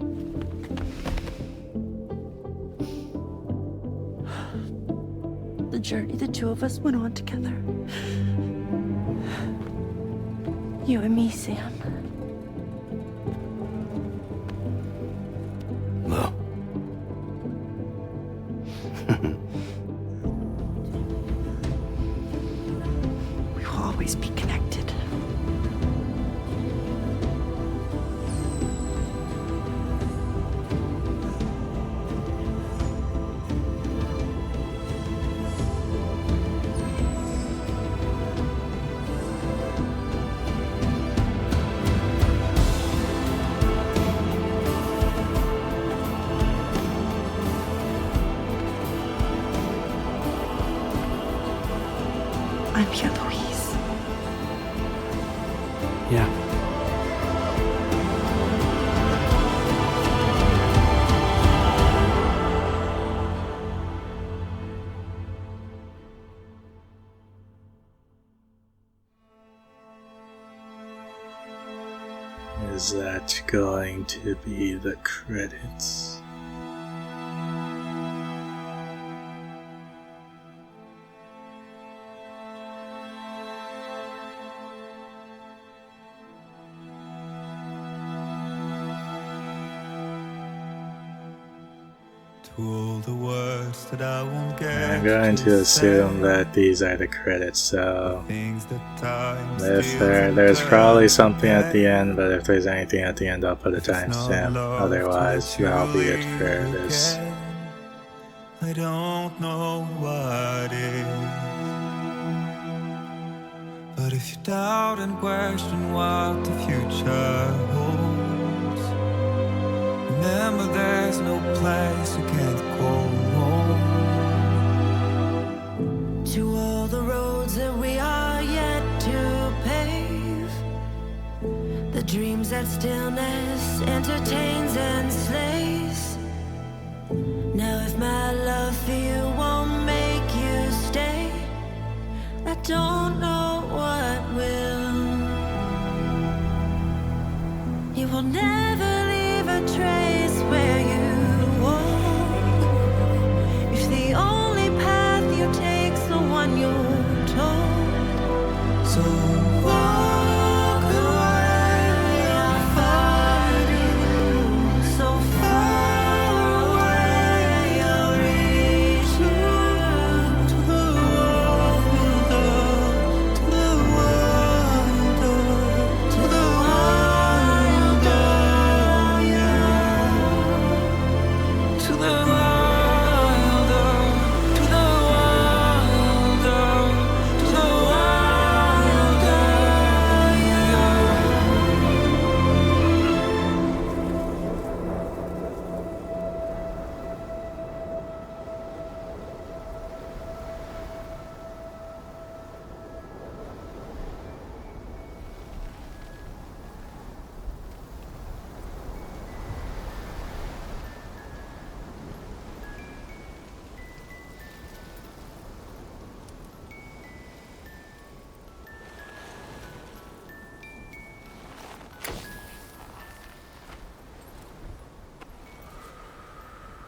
The journey the two of us went on together. You and me, Sam. No. We will always be connected. I'm here, Louise. Yeah. Is that going to be the credits? All the words that I won't get. I'm going to assume that these are the credits, so if there's probably something at the end, but if there's anything at the end, I'll put a timestamp. Otherwise, that'll be it for this. I don't know what is, but if you doubt and question what the future holds, remember there's no place you can't go home. To all the roads that we are yet to pave, the dreams that stillness entertains and slays. Now if my love for you won't make you stay, I don't know what will. You will never leave a trace where you walk. If the only path you take's the one you're told, so walk away, I'll find you. So far away, I'll reach you. To the world, to the world, to the wild, yeah. To the wild, to the wild, to the wild, yeah.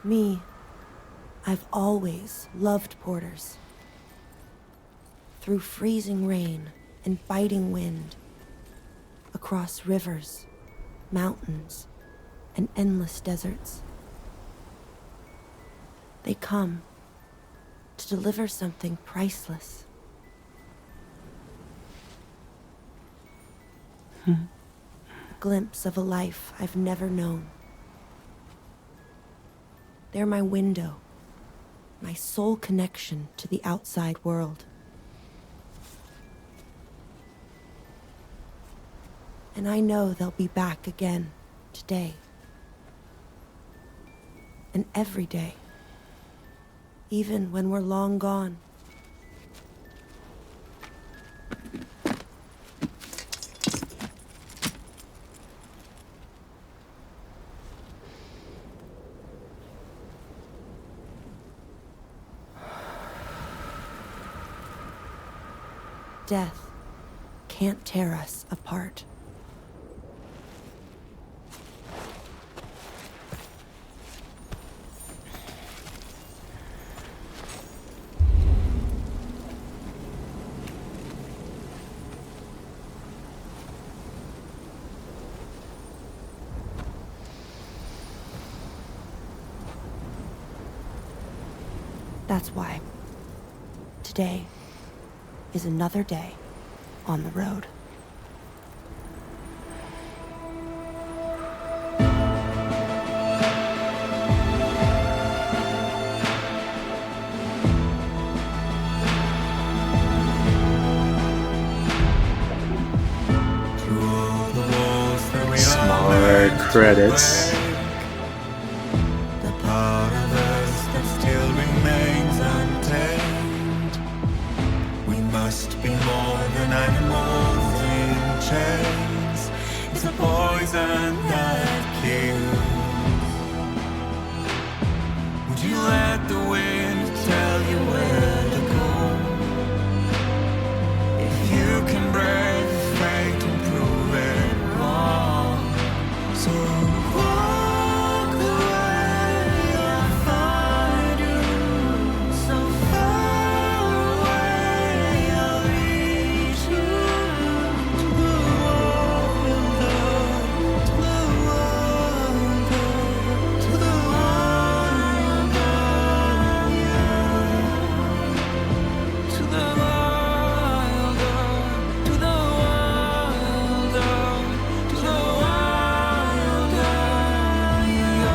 Me, I've always loved porters. Through freezing rain and biting wind, across rivers, mountains, and endless deserts. They come to deliver something priceless. A glimpse of a life I've never known. They're my window, my sole connection to the outside world. And I know they'll be back again today. And every day, even when we're long gone. Death can't tear us apart. That's why today is another day on the road. Smaller credits. The part of us that still remains untamed. We must be chase. It's a poison that kills. Would you let the wind tell you where to go? If you can break fate and prove it wrong, so walk away, I'll find you. So far away, I'll reach you. To the wilder, to the wilder, to the wilder, yeah. To the wilder, to the wilder, to the wilder, yeah.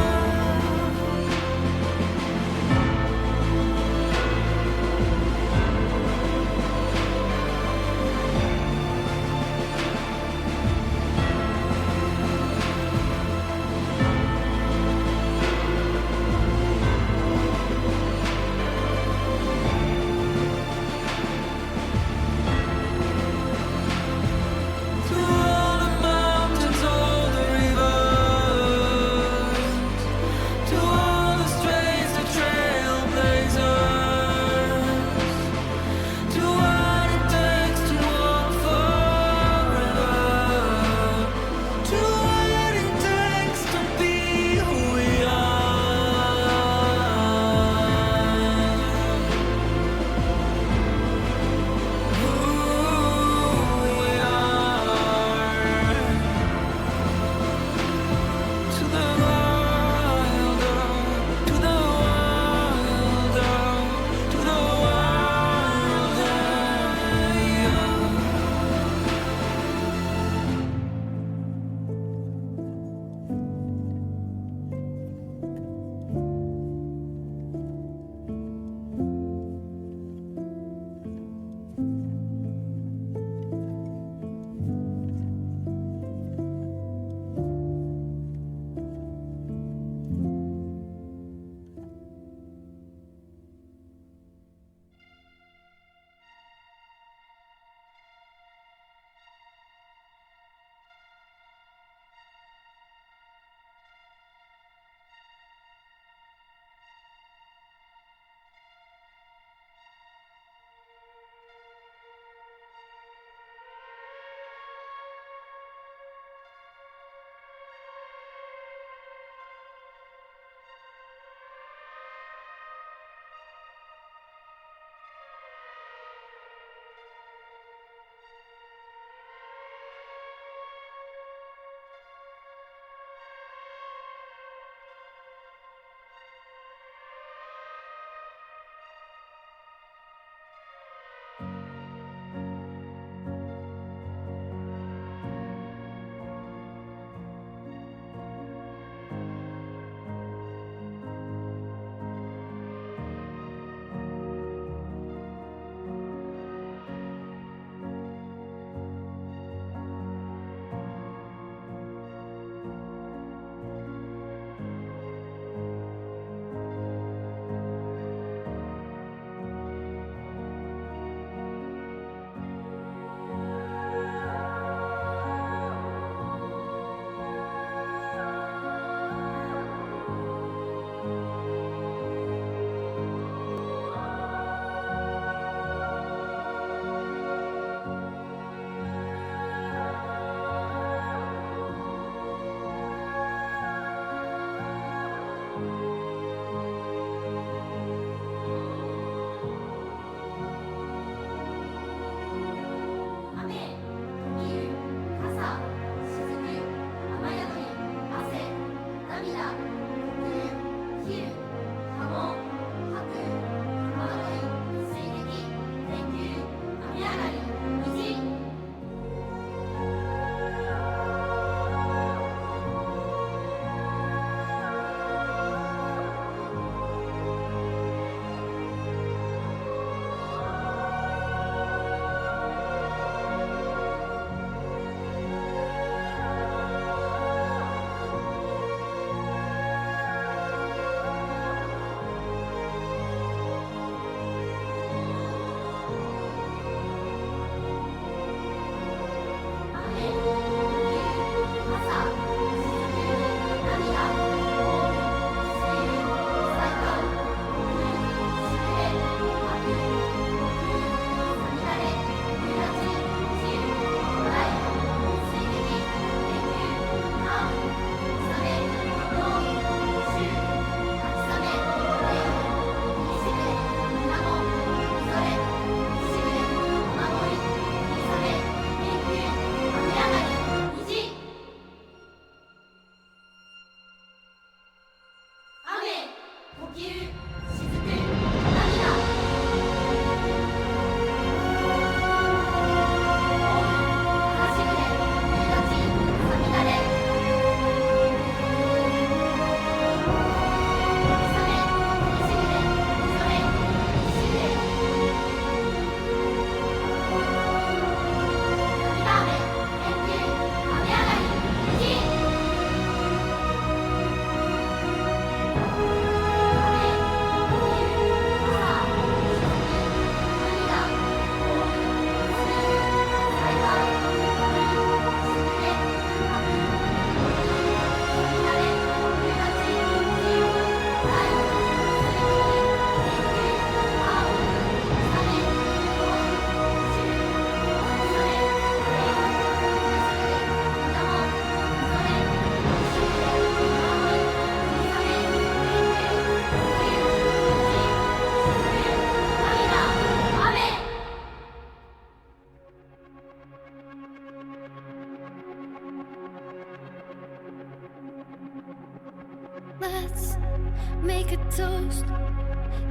To all the mountains, all the rivers, to all the strays, the trailblazers, to what it takes to walk forever, to what it takes to be who we to the wilder, to the wilder, to the wilder, yeah. Let's make a toast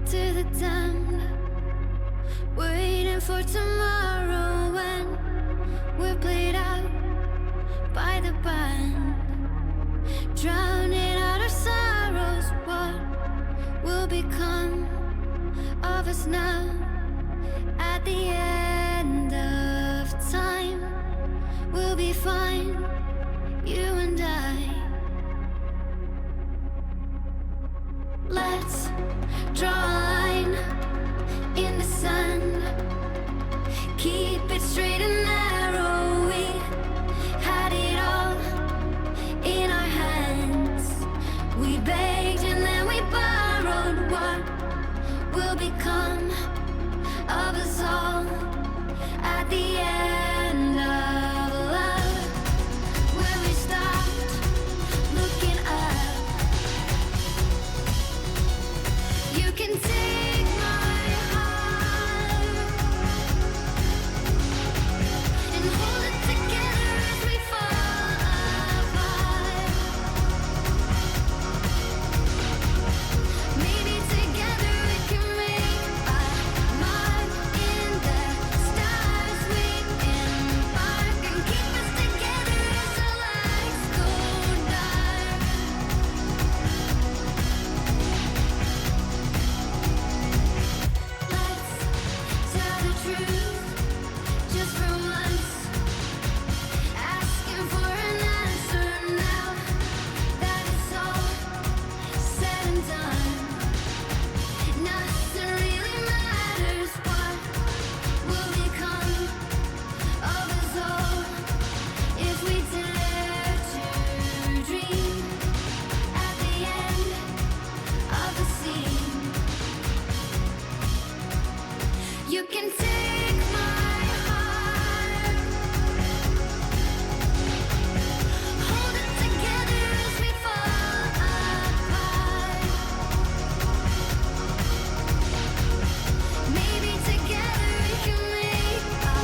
to the damned, waiting for tomorrow when we're played out by the band, drowning out our sorrows. What will become of us now at the end of time? We'll be fine, you and I. Let's draw a line in the sand, keep it straight and narrow. We had it all in our hands. We begged and then we borrowed. What will become of us all at the end of love? When we stopped looking up, you can take my heart and hold it together as we fall apart. Maybe together we can make a mark in the stars. We embark and keep us together as the lights go dark. Let's tell the truth just for once, asking for an answer now that it's all said and done. Nothing really matters. What will become of us all if we dare to dream at the end of the scene? You can take my heart, hold it together as we fall apart. Maybe together we can make a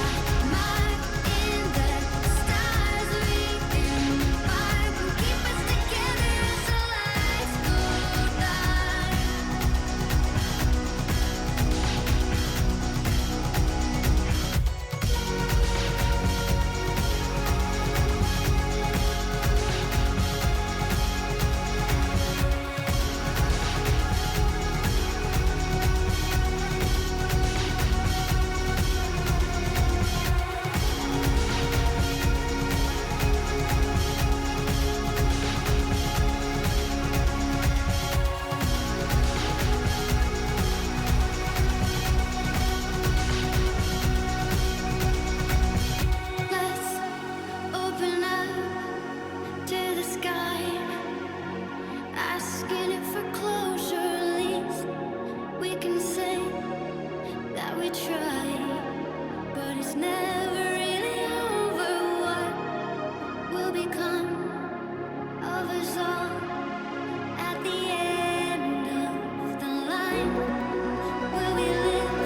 mark in the stars. We embark and keep us together as the lights go dark. Let's open up to the sky, asking it for closure. At least we can say that we tried, but it's never really over. What will become of us all at the end of the line? Will we live?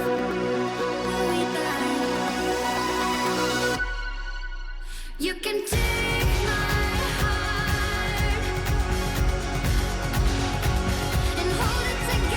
Will we die? You can take my heart and hold it together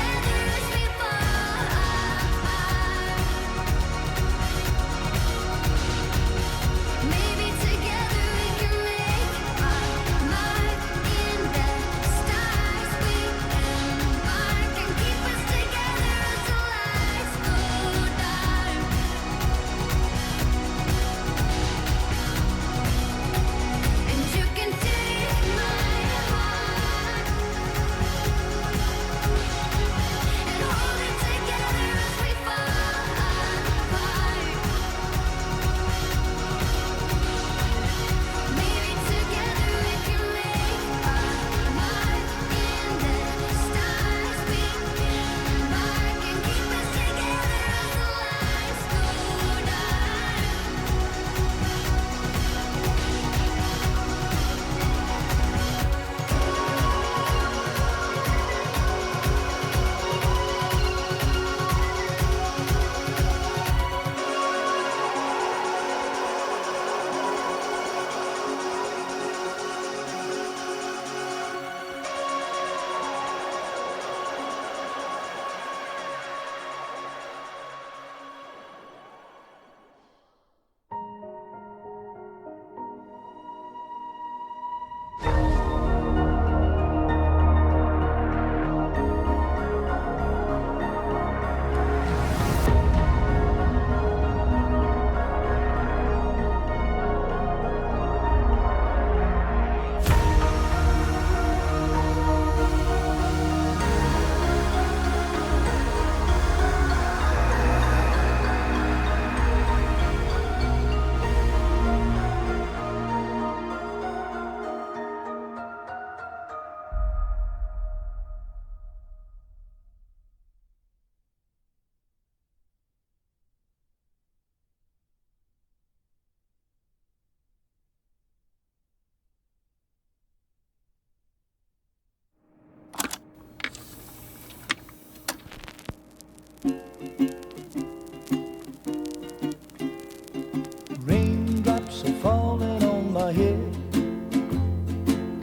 Raindrops are falling on my head,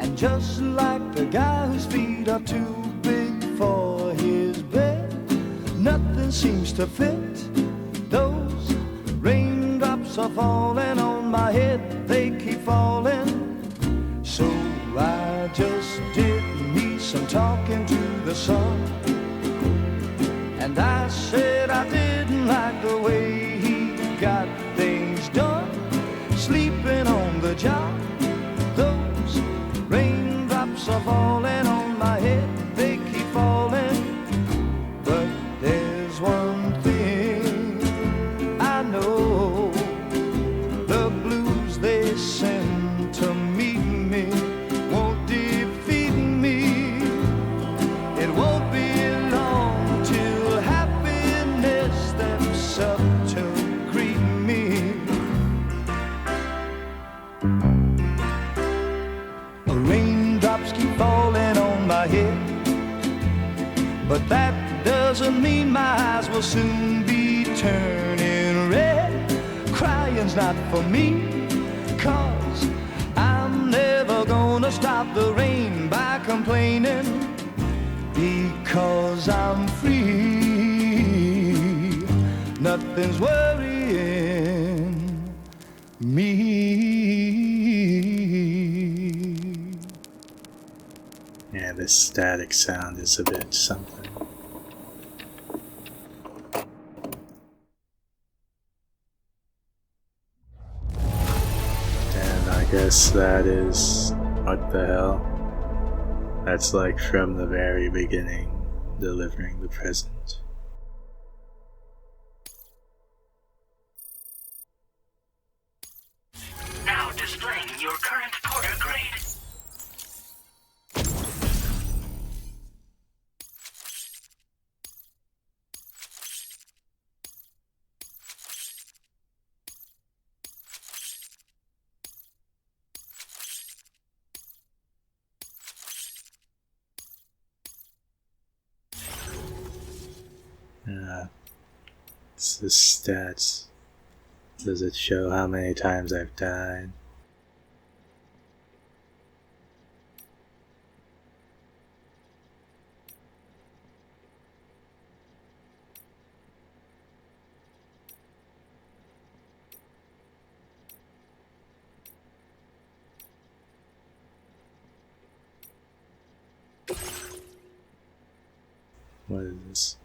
and just like the guy whose feet are too big for his bed, nothing seems to fit. Those raindrops are falling on my head, they keep falling. So I just did me some talking to the sun, and I said I didn't like the way he got things done, sleeping on the job. Those raindrops are falling on my head, they keep falling. But there's one thing I know, the blues they send to meet me won't defeat me. It won't be long till happiness steps up to greet me. Raindrops keep falling on my head, but that doesn't mean my eyes will soon be turning red. Crying's not for me, 'cause I'm never gonna stop the rain by complaining, because I'm free. Nothing's worrying me. Yeah, this static sound is a bit something. And I guess that is... what the hell? That's like from the very beginning, delivering the present. Now displaying your current porter grade. It's the stats. Does it show how many times I've died? What is this?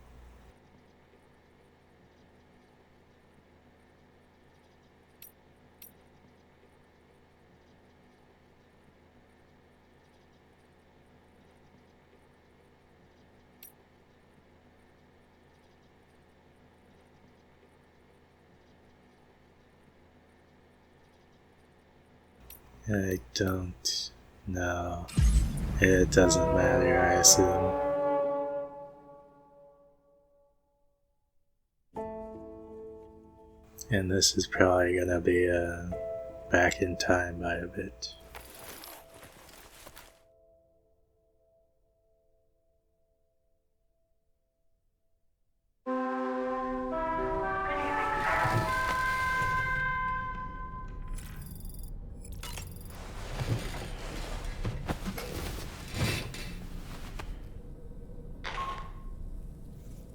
I don't know. It doesn't matter, I assume. And this is probably gonna be back in time by a bit.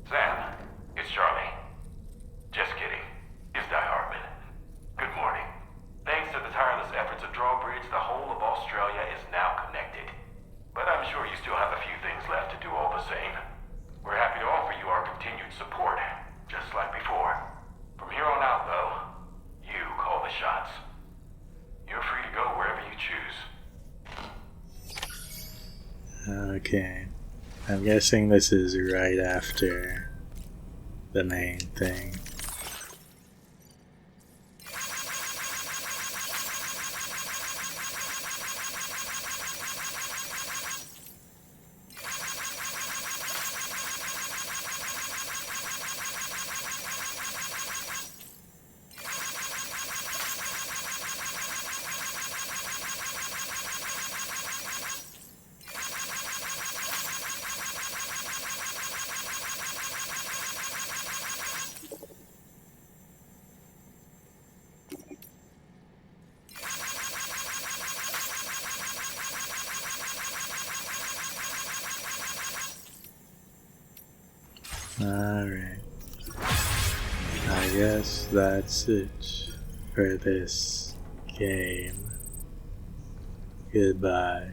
Sam, it's Charlie. Just kidding. It's Die Hardman. Good morning. Thanks to the tireless efforts of Drawbridge, the whole of Australia is now connected. But I'm sure you still have a few things left to do all the same. We're happy to offer you our continued support, just like before. From here on out, though, you call the shots. You're free to go wherever you choose. Okay. I'm guessing this is right after the main thing. Alright. I guess that's it for this game. Goodbye.